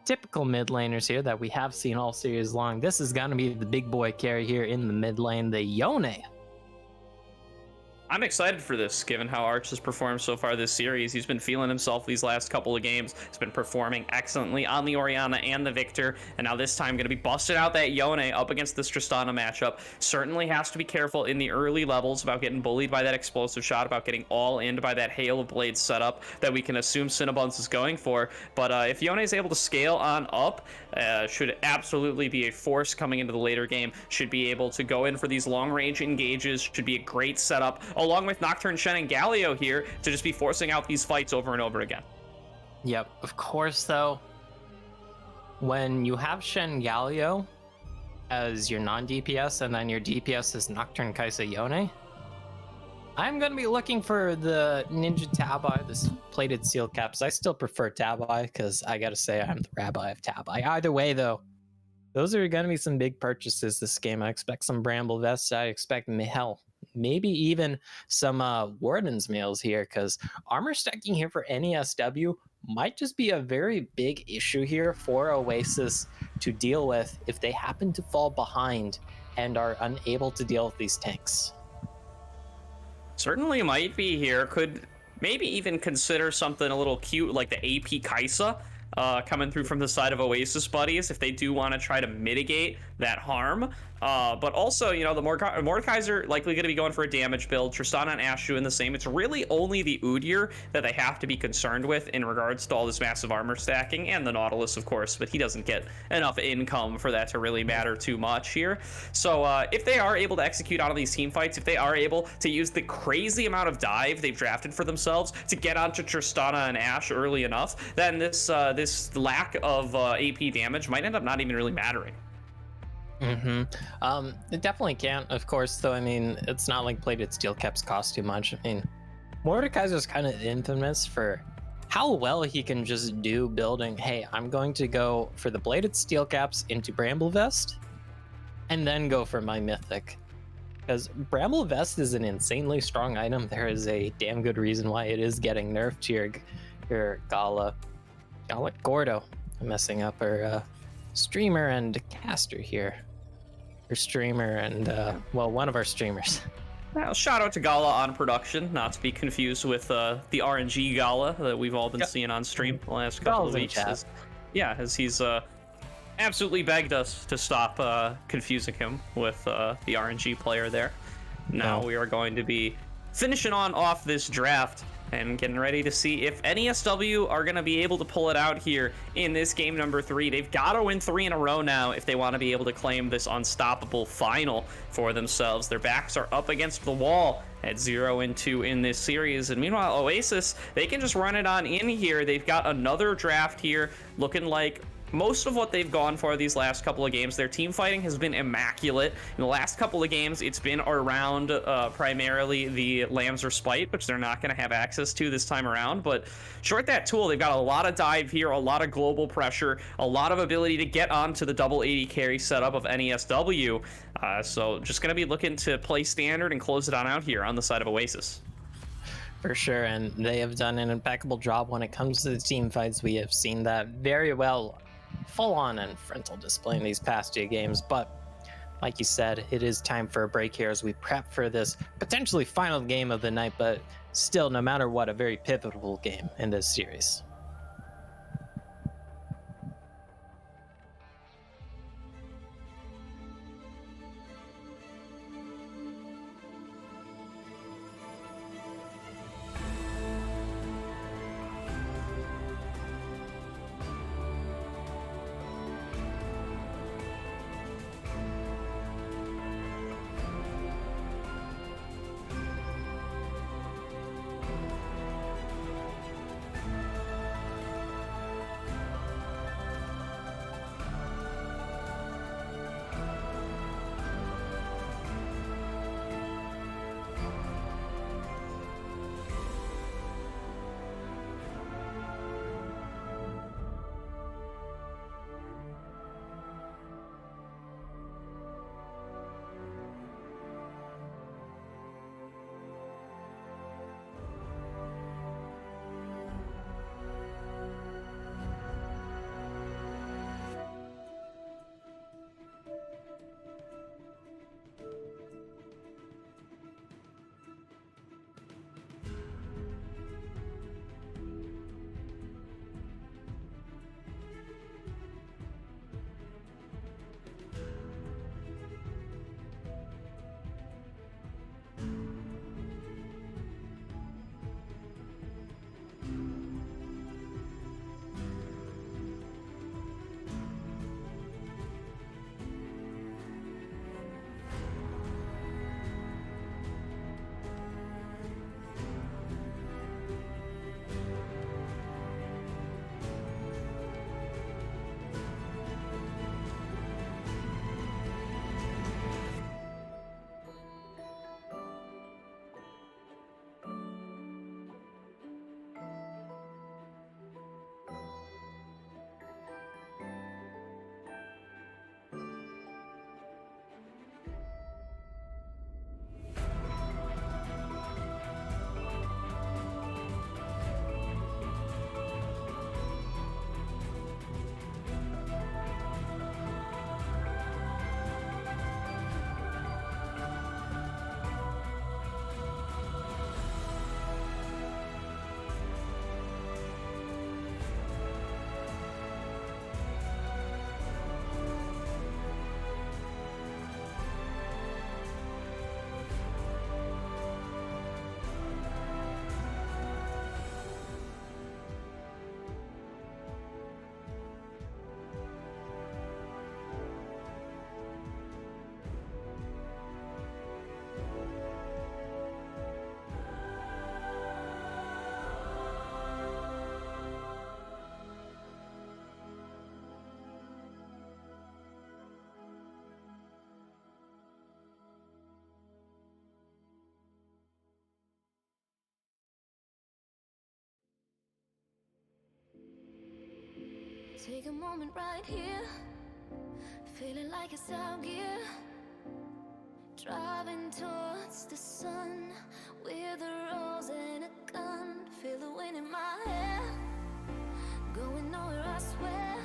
typical mid laners here that we have seen all series long. This is gonna be the big boy carry here in the mid lane, the Yone. I'm excited for this, given how Arch has performed so far this series. He's been feeling himself these last couple of games. He's been performing excellently on the Orianna and the Victor, and now this time going to be busted out that Yone up against this Tristana matchup. Certainly has to be careful in the early levels about getting bullied by that explosive shot, about getting all in by that Hail of Blades setup that we can assume Cinnabons is going for. But if Yone is able to scale on up, should absolutely be a force coming into the later game. Should be able to go in for these long-range engages. Should be a great setup, along with Nocturne, Shen, and Galio here to just be forcing out these fights over and over again. Yep. Of course, though, when you have Shen Galio as your non-DPS and then your DPS is Nocturne Kaisa Yone, I'm going to be looking for the Ninja Tabai, this plated seal caps. I still prefer Tabai because I got to say I'm the rabbi of Tabai. Either way, though, those are going to be some big purchases this game. I expect some Bramble Vests. I expect, hell, maybe even some Warden's Mails here, because armor stacking here for NESW might just be a very big issue here for Oasis to deal with if they happen to fall behind and are unable to deal with these tanks. Certainly might be here. Could maybe even consider something a little cute like the AP Kaisa coming through from the side of Oasis buddies if they do want to try to mitigate that harm. But also, you know, the Mordekaiser likely going to be going for a damage build. Tristana and Ashe doing the same. It's really only the Udyr that they have to be concerned with in regards to all this massive armor stacking, and the Nautilus, of course, but he doesn't get enough income for that to really matter too much here. So if they are able to execute on these team fights, if they are able to use the crazy amount of dive they've drafted for themselves to get onto Tristana and Ashe early enough, then this lack of AP damage might end up not even really mattering. It definitely can't, of course, though. I mean, it's not like plated steel caps cost too much. I mean, Mordekaiser's kind of infamous for how well he can just do building. Hey, I'm going to go for the bladed steel caps into Bramble Vest and then go for my mythic. Because Bramble Vest is an insanely strong item. There is a damn good reason why it is getting nerfed to your Gordo. I'm messing up her streamer and caster here. Her streamer and, well, one of our streamers. Well, shout out to Gala on production, not to be confused with the RNG Gala that we've all been seeing on stream the last couple of weeks. As he's absolutely begged us to stop confusing him with the RNG player there. Now we are going to be finishing off this draft and getting ready to see if NESW are going to be able to pull it out here in this game number 3. They've got to win 3 in a row now if they want to be able to claim this unstoppable final for themselves. Their backs are up against the wall at 0-2 in this series. And meanwhile, Oasis, they can just run it on in here. They've got another draft here looking like most of what they've gone for these last couple of games. Their team fighting has been immaculate. In the last couple of games, it's been around primarily the Lambs or Spite, which they're not going to have access to this time around. But short that tool, they've got a lot of dive here, a lot of global pressure, a lot of ability to get onto the double 80 carry setup of NESW. So just going to be looking to play standard and close it on out here on the side of Oasis. For sure, and they have done an impeccable job when it comes to the team fights. We have seen that very well full on and frontal display in these past 2 games, but like you said, it is time for a break here as we prep for this potentially final game of the night, but still, no matter what, a very pivotal game in this series. Take a moment right here, feeling like it's out gear. Driving towards the sun with a rose and a gun. Feel the wind in my hair, going nowhere I swear.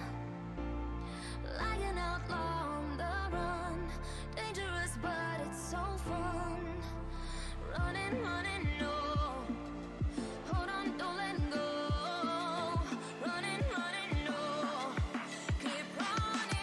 Like an outlaw on the run, dangerous but it's so fun. Running, running, no. Hold on, don't let go. Running, running, no. Keep running.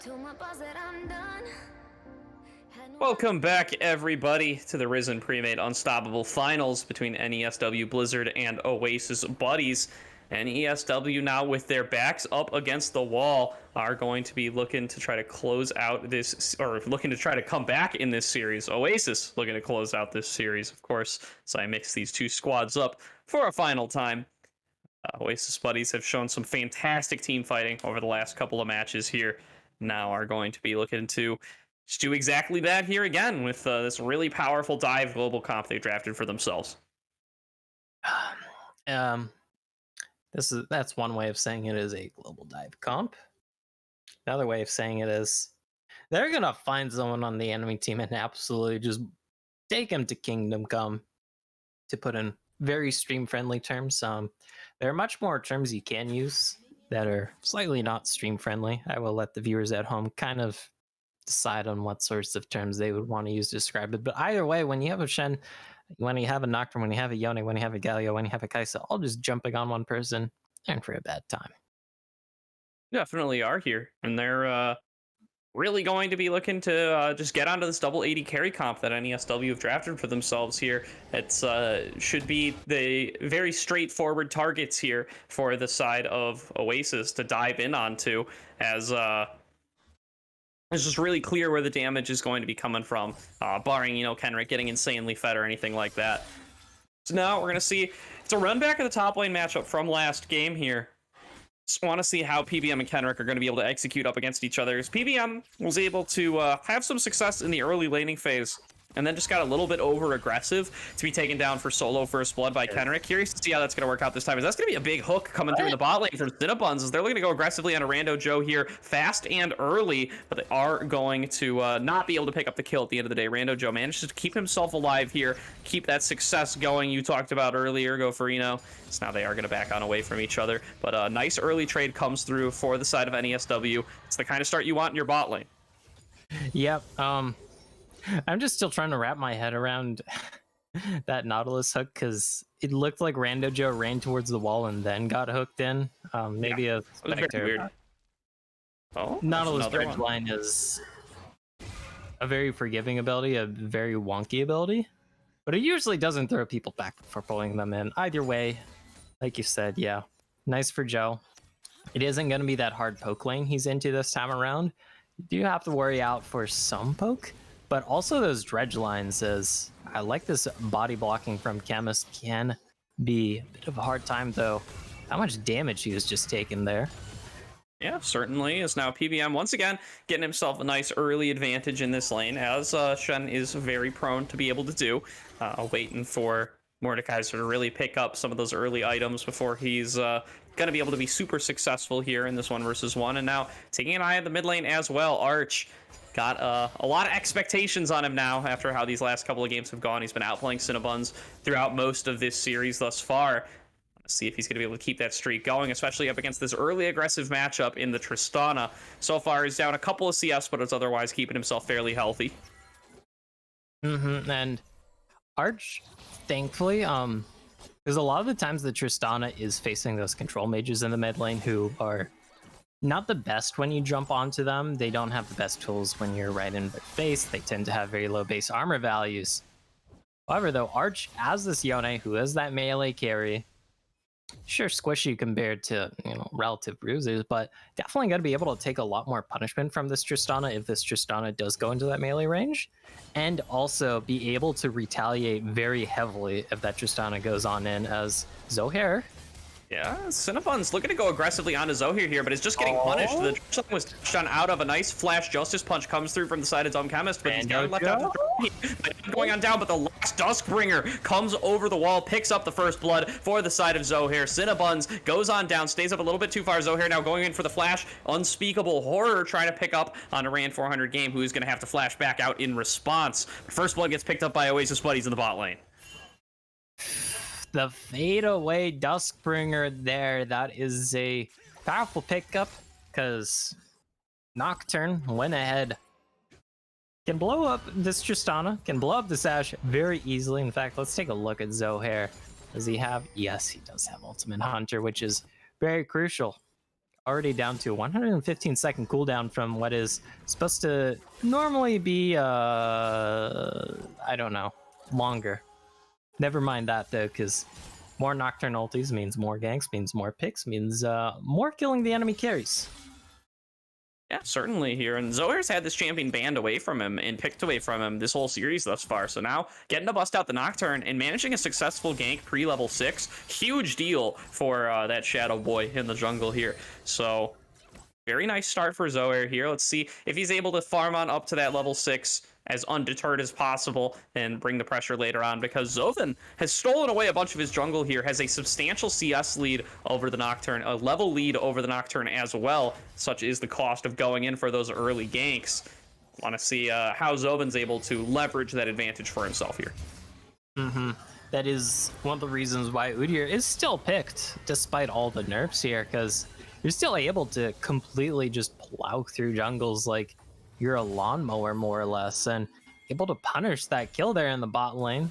Told my boss that I'm done. Welcome back, everybody, to the Risen Premade Unstoppable Finals between NESW Blizzard and Oasis Buddies. NESW now with their backs up against the wall are going to be looking to try to close out this, or looking to try to come back in this series. Oasis looking to close out this series, of course, so I mix these two squads up for a final time. Oasis Buddies have shown some fantastic team fighting over the last couple of matches here. Now are going to be looking to just do exactly that here again with this really powerful dive global comp they drafted for themselves. That's one way of saying it is a global dive comp. Another way of saying it is they're gonna find someone on the enemy team and absolutely just take them to Kingdom Come. To put in very stream friendly terms, there are much more terms you can use that are slightly not stream friendly. I will let the viewers at home kind of decide on what sorts of terms they would want to use to describe it. But either way, when you have a Shen, when you have a Nocturne, when you have a Yone, when you have a Galio, when you have a Kaisa, all just jumping on one person, and for a bad time. Definitely are here, and they're really going to be looking to just get onto this double 80 carry comp that NESW have drafted for themselves here. It's should be the very straightforward targets here for the side of Oasis to dive in onto, as it's just really clear where the damage is going to be coming from, barring, Kenrick getting insanely fed or anything like that. So now we're going to see, it's a run back of the top lane matchup from last game here. Just want to see how PBM and Kenrick are going to be able to execute up against each other. PBM was able to have some success in the early laning phase, and then just got a little bit over aggressive to be taken down for solo first blood by Kenrick. Curious to see how that's going to work out this time. Is that's going to be a big hook coming through in the bot lane from Cinnabons, as they're looking to go aggressively on a Rando Joe here fast and early, but they are going to not be able to pick up the kill at the end of the day. Rando Joe manages to keep himself alive here, keep that success going you talked about earlier, Go Farino. So now they are going to back on away from each other, but a nice early trade comes through for the side of NESW. It's the kind of start you want in your bot lane. Yep. I'm just still trying to wrap my head around that Nautilus hook, because it looked like Rando Joe ran towards the wall and then got hooked in. Maybe a Spectre. Weird. Oh, Nautilus Dredge line is a very forgiving ability, a very wonky ability, but it usually doesn't throw people back for pulling them in. Either way, like you said, yeah, nice for Joe. It isn't going to be that hard poke lane he's into this time around. You do have to worry out for some poke, but also those dredge lines, as I like this body blocking from Chemist, can be a bit of a hard time, though. How much damage he was just taking there. Yeah, certainly is. Now PBM once again getting himself a nice early advantage in this lane, as Shen is very prone to be able to do. Waiting for Mordekaiser to really pick up some of those early items before he's going to be able to be super successful here in this 1v1. And now taking an eye at the mid lane as well, Arch got a lot of expectations on him now after how these last couple of games have gone. He's been outplaying Cinnabons throughout most of this series thus far. See if he's going to be able to keep that streak going, especially up against this early aggressive matchup in the Tristana. So far, he's down a couple of CS, but is otherwise keeping himself fairly healthy. And Arch, thankfully, because a lot of the times the Tristana is facing those control mages in the mid lane who are not the best when you jump onto them. They don't have the best tools when you're right in their face. They tend to have very low base armor values. However, though, Arch, as this Yone, who is that melee carry, sure squishy compared to, you know, relative bruisers, but definitely going to be able to take a lot more punishment from this Tristana if this Tristana does go into that melee range, and also be able to retaliate very heavily if that Tristana goes on in, as Zohair. Yeah, Cinnabon's looking to go aggressively onto Zohair here, but is just getting punished. The something was shot out of. A nice flash Justice Punch comes through from the side of Dumb Chemist, but he's got left out to going on down, but the last Duskbringer comes over the wall, picks up the first blood for the side of Zohair. Cinnabons goes on down, stays up a little bit too far. Zohair now going in for the flash. Unspeakable Horror trying to pick up on a Rand 400 game, who's going to have to flash back out in response. First blood gets picked up by Oasis buddies in the bot lane. The fadeaway Duskbringer there, that is a powerful pickup, because Nocturne went ahead. Can blow up this Tristana, can blow up this Ashe very easily. In fact, let's take a look at Zohair. Does he have? Yes, he does have Ultimate Hunter, which is very crucial. Already down to 115-second cooldown from what is supposed to normally be, I don't know, longer. Never mind that, though, because more Nocturne ultis means more ganks, means more picks, means more killing the enemy carries. Yeah, certainly here. And Zohair's had this champion banned away from him and picked away from him this whole series thus far. So now getting to bust out the Nocturne and managing a successful gank pre-level 6. Huge deal for that Shadow Boy in the jungle here. So very nice start for Zohair here. Let's see if he's able to farm on up to that level 6 as undeterred as possible and bring the pressure later on, because Zoven has stolen away a bunch of his jungle here, has a substantial CS lead over the Nocturne, a level lead over the Nocturne as well. Such is the cost of going in for those early ganks. Want to see how Zoven's able to leverage that advantage for himself here. That is one of the reasons why Udyr is still picked despite all the nerfs here, because you're still able to completely just plow through jungles like you're a lawnmower, more or less, and able to punish that kill there in the bot lane.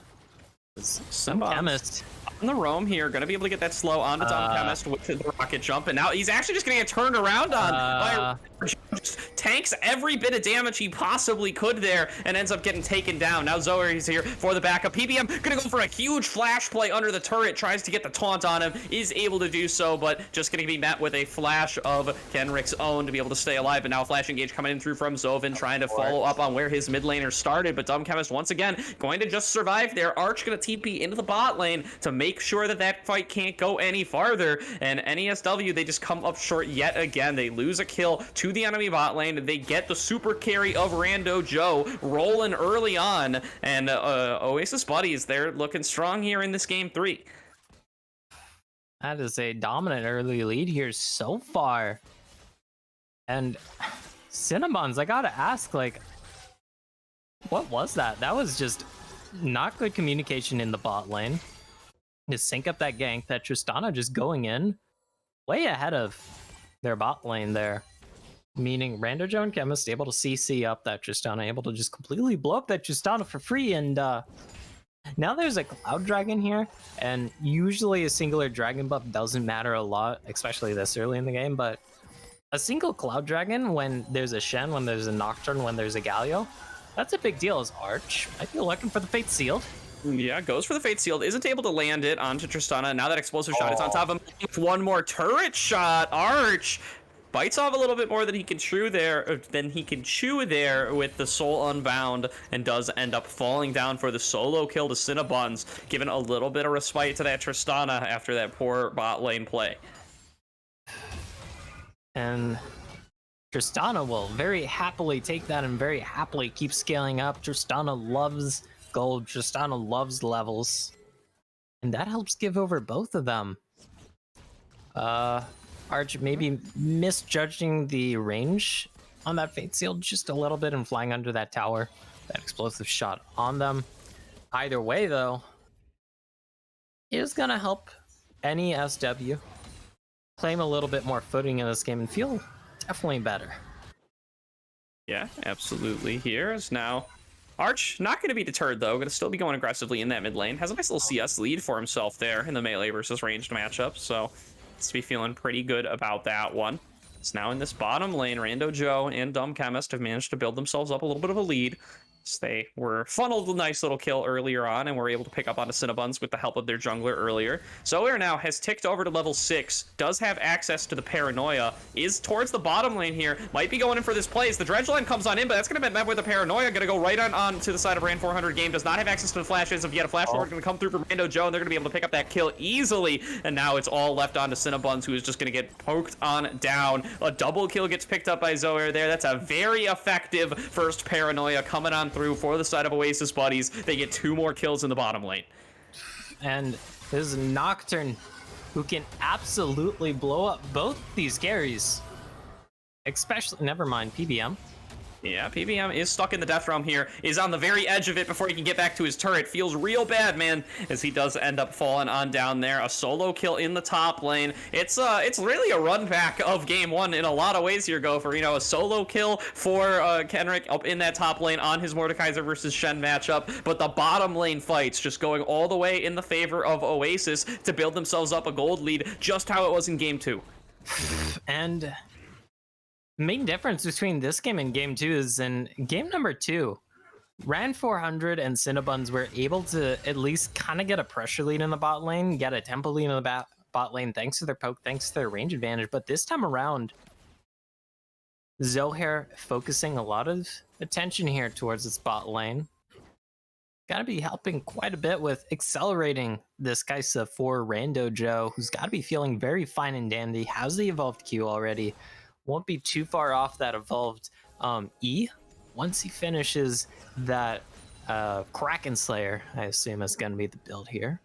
Some Chemist on the roam here, gonna be able to get that slow onto Dumb Chemist with the rocket jump, and now he's actually just gonna get turned around on by just tanks every bit of damage he possibly could there and ends up getting taken down. Now Zohair is here for the backup. PBM gonna go for a huge flash play under the turret, tries to get the taunt on him, is able to do so, but just gonna be met with a flash of Kenrick's own to be able to stay alive. And now a flash engage coming in through from Zoven, trying to follow up on where his mid laner started, but Dumb Chemist once again going to just survive there. Arch gonna TP into the bot lane to make sure that that fight can't go any farther, and NESW, they just come up short yet again. They lose a kill to the enemy bot lane. They get the super carry of Rando Joe rolling early on, and Oasis buddies, they're looking strong here in this game 3. That is a dominant early lead here so far. And Cinnabons, I gotta ask, like, what was that? That was just not good communication in the bot lane. To sync up that gank, that Tristana just going in way ahead of their bot lane there. Meaning Rando Joe and Chemist able to CC up that Tristana, able to just completely blow up that Tristana for free. And now there's a Cloud Dragon here, and usually a singular Dragon buff doesn't matter a lot, especially this early in the game, but a single Cloud Dragon when there's a Shen, when there's a Nocturne, when there's a Galio, that's a big deal as Arch. Might be looking for the Fate Sealed. Yeah, goes for the Fate Sealed, isn't able to land it onto Tristana. Now that explosive shot is on top of him. One more turret shot. Arch bites off a little bit more than he can chew there, with the Soul Unbound, and does end up falling down for the solo kill to Cinnabons, giving a little bit of respite to that Tristana after that poor bot lane play. And Tristana will very happily take that and very happily keep scaling up. Tristana loves gold. Tristana loves levels. And that helps give over both of them. Arch maybe misjudging the range on that Fate Seal just a little bit and flying under that tower. That explosive shot on them. Either way, though, it is going to help NESW claim a little bit more footing in this game and feel definitely better. Yeah, absolutely. Here is now Arch, not going to be deterred, though. Going to still be going aggressively in that mid lane. Has a nice little CS lead for himself there in the melee versus ranged matchup, so let's be feeling pretty good about that one. It's now in this bottom lane. Rando Joe and Dumb Chemist have managed to build themselves up a little bit of a lead. So they were funneled a nice little kill earlier on and were able to pick up onto Cinnabuns with the help of their jungler earlier. Zoer now has ticked over to level 6, does have access to the Paranoia, is towards the bottom lane here, might be going in for this play as the Dredge line comes on in, but that's going to be met with the Paranoia, going to go right on to the side of Ran 400 game, does not have access to the flashes of yet. A flash forward going to come through from Rando Joe, and they're going to be able to pick up that kill easily, and now it's all left on to Cinnabuns, who is just going to get poked on down. A double kill gets picked up by Zoer there. That's a very effective first Paranoia coming on through for the side of Oasis buddies. They get 2 more kills in the bottom lane. And this is Nocturne, who can absolutely blow up both these Garys. Especially, never mind, PBM. Yeah, PBM is stuck in the death realm here, is on the very edge of it before he can get back to his turret. Feels real bad, man, as he does end up falling on down there. A solo kill in the top lane. It's really a run back of game 1 in a lot of ways here, Gopher. You know, a solo kill for Kenrick up in that top lane on his Mordekaiser versus Shen matchup, but the bottom lane fights just going all the way in the favor of Oasis to build themselves up a gold lead, just how it was in game 2. And main difference between this game and game 2 is in game number 2, Ran 400 and Cinnabuns were able to at least kind of get a pressure lead in the bot lane, get a tempo lead in the bot lane thanks to their poke, thanks to their range advantage. But this time around, Zohair focusing a lot of attention here towards its bot lane. Gotta be helping quite a bit with accelerating this Kaisa for Rando Joe, who's gotta be feeling very fine and dandy, has the evolved Q already. Won't be too far off that evolved E once he finishes that Kraken Slayer. I assume is going to be the build here.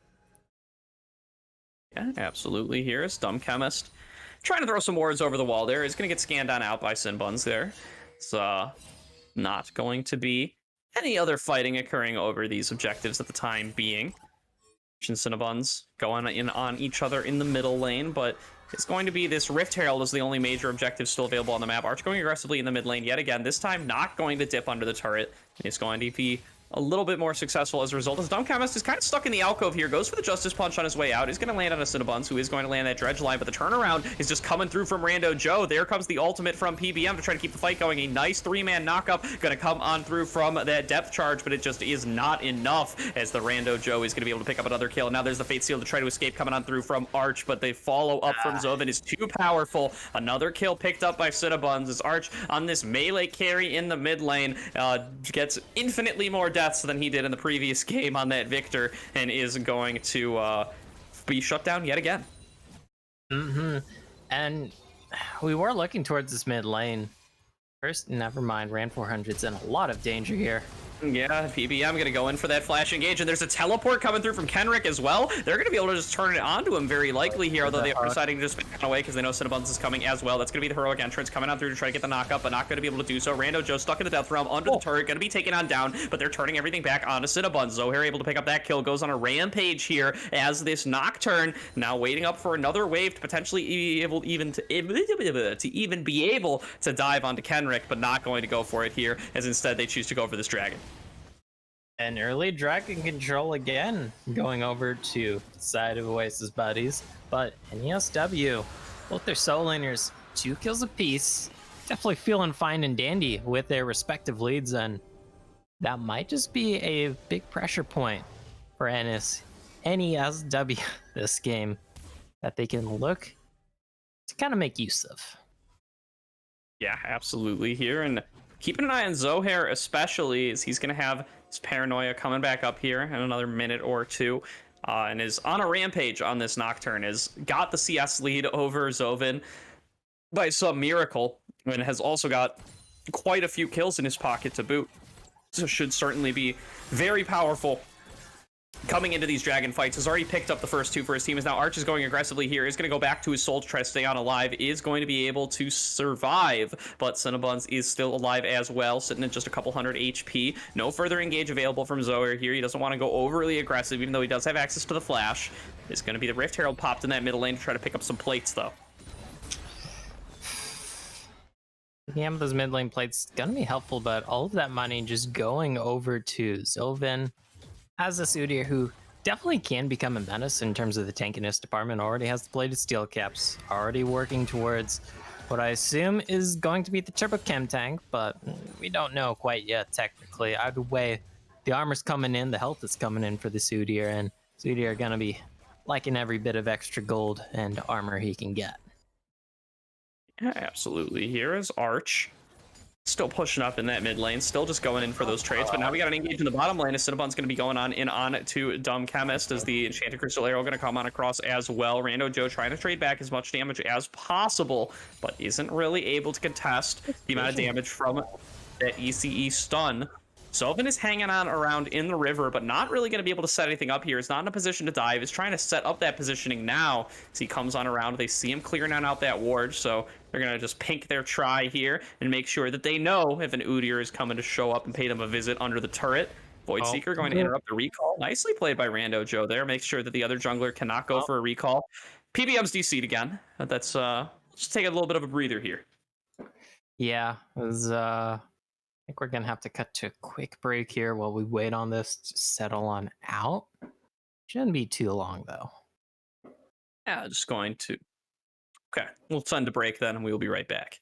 Yeah, absolutely. Here is Dumb Chemist trying to throw some wards over the wall there. He's going to get scanned on out by Cinnabuns there. It's not going to be any other fighting occurring over these objectives at the time being. Cinnabuns going in on each other in the middle lane, but it's going to be this Rift Herald is the only major objective still available on the map. Arch going aggressively in the mid lane yet again, this time not going to dip under the turret. It's going to be a little bit more successful as a result, as Dumb Chemist is kind of stuck in the alcove here, goes for the Justice Punch on his way out. He's going to land on a Cinnabuns, who is going to land that Dredge line, but the turnaround is just coming through from Rando Joe. There comes the ultimate from PBM to try to keep the fight going. A nice 3-man knockup going to come on through from that depth charge, but it just is not enough, as the Rando Joe is going to be able to pick up another kill. Now there's the Fate Seal to try to escape coming on through from Arch, but the follow up from Zoven is too powerful. Another kill picked up by Cinnabuns as Arch on this melee carry in the mid lane gets infinitely more deaths than he did in the previous game on that Victor, and is going to be shut down yet again. And we were looking towards this mid lane. First, never mind, Ran 400's in a lot of danger here. Yeah, PBM going to go in for that flash engage, and there's a teleport coming through from Kenrick as well. They're going to be able to just turn it onto him very likely here, although they are deciding to just back away because they know Cinnabuns is coming as well. That's going to be the heroic entrance coming on through to try to get the knockup, but not going to be able to do so. Rando Joe stuck in the death realm under the turret, going to be taken on down, but they're turning everything back onto Cinnabuns. Zohair able to pick up that kill, goes on a rampage here as this Nocturne now waiting up for another wave to potentially be able to even be able to dive onto Kenrick, but not going to go for it here, as instead they choose to go for this dragon. And early dragon control again, going over to the side of Oasis buddies. But NESW, both their solo laners, 2 kills apiece. Definitely feeling fine and dandy with their respective leads, and that might just be a big pressure point for NESW this game that they can look to kind of make use of. Yeah, absolutely here, and keeping an eye on Zohair especially, as he's going to have his Paranoia coming back up here in another minute or two, and is on a rampage on this Nocturne, has got the CS lead over Zoven. by some miracle, and has also got quite a few kills in his pocket to boot. So should certainly be very powerful coming into these dragon fights. Has already picked up the first 2 for his team. Is now Arch is going aggressively here. Is going to go back to his soul to try to stay on alive. Is going to be able to survive, but Cinnabons is still alive as well, sitting at just a couple hundred HP. No further engage available from Zoer here. He doesn't want to go overly aggressive, even though he does have access to the flash. It's going to be the Rift Herald popped in that middle lane to try to pick up some plates, though. Yeah, those mid lane plates gonna be helpful, but all of that money just going over to Zilvin as a Udyr who definitely can become a menace in terms of the tankiness department. Already has the plated steel caps, already working towards what I assume is going to be the turbo chem tank, but we don't know quite yet technically. Either way, the armor's coming in, the health is coming in for the Udyr, and Udyr are gonna be liking every bit of extra gold and armor he can get. Yeah, absolutely. Here is Arch. Still pushing up in that mid lane. Still just going in for those trades. But now we got an engage in the bottom lane. Cinnabon's going to be going on to Dumb Chemist as the Enchanted Crystal Arrow going to come on across as well. Rando Joe trying to trade back as much damage as possible, but isn't really able to contest the amount of damage from that ECE stun. Sylvan is hanging on around in the river, but not really going to be able to set anything up here. He's not in a position to dive. He's trying to set up that positioning now as he comes on around. They see him clearing out that ward, so they're going to just pink their try here and make sure that they know if an Udyr is coming to show up and pay them a visit under the turret. Voidseeker going to interrupt the recall. Nicely played by Rando Joe there. Make sure that the other jungler cannot go for a recall. PBM's DC'd again. That's let's take a little bit of a breather here. Yeah, it was I think we're gonna have to cut to a quick break here while we wait on this to settle on out. Shouldn't be too long though. Yeah, just going to. Okay, we'll send a break then, and we will be right back.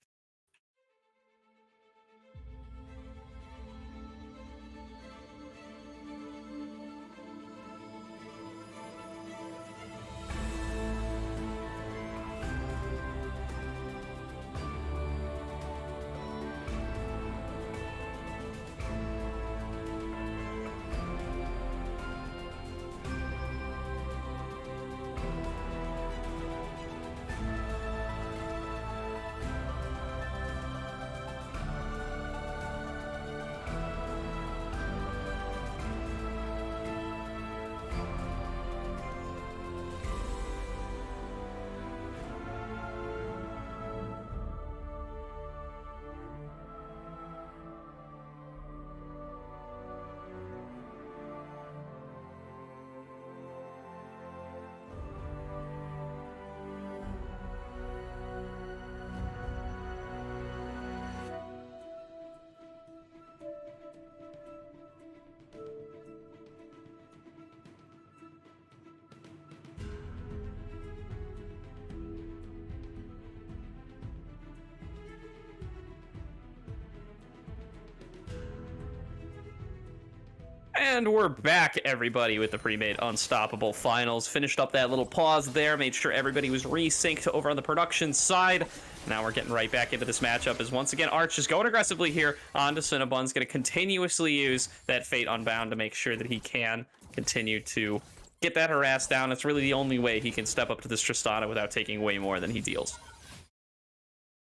And we're back, everybody, with the pre-made Unstoppable Finals. Finished up that little pause there, made sure everybody was resynced over on the production side. Now we're getting right back into this matchup as once again Arch is going aggressively here onto Cinnabon's going to continuously use that Fate Unbound to make sure that he can continue to get that harass down. It's really the only way he can step up to this Tristana without taking way more than he deals.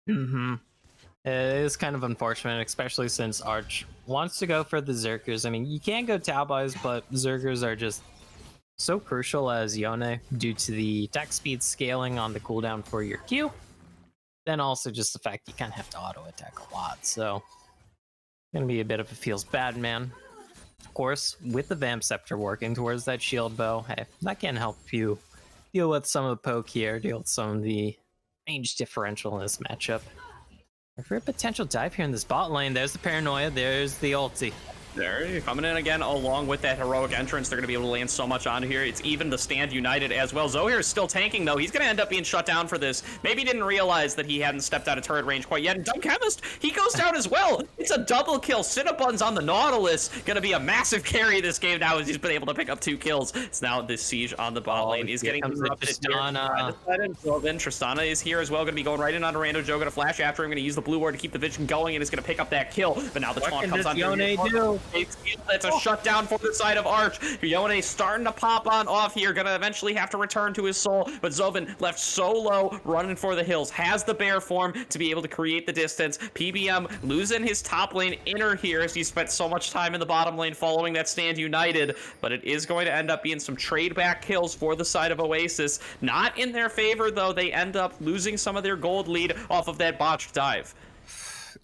Mm-hmm. It is kind of unfortunate, especially since Arch wants to go for the Zerkers. I mean, you can go Talboys, but Zerkers are just so crucial as Yone due to the attack speed scaling on the cooldown for your Q. Then also just the fact you kind of have to auto attack a lot. So, gonna be a bit of a feels bad, man. Of course, with the Vamp Scepter working towards that shield bow, hey, that can help you deal with some of the poke here, deal with some of the range differential in this matchup. For a potential dive here in this bot lane, there's the Paranoia, there's the ulti. They're coming in again along with that heroic entrance. They're going to be able to land so much onto here. It's even the stand united as well. Zohir is still tanking, though. He's going to end up being shut down for this. Maybe didn't realize that he hadn't stepped out of turret range quite yet. And Dumb Chemist, he goes down as well. It's a double kill. Cinnabon's on the Nautilus. Going to be a massive carry this game now as he's been able to pick up 2 kills. It's now this siege on the bot lane. He's getting interrupted here. Tristana is here as well. Going to be going right in onto Rando Joe. Going to flash after him. Going to use the blue ward to keep the vision going and is going to pick up that kill. But now the taunt comes on. That's a shutdown for the side of Arch. Yone starting to pop on off here. Gonna eventually have to return to his soul. But Zovin left so low, running for the hills. Has the bear form to be able to create the distance. PBM losing his top lane inner here as he spent so much time in the bottom lane following that stand united. But it is going to end up being some trade back kills for the side of Oasis. Not in their favor, though. They end up losing some of their gold lead off of that botched dive.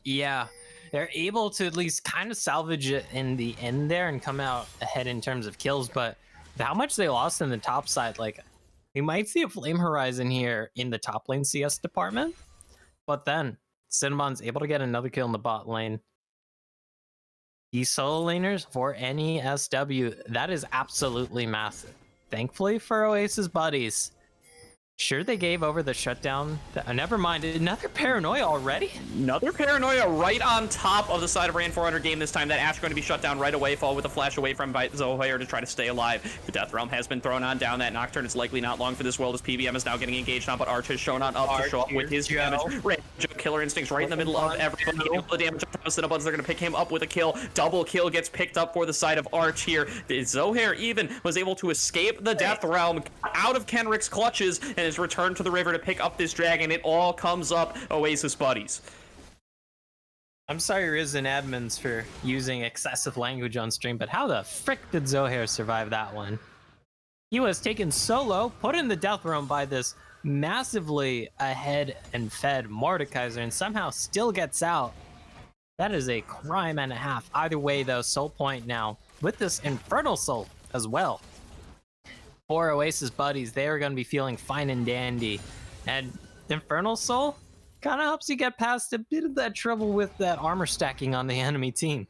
Yeah, they're able to at least kind of salvage it in the end there and come out ahead in terms of kills, but how much they lost in the top side, like, we might see a Flame Horizon here in the top lane CS department, but then Cinnabon's able to get another kill in the bot lane. These solo laners for NESW, that is absolutely massive. Thankfully for Oasis buddies, sure, they gave over the shutdown. Never mind, another paranoia already? Another paranoia right on top of the side of Ran 400 game this time. That Ash going to be shut down right away, fall with a flash away from by Zohair to try to stay alive. The Death Realm has been thrown on down. That Nocturne is likely not long for this world as PBM is now getting engaged on, but Arch has shown on up to show up with his damage. Ran Joe, Killer Instincts right in the middle of everybody. Getting all the damage on top of Cinnabons. They're going to pick him up with a kill. Double kill gets picked up for the side of Arch here. Zohair even was able to escape the Death Realm out of Kenrick's clutches and is returned to the river to pick up this dragon. It all comes up Oasis buddies. I'm sorry, Risen admins, for using excessive language on stream, but how the frick did Zohair survive that one? He was taken solo, put in the Death Realm by this massively ahead and fed Mordekaiser, and somehow still gets out. That is a crime and a half. Either way, though, soul point now with this Infernal Soul as well. For Oasis buddies, they are going to be feeling fine and dandy. And Infernal Soul kind of helps you get past a bit of that trouble with that armor stacking on the enemy team.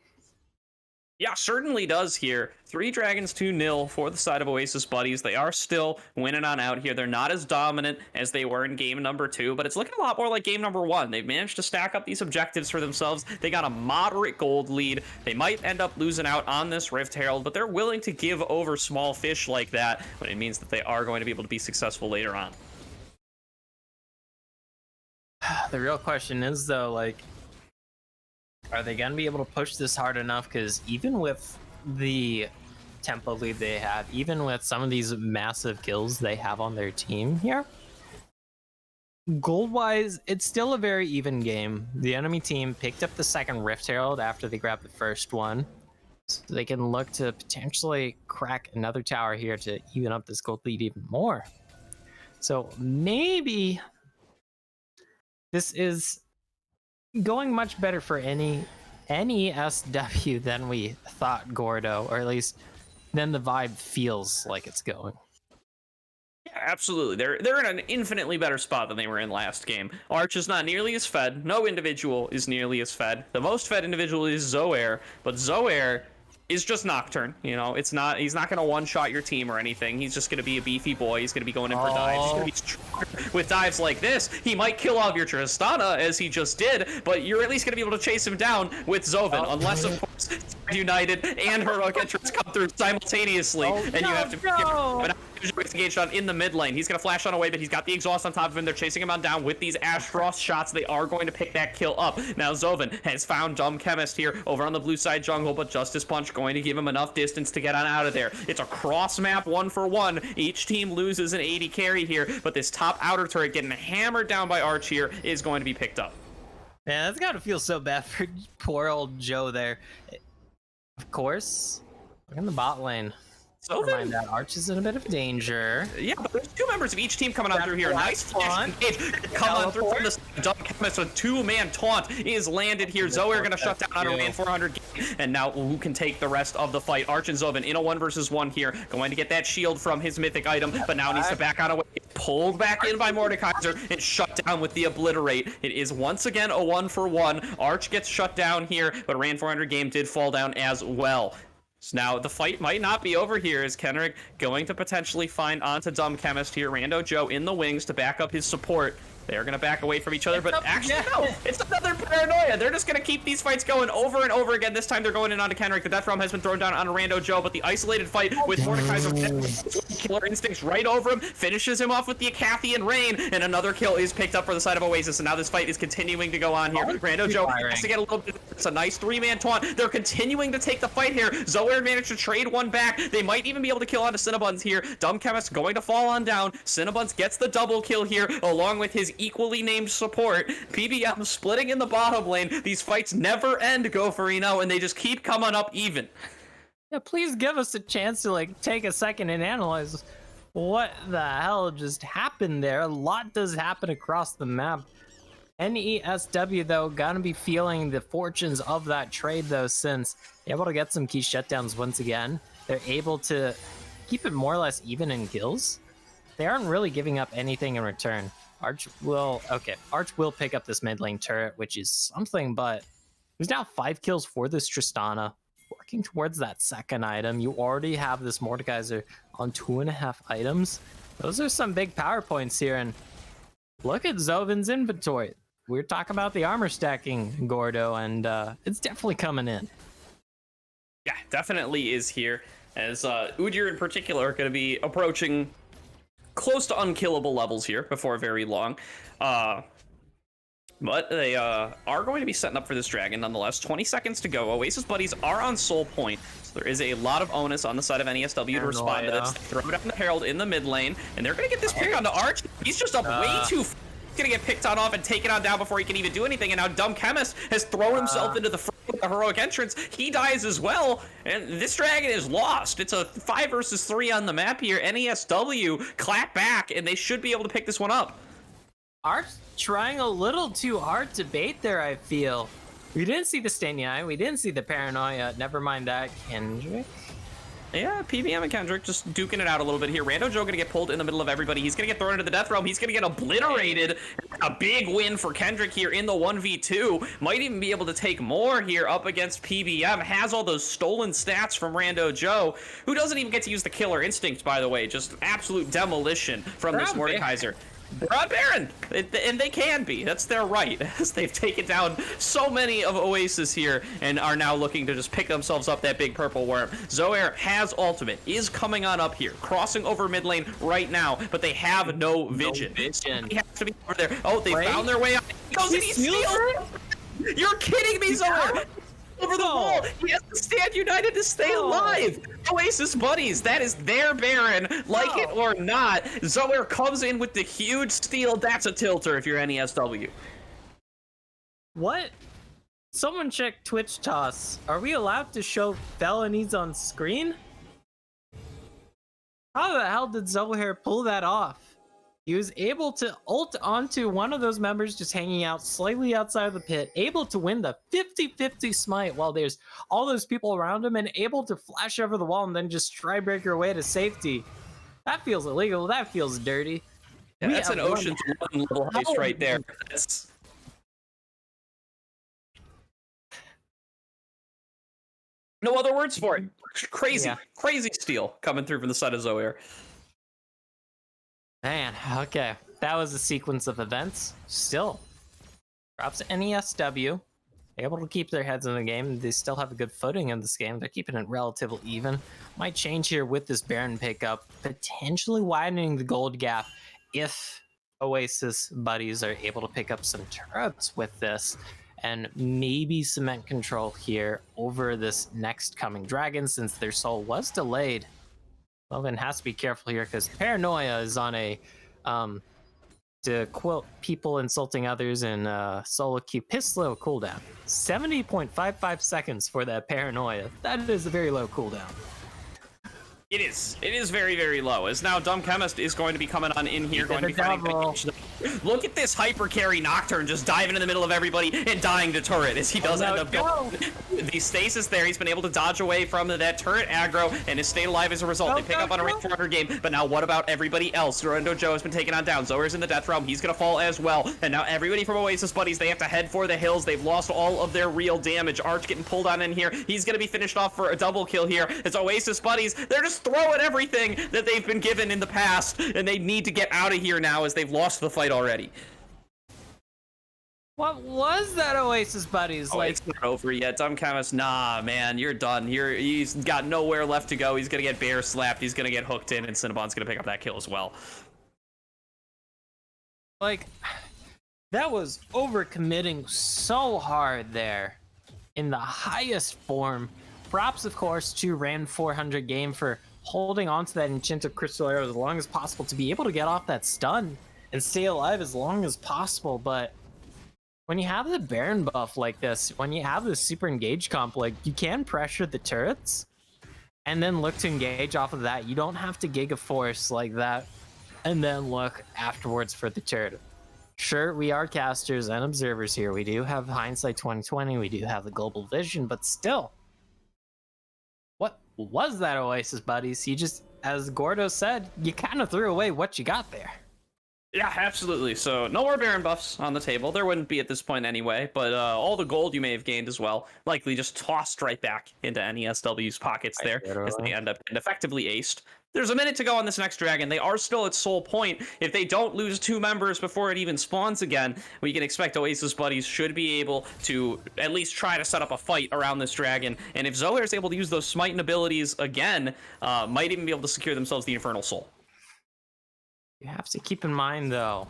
Yeah, certainly does here. 3 dragons, 2-0 for the side of Oasis buddies. They are still winning on out here. They're not as dominant as they were in game number 2, but it's looking a lot more like game number 1. They've managed to stack up these objectives for themselves. They got a moderate gold lead. They might end up losing out on this Rift Herald, but they're willing to give over small fish like that when it means that they are going to be able to be successful later on. The real question is, though, like, are they going to be able to push this hard enough? Because even with the tempo lead they have, even with some of these massive kills they have on their team here, gold-wise, it's still a very even game. The enemy team picked up the second Rift Herald after they grabbed the first one, so they can look to potentially crack another tower here to even up this gold lead even more. So maybe this is going much better for any NESW than we thought, Gordo, or at least than the vibe feels like it's going. Yeah, absolutely. They're in an infinitely better spot than they were in last game. Arch is not nearly as fed. No individual is nearly as fed. The most fed individual is Zohair, but Zohair is just Nocturne. You know, he's not going to one-shot your team or anything. He's just going to be a beefy boy. He's going to be going in for dives. He's going to be stronger with dives like this. He might kill off your Tristana, as he just did, but you're at least going to be able to chase him down with Zovin, unless, of course, United and Heroic Entrance come through simultaneously, and you have to... But he's engaged on in the mid lane. He's going to flash on away, but he's got the exhaust on top of him. They're chasing him on down with these Ash Frost shots. They are going to pick that kill up. Now Zovin has found Dumb Chemist here over on the blue side jungle, but Justice Punch going to give him enough distance to get on out of there. It's a cross map 1-for-1. Each team loses an 80 carry here, but this top outer turret getting hammered down by Arch here is going to be picked up. Man, that's got to feel so bad for poor old Joe there. Of course, look in the bot lane. So Never mind that. Arch is in a bit of danger. Yeah, but there's 2 members of each team coming on through here. Nice flash engage. Come on through from the Dumb Chemist. A 2-man taunt is landed here. Zohair going to shut down on a Ran 400 game. And now who can take the rest of the fight? Arch and Zovin in a 1-versus-1 here. Going to get that shield from his mythic item, but now needs to back out away. Pulled back in by Mordekaiser and shut down with the Obliterate. It is once again a 1-for-1. Arch gets shut down here, but Ran 400 game did fall down as well. So now the fight might not be over here as Kenrick going to potentially find onto Dumb Chemist here. Rando Joe in the wings to back up his support. They're going to back away from each other, but actually, no. It's another paranoia. They're just going to keep these fights going over and over again. This time, they're going in onto Kendrick. The Death Realm has been thrown down on Rando Joe, but the isolated fight with Mordekaiser, Killer Instincts right over him, finishes him off with the Acathian Rain, and another kill is picked up for the side of Oasis, and now this fight is continuing to go on here. Rando Joe has to get a little bit. It's a nice 3-man taunt. They're continuing to take the fight here. Zoair managed to trade one back. They might even be able to kill onto Cinnabons here. Dumb Chemist going to fall on down. Cinnabons gets the double kill here, along with his equally named support. PBM splitting in the bottom lane. These fights never end, Gopherino, and they just keep coming up even. Yeah, please give us a chance to like take a second and analyze what the hell just happened there. A lot does happen across the map. NESW though gonna be feeling the fortunes of that trade though, since they're able to get some key shutdowns once again. They're able to keep it more or less even in kills. They aren't really giving up anything in return. Arch will pick up this mid lane turret, which is something, but there's now 5 kills for this Tristana. Working towards that second item, you already have this Mordekaiser on 2.5 items. Those are some big power points here, and look at Zovin's inventory. We're talking about the armor stacking, Gordo, and it's definitely coming in. Yeah, definitely is here, as Udyr in particular are going to be approaching close to unkillable levels here before very long. But they are going to be setting up for this dragon nonetheless. 20 seconds to go. Oasis buddies are on soul point, so there is a lot of onus on the side of NESW to respond to this. Throw down the Herald in the mid lane, and they're going to get this pick onto Arch. He's just up way too far. He's going to get picked on off and taken on down before he can even do anything, and now Dumb Chemist has thrown himself into the front with the heroic entrance. He dies as well, and this dragon is lost. It's a 5 versus 3 on the map here. NESW clap back, and they should be able to pick this one up. Arch trying a little too hard to bait there, I feel. We didn't see the Stain Eye, we didn't see the Paranoia, never mind that. Kendrick? Yeah, PBM and Kendrick just duking it out a little bit here. Rando Joe gonna get pulled in the middle of everybody. He's gonna get thrown into the Death Realm. He's gonna get obliterated. A big win for Kendrick here in the 1v2. Might even be able to take more here up against PBM. Has all those stolen stats from Rando Joe, who doesn't even get to use the Killer Instinct, by the way. Just absolute demolition from this Mordekaiser. They're on Baron, and they can be. That's their right, as they've taken down so many of Oasis here and are now looking to just pick themselves up that big purple worm. Zoair has ultimate, is coming on up here, crossing over mid lane right now, but they have no vision. He has to be over there. Oh, they found their way out. He goes and he steals. You're kidding me, Zoair! Over the wall! He has to stand united to stay alive! Oasis buddies, that is their Baron, like it or not. Zoair comes in with the huge steal. That's a tilter if you're NESW. What? Someone check Twitch toss. Are we allowed to show felonies on screen? How the hell did Zoair pull that off? He was able to ult onto one of those members just hanging out slightly outside of the pit, able to win the 50-50 smite while there's all those people around him, and able to flash over the wall and then just Strybreaker away to safety. That feels illegal. That feels dirty. Yeah, that's an Ocean's 1 level heist right there. That's... No other words for it. Crazy, crazy steal coming through from the side of Zoair. Man, okay. That was a sequence of events. Still, props to NESW. Able to keep their heads in the game. They still have a good footing in this game. They're keeping it relatively even. Might change here with this Baron pickup, potentially widening the gold gap if Oasis buddies are able to pick up some turrets with this, and maybe cement control here over this next coming dragon, since their soul was delayed. Logan has to be careful here because Paranoia is on a, to quote people insulting others in solo queue, piss low cooldown. 70.55 seconds for that Paranoia. That is a very low cooldown. It is. It is very, very low. As now Dumb Chemist is going to be coming on in here, going to be fighting. Look at this hyper carry Nocturne just diving in the middle of everybody and dying to turret as he does end up going. The stasis there, he's been able to dodge away from that turret aggro and has stayed alive as a result. They pick up on a rank 400 game, but now what about everybody else? Rando Joe has been taken on down. Zoair's in the Death Realm. He's going to fall as well. And now everybody from Oasis buddies, they have to head for the hills. They've lost all of their real damage. Arch getting pulled on in here. He's going to be finished off for a double kill here. It's Oasis buddies. They're just throwing everything that they've been given in the past, and they need to get out of here now as they've lost the fight already. What was that, Oasis buddies? Oh, Like, it's not over yet. Dumb Chemist, nah, man, you're done. He's got nowhere left to go. He's gonna get bear slapped. He's gonna get hooked in, and Cinnabon's gonna pick up that kill as well. like that was overcommitting so hard there in the highest form. Props, of course, to Ran 400 game for holding on to that Enchanted Crystal Arrow as long as possible to be able to get off that stun and stay alive as long as possible. But when you have the Baron buff like this, when you have the super engage comp, like, you can pressure the turrets and then look to engage off of that. You don't have to Giga Force like that and then look afterwards for the turret. Sure, we are casters and observers here. We do have hindsight 2020. We do have the global vision, but still, what was that, Oasis buddies? You just, as Gordo said, you kind of threw away what you got there. Yeah, absolutely. So no more Baron buffs on the table. There wouldn't be at this point anyway, but all the gold you may have gained as well, likely just tossed right back into NESW's pockets there as they end up getting effectively aced. There's a minute to go on this next dragon. They are still at soul point. If they don't lose 2 members before it even spawns again, we can expect Oasis buddies should be able to at least try to set up a fight around this dragon. And if Zoe is able to use those smiting abilities again, might even be able to secure themselves the Infernal Soul. You have to keep in mind, though,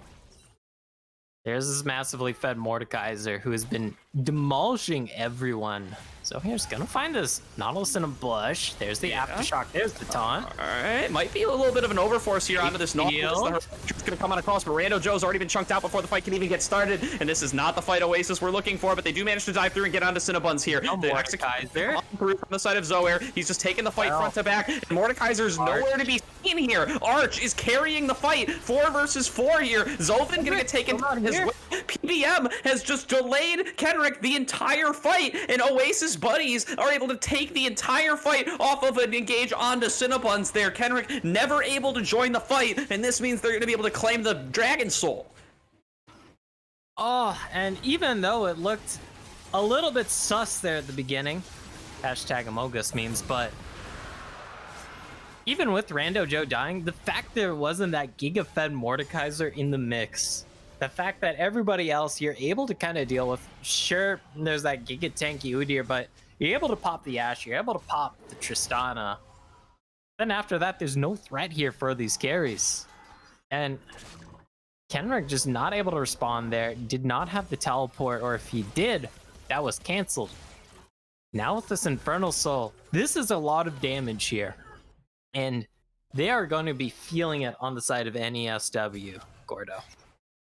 there's this massively fed Mordekaiser who has been demolishing everyone. So here's gonna find this Nautilus in a bush. There's the Aftershock. There's the taunt. All right, might be a little bit of an overforce here onto this Nautilus. It's gonna come on across, but Rando Joe's already been chunked out before the fight can even get started. And this is not the fight Oasis we're looking for, but they do manage to dive through and get onto Cinnabuns here. The Mordekaiser through from the side of Zoe. He's just taking the fight front to back. And Mordekaiser's nowhere to be seen here. Arch is carrying the fight. 4 versus 4 here. Zolvin gonna get taken his way. PBM has just delayed Kenrick the entire fight, and Oasis buddies are able to take the entire fight off of an engage onto Cinnabuns there. Kenrick never able to join the fight, and this means they're going to be able to claim the Dragon Soul. Oh, and even though it looked a little bit sus there at the beginning, hashtag Amogus memes, but even with Rando Joe dying, the fact there wasn't that Giga-fed Mordekaiser in the mix, the fact that everybody else you're able to kind of deal with, sure, there's that Giga tanky Udyr, but you're able to pop the Ashe, you're able to pop the Tristana. Then after that, there's no threat here for these carries. And Kenrick just not able to respond there, did not have the teleport, or if he did, that was canceled. Now with this Infernal Soul, this is a lot of damage here. And they are going to be feeling it on the side of NESW, Gordo.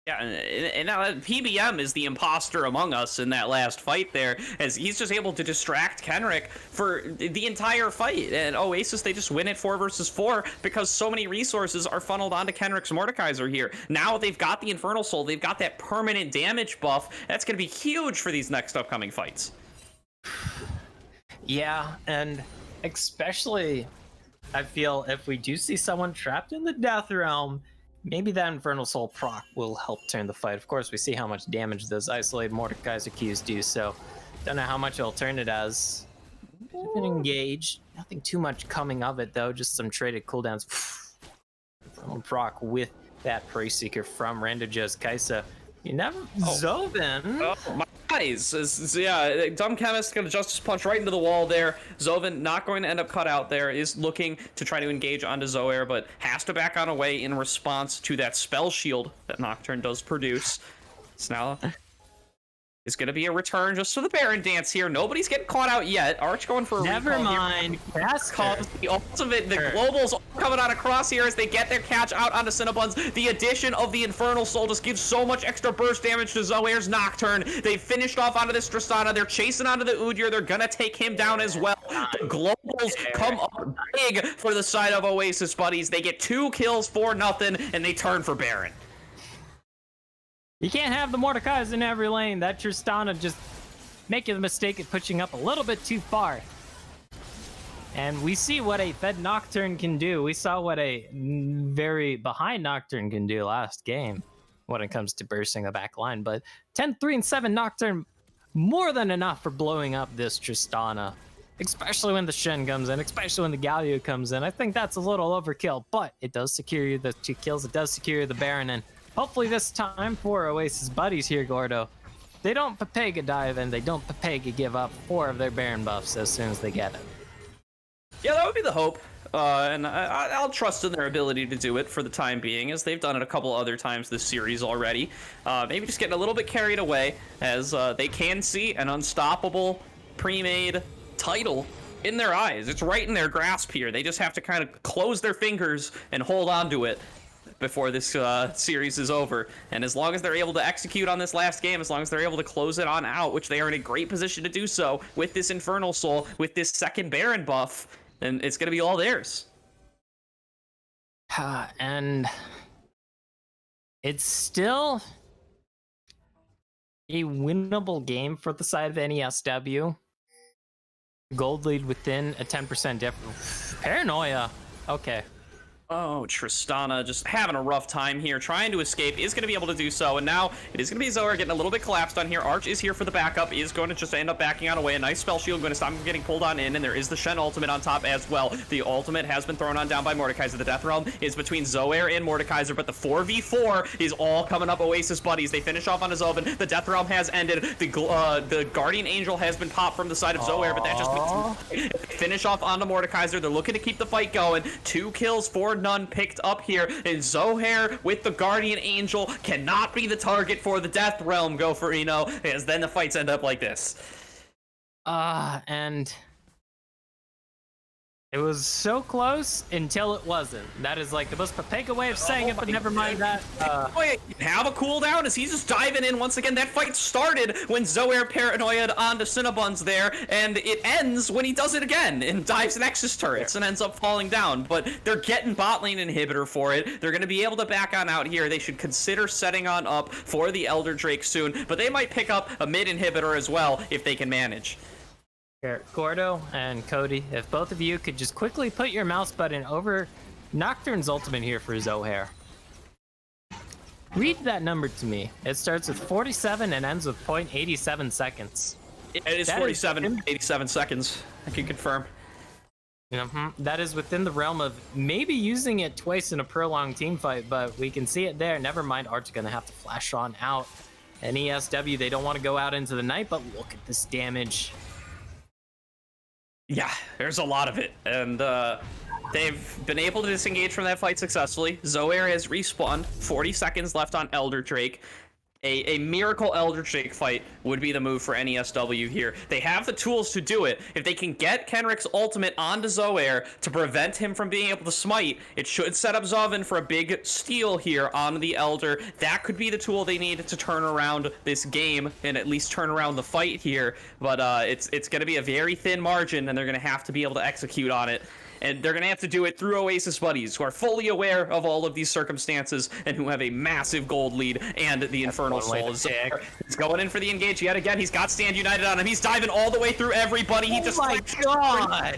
Yeah, and now PBM is the imposter among us in that last fight there, as he's just able to distract Kenrick for the entire fight. And Oasis, they just win it 4 versus 4 because so many resources are funneled onto Kenrick's Mordekaiser here. Now they've got the Infernal Soul, they've got that permanent damage buff. That's going to be huge for these next upcoming fights. Yeah, and especially, I feel if we do see someone trapped in the Death Realm, maybe that Infernal Soul proc will help turn the fight. Of course, we see how much damage those isolated Mordekaiser Qs do, so don't know how much it'll turn it as. Been engaged. Nothing too much coming of it, though. Just some traded cooldowns. Infernal proc with that Prey Seeker from Rando Joe's Kaisa. You never... Zovin. Oh, my eyes. Yeah, Dumb Chemist gonna Justice Punch right into the wall there. Zovin not going to end up cut out there. Is looking to try to engage onto Zoair, but has to back on away in response to that spell shield that Nocturne does produce. So now it's going to be a return just to the Baron dance here. Nobody's getting caught out yet. Arch going for a Never mind. That's called the ultimate. The globals all coming on across here as they get their catch out onto Cinnabuns. The addition of the Infernal Soul just gives so much extra burst damage to Zoair's Nocturne. They finished off onto this Tristana. They're chasing onto the Udyr. They're going to take him down as well. The globals come up big for the side of Oasis buddies. They get 2 kills for nothing, and they turn for Baron. You can't have the Mordekaiser in every lane. That Tristana just making the mistake of pushing up a little bit too far. And we see what a fed Nocturne can do. We saw what a very behind Nocturne can do last game when it comes to bursting the back line. But 10, 3, and 7 Nocturne, more than enough for blowing up this Tristana. Especially when the Shen comes in, especially when the Galio comes in. I think that's a little overkill, but it does secure you the 2 kills. It does secure you the Baron, and hopefully this time for Oasis buddies here, Gordo, they don't Pepega dive and they don't Pepega give up 4 of their Baron buffs as soon as they get it. Yeah, that would be the hope. And I'll trust in their ability to do it for the time being, as they've done it a couple other times this series already. Maybe just getting a little bit carried away, as they can see an unstoppable pre-made title in their eyes. It's right in their grasp here. They just have to kind of close their fingers and hold on to it before this series is over. And as long as they're able to execute on this last game, as long as they're able to close it on out, which they are in a great position to do so with this Infernal Soul, with this second Baron buff, then it's going to be all theirs. And it's still a winnable game for the side of NESW. Gold lead within a 10% difference. Paranoia. Okay. Oh, Tristana just having a rough time here, trying to escape, is going to be able to do so, and now it is going to be Zoer getting a little bit collapsed on here. Arch is here for the backup, is going to just end up backing out away. A nice spell shield going to stop him from getting pulled on in, and there is the Shen ultimate on top as well. The ultimate has been thrown on down by Mordekaiser. The Death Realm is between Zoer and Mordekaiser, but the 4v4 is all coming up Oasis buddies. They finish off on a Zobin. The Death Realm has ended. The Guardian Angel has been popped from the side of Zoer, but that just finish off onto Mordekaiser. They're looking to keep the fight going. 2 kills for none picked up here, and Zohair with the Guardian Angel cannot be the target for the Death Realm, go for Eno, as then the fights end up like this. And it was so close until it wasn't. That is like the most Pepega way of saying it, but never mind that. Have a cooldown as he's just diving in once again. That fight started when Zoer paranoia'd onto Cinnabons there, and it ends when he does it again and dives Nexus turrets and ends up falling down. But they're getting bot lane inhibitor for it. They're going to be able to back on out here. They should consider setting on up for the Elder Drake soon, but they might pick up a mid inhibitor as well if they can manage. Gordo and Cody, if both of you could just quickly put your mouse button over Nocturne's ultimate here for Zohair. Read that number to me. It starts with 47 and ends with 0.87 seconds. It is 47, 87 seconds. I can confirm. That is within the realm of maybe using it twice in a prolonged team fight, but we can see it there. Never mind, Art's gonna have to flash on out. NESW, they don't want to go out into the night, but look at this damage. Yeah, there's a lot of it, and they've been able to disengage from that fight successfully. Zoer has respawned, 40 seconds left on Elder Drake. A miracle Elder Drake fight would be the move for NESW here. They have the tools to do it. If they can get Kenrick's ultimate onto Zoer to prevent him from being able to smite, it should set up Zovin for a big steal here on the Elder. That could be the tool they need to turn around this game and at least turn around the fight here. But it's going to be a very thin margin, and they're going to have to be able to execute on it. And they're going to have to do it through Oasis buddies who are fully aware of all of these circumstances and who have a massive gold lead and the Infernal Soul. He's going in for the engage yet again. He's got Stand United on him. He's diving all the way through everybody. He just God!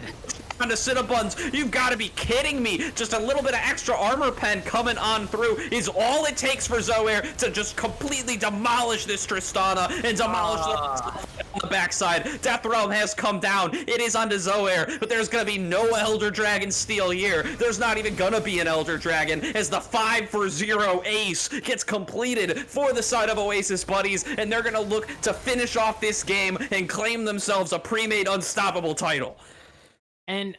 On the Cinnabons, you've got to be kidding me. Just a little bit of extra armor pen coming on through is all it takes for Zoer to just completely demolish this Tristana and demolish on the backside. Death Realm has come down. It is onto Zoer, but there's going to be no Elder Dragon steal here. There's not even going to be an Elder Dragon as the 5-for-0 ace gets completed for the side of Oasis buddies, and they're going to look to finish off this game and claim themselves a pre-made unstoppable title. And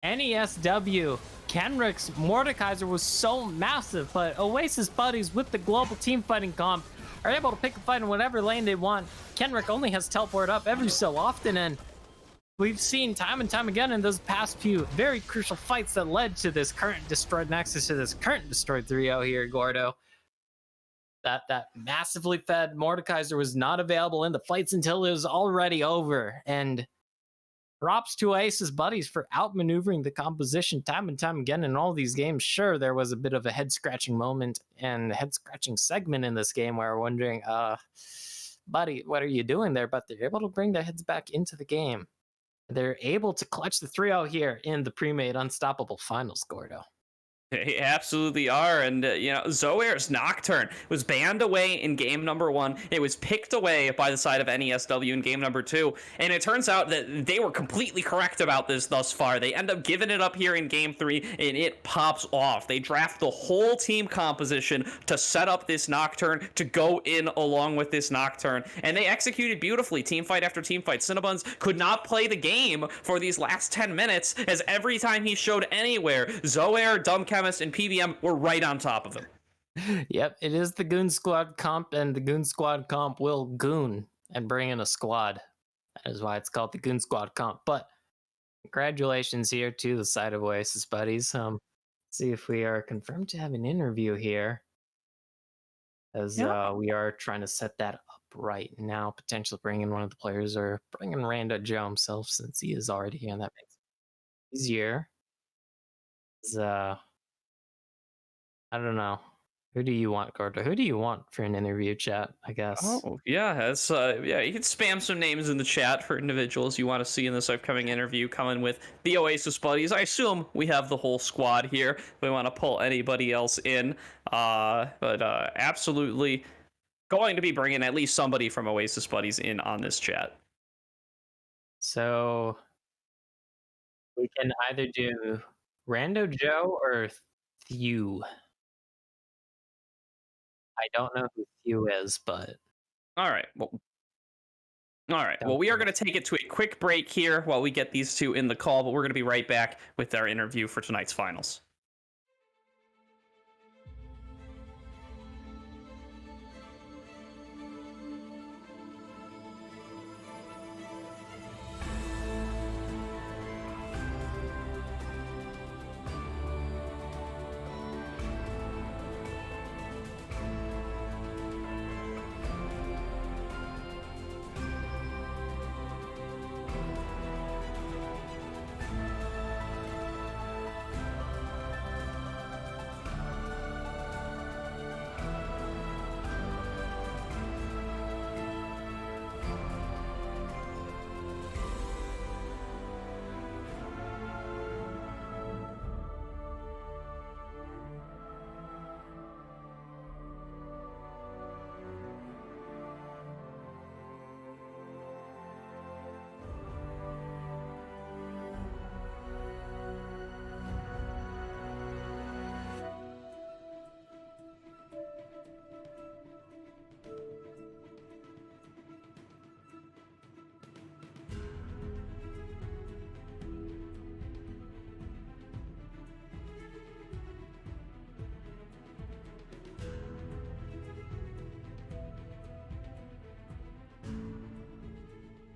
NESW, Kenrick's Mordekaiser was so massive, but Oasis buddies with the global team fighting comp are able to pick a fight in whatever lane they want. Kenrick only has teleport up every so often, and we've seen time and time again in those past few very crucial fights that led to this current destroyed Nexus, to this current destroyed 3-0 here, Gordo. That massively fed Mordekaiser was not available in the fights until it was already over, and props to Oasis buddies for outmaneuvering the composition time and time again in all these games. Sure, there was a bit of a head-scratching moment and head-scratching segment in this game where we're wondering, buddy, what are you doing there? But they're able to bring their heads back into the game. They're able to clutch the 3-0 here in the pre-made Unstoppable Finals, Gordo. They absolutely are. And, Zoair's Nocturne was banned away in game number 1. It was picked away by the side of NESW in game number 2. And it turns out that they were completely correct about this thus far. They end up giving it up here in game 3, and it pops off. They draft the whole team composition to set up this Nocturne to go in along with this Nocturne. And they executed beautifully, team fight after team fight. Cinnabuns could not play the game for these last 10 minutes, as every time he showed anywhere, Zoair, Dumb Chemist, and PBM were right on top of him. Yep, it is the Goon Squad comp, and the Goon Squad comp will goon and bring in a squad. That is why it's called the Goon Squad comp. But congratulations here to the side of Oasis buddies. See if we are confirmed to have an interview here, as we are trying to set that up right now. Potentially bring in one of the players, or bring in Rando Joe himself, since he is already here, and that makes it easier. I don't know. Who do you want, Gordo? Who do you want for an interview, chat, I guess? Oh, yeah. That's, you can spam some names in the chat for individuals you want to see in this upcoming interview coming with the Oasis buddies. I assume we have the whole squad here. If we want to pull anybody else in. But absolutely going to be bringing at least somebody from Oasis buddies in on this chat. So we can either do Rando Joe or Thew. I don't know who Thew is, but All right. Well, we are going to take it to a quick break here while we get these two in the call, but we're going to be right back with our interview for tonight's finals.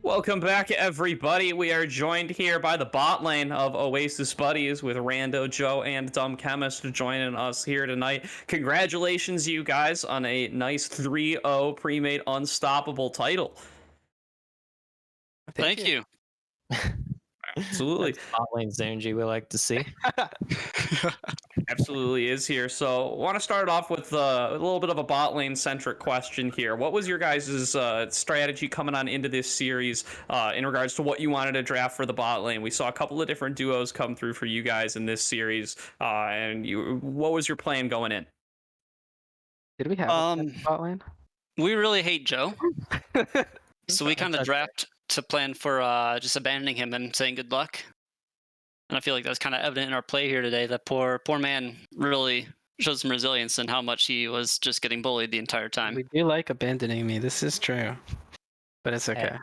Welcome back, everybody. We are joined here by the bot lane of Oasis Buddies with Rando Joe and Dumb Chemist joining us here tonight. Congratulations, you guys, on a nice 3-0 pre-made unstoppable title. Thank you. Absolutely. That's bot lane synergy we like to see. Absolutely is here. So I want to start off with a little bit of a bot lane centric question here. What was your guys' strategy coming on into this series in regards to what you wanted to draft for the bot lane? We saw a couple of different duos come through for you guys in this series. What was your plan going in? Did we have a bot lane? We really hate Joe. So we kind of draft to plan for just abandoning him and saying good luck. And I feel like that's kind of evident in our play here today. That poor man really showed some resilience in how much he was just getting bullied the entire time. We do like abandoning me. This is true. But it's okay.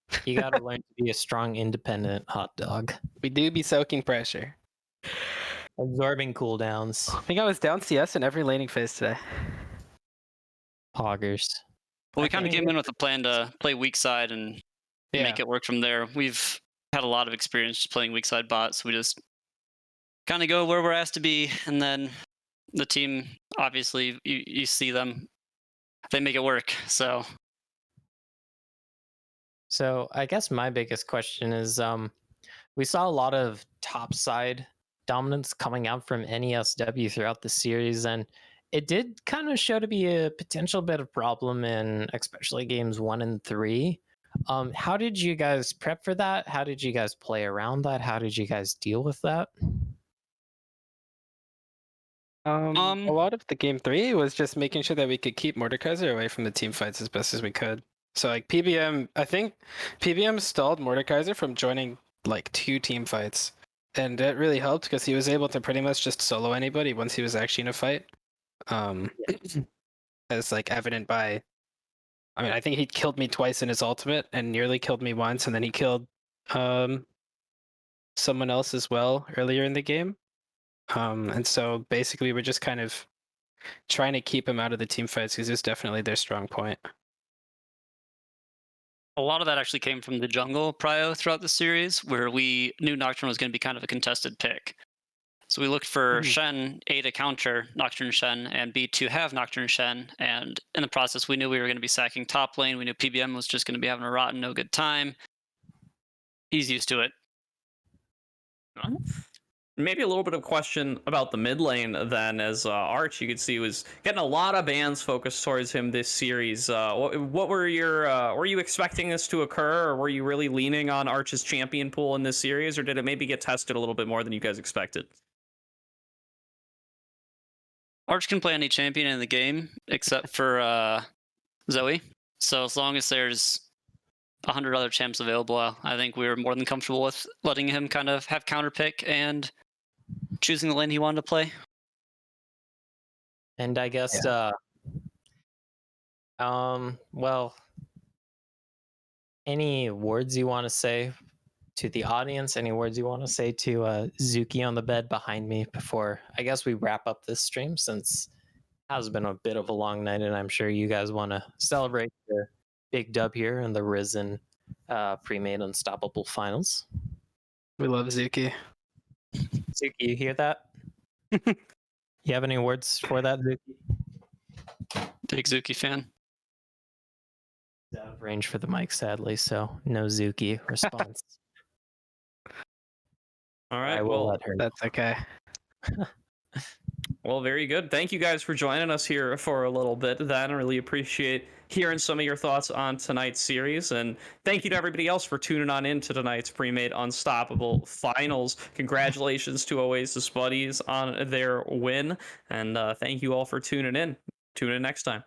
Hey, you gotta learn to be a strong, independent hot dog. We do be soaking pressure. Absorbing cooldowns. I think I was down CS in every laning phase today. Poggers. Well, we kind of came in with a plan to play weak side and make it work from there. We've had a lot of experience just playing weak side bots. So we just kind of go where we're asked to be, and then the team, obviously, you see them, they make it work. So I guess my biggest question is, we saw a lot of top side dominance coming out from NESW throughout the series, and it did kind of show to be a potential bit of problem in especially games 1 and 3. How did you guys prep for that? How did you guys play around that? How did you guys deal with that? A lot of the game 3 was just making sure that we could keep Mordekaiser away from the team fights as best as we could. So like PBM, I think PBM stalled Mordekaiser from joining like 2 team fights. And that really helped because he was able to pretty much just solo anybody once he was actually in a fight. As like evident by, I mean, I think he killed me twice in his ultimate and nearly killed me once, and then he killed someone else as well earlier in the game. And so basically we're just kind of trying to keep him out of the team fights because it's definitely their strong point. A lot of that actually came from the jungle prio throughout the series, where we knew Nocturne was going to be kind of a contested pick. So we looked for Shen, A, to counter Nocturne Shen, and B, to have Nocturne Shen. And in the process, we knew we were going to be sacking top lane. We knew PBM was just going to be having a rotten, no good time. He's used to it. Maybe a little bit of question about the mid lane then, as Arch, you could see, was getting a lot of bans focused towards him this series. What were were you expecting this to occur, or were you really leaning on Arch's champion pool in this series, or did it maybe get tested a little bit more than you guys expected? Arch can play any champion in the game except for Zoe. So as long as there's 100 other champs available, I think we were more than comfortable with letting him kind of have counter pick and choosing the lane he wanted to play. And I guess, well, any words you want to say to the audience? Any words you want to say to Zuki on the bed behind me before I guess we wrap up this stream, since it has been a bit of a long night, and I'm sure you guys want to celebrate the big dub here in the Risen Premade Unstoppable Finals. We love Zuki. Zuki, you hear that? You have any words for that, Zuki? Big Zuki fan. Out of range for the mic, sadly, so no Zuki response. All right, I will let her. That's okay. Well, very good. Thank you guys for joining us here for a little bit. Then I really appreciate hearing some of your thoughts on tonight's series. And thank you to everybody else for tuning on in to tonight's Premade Unstoppable Finals. Congratulations to Oasis Buddies on their win. And thank you all for tuning in. Tune in next time.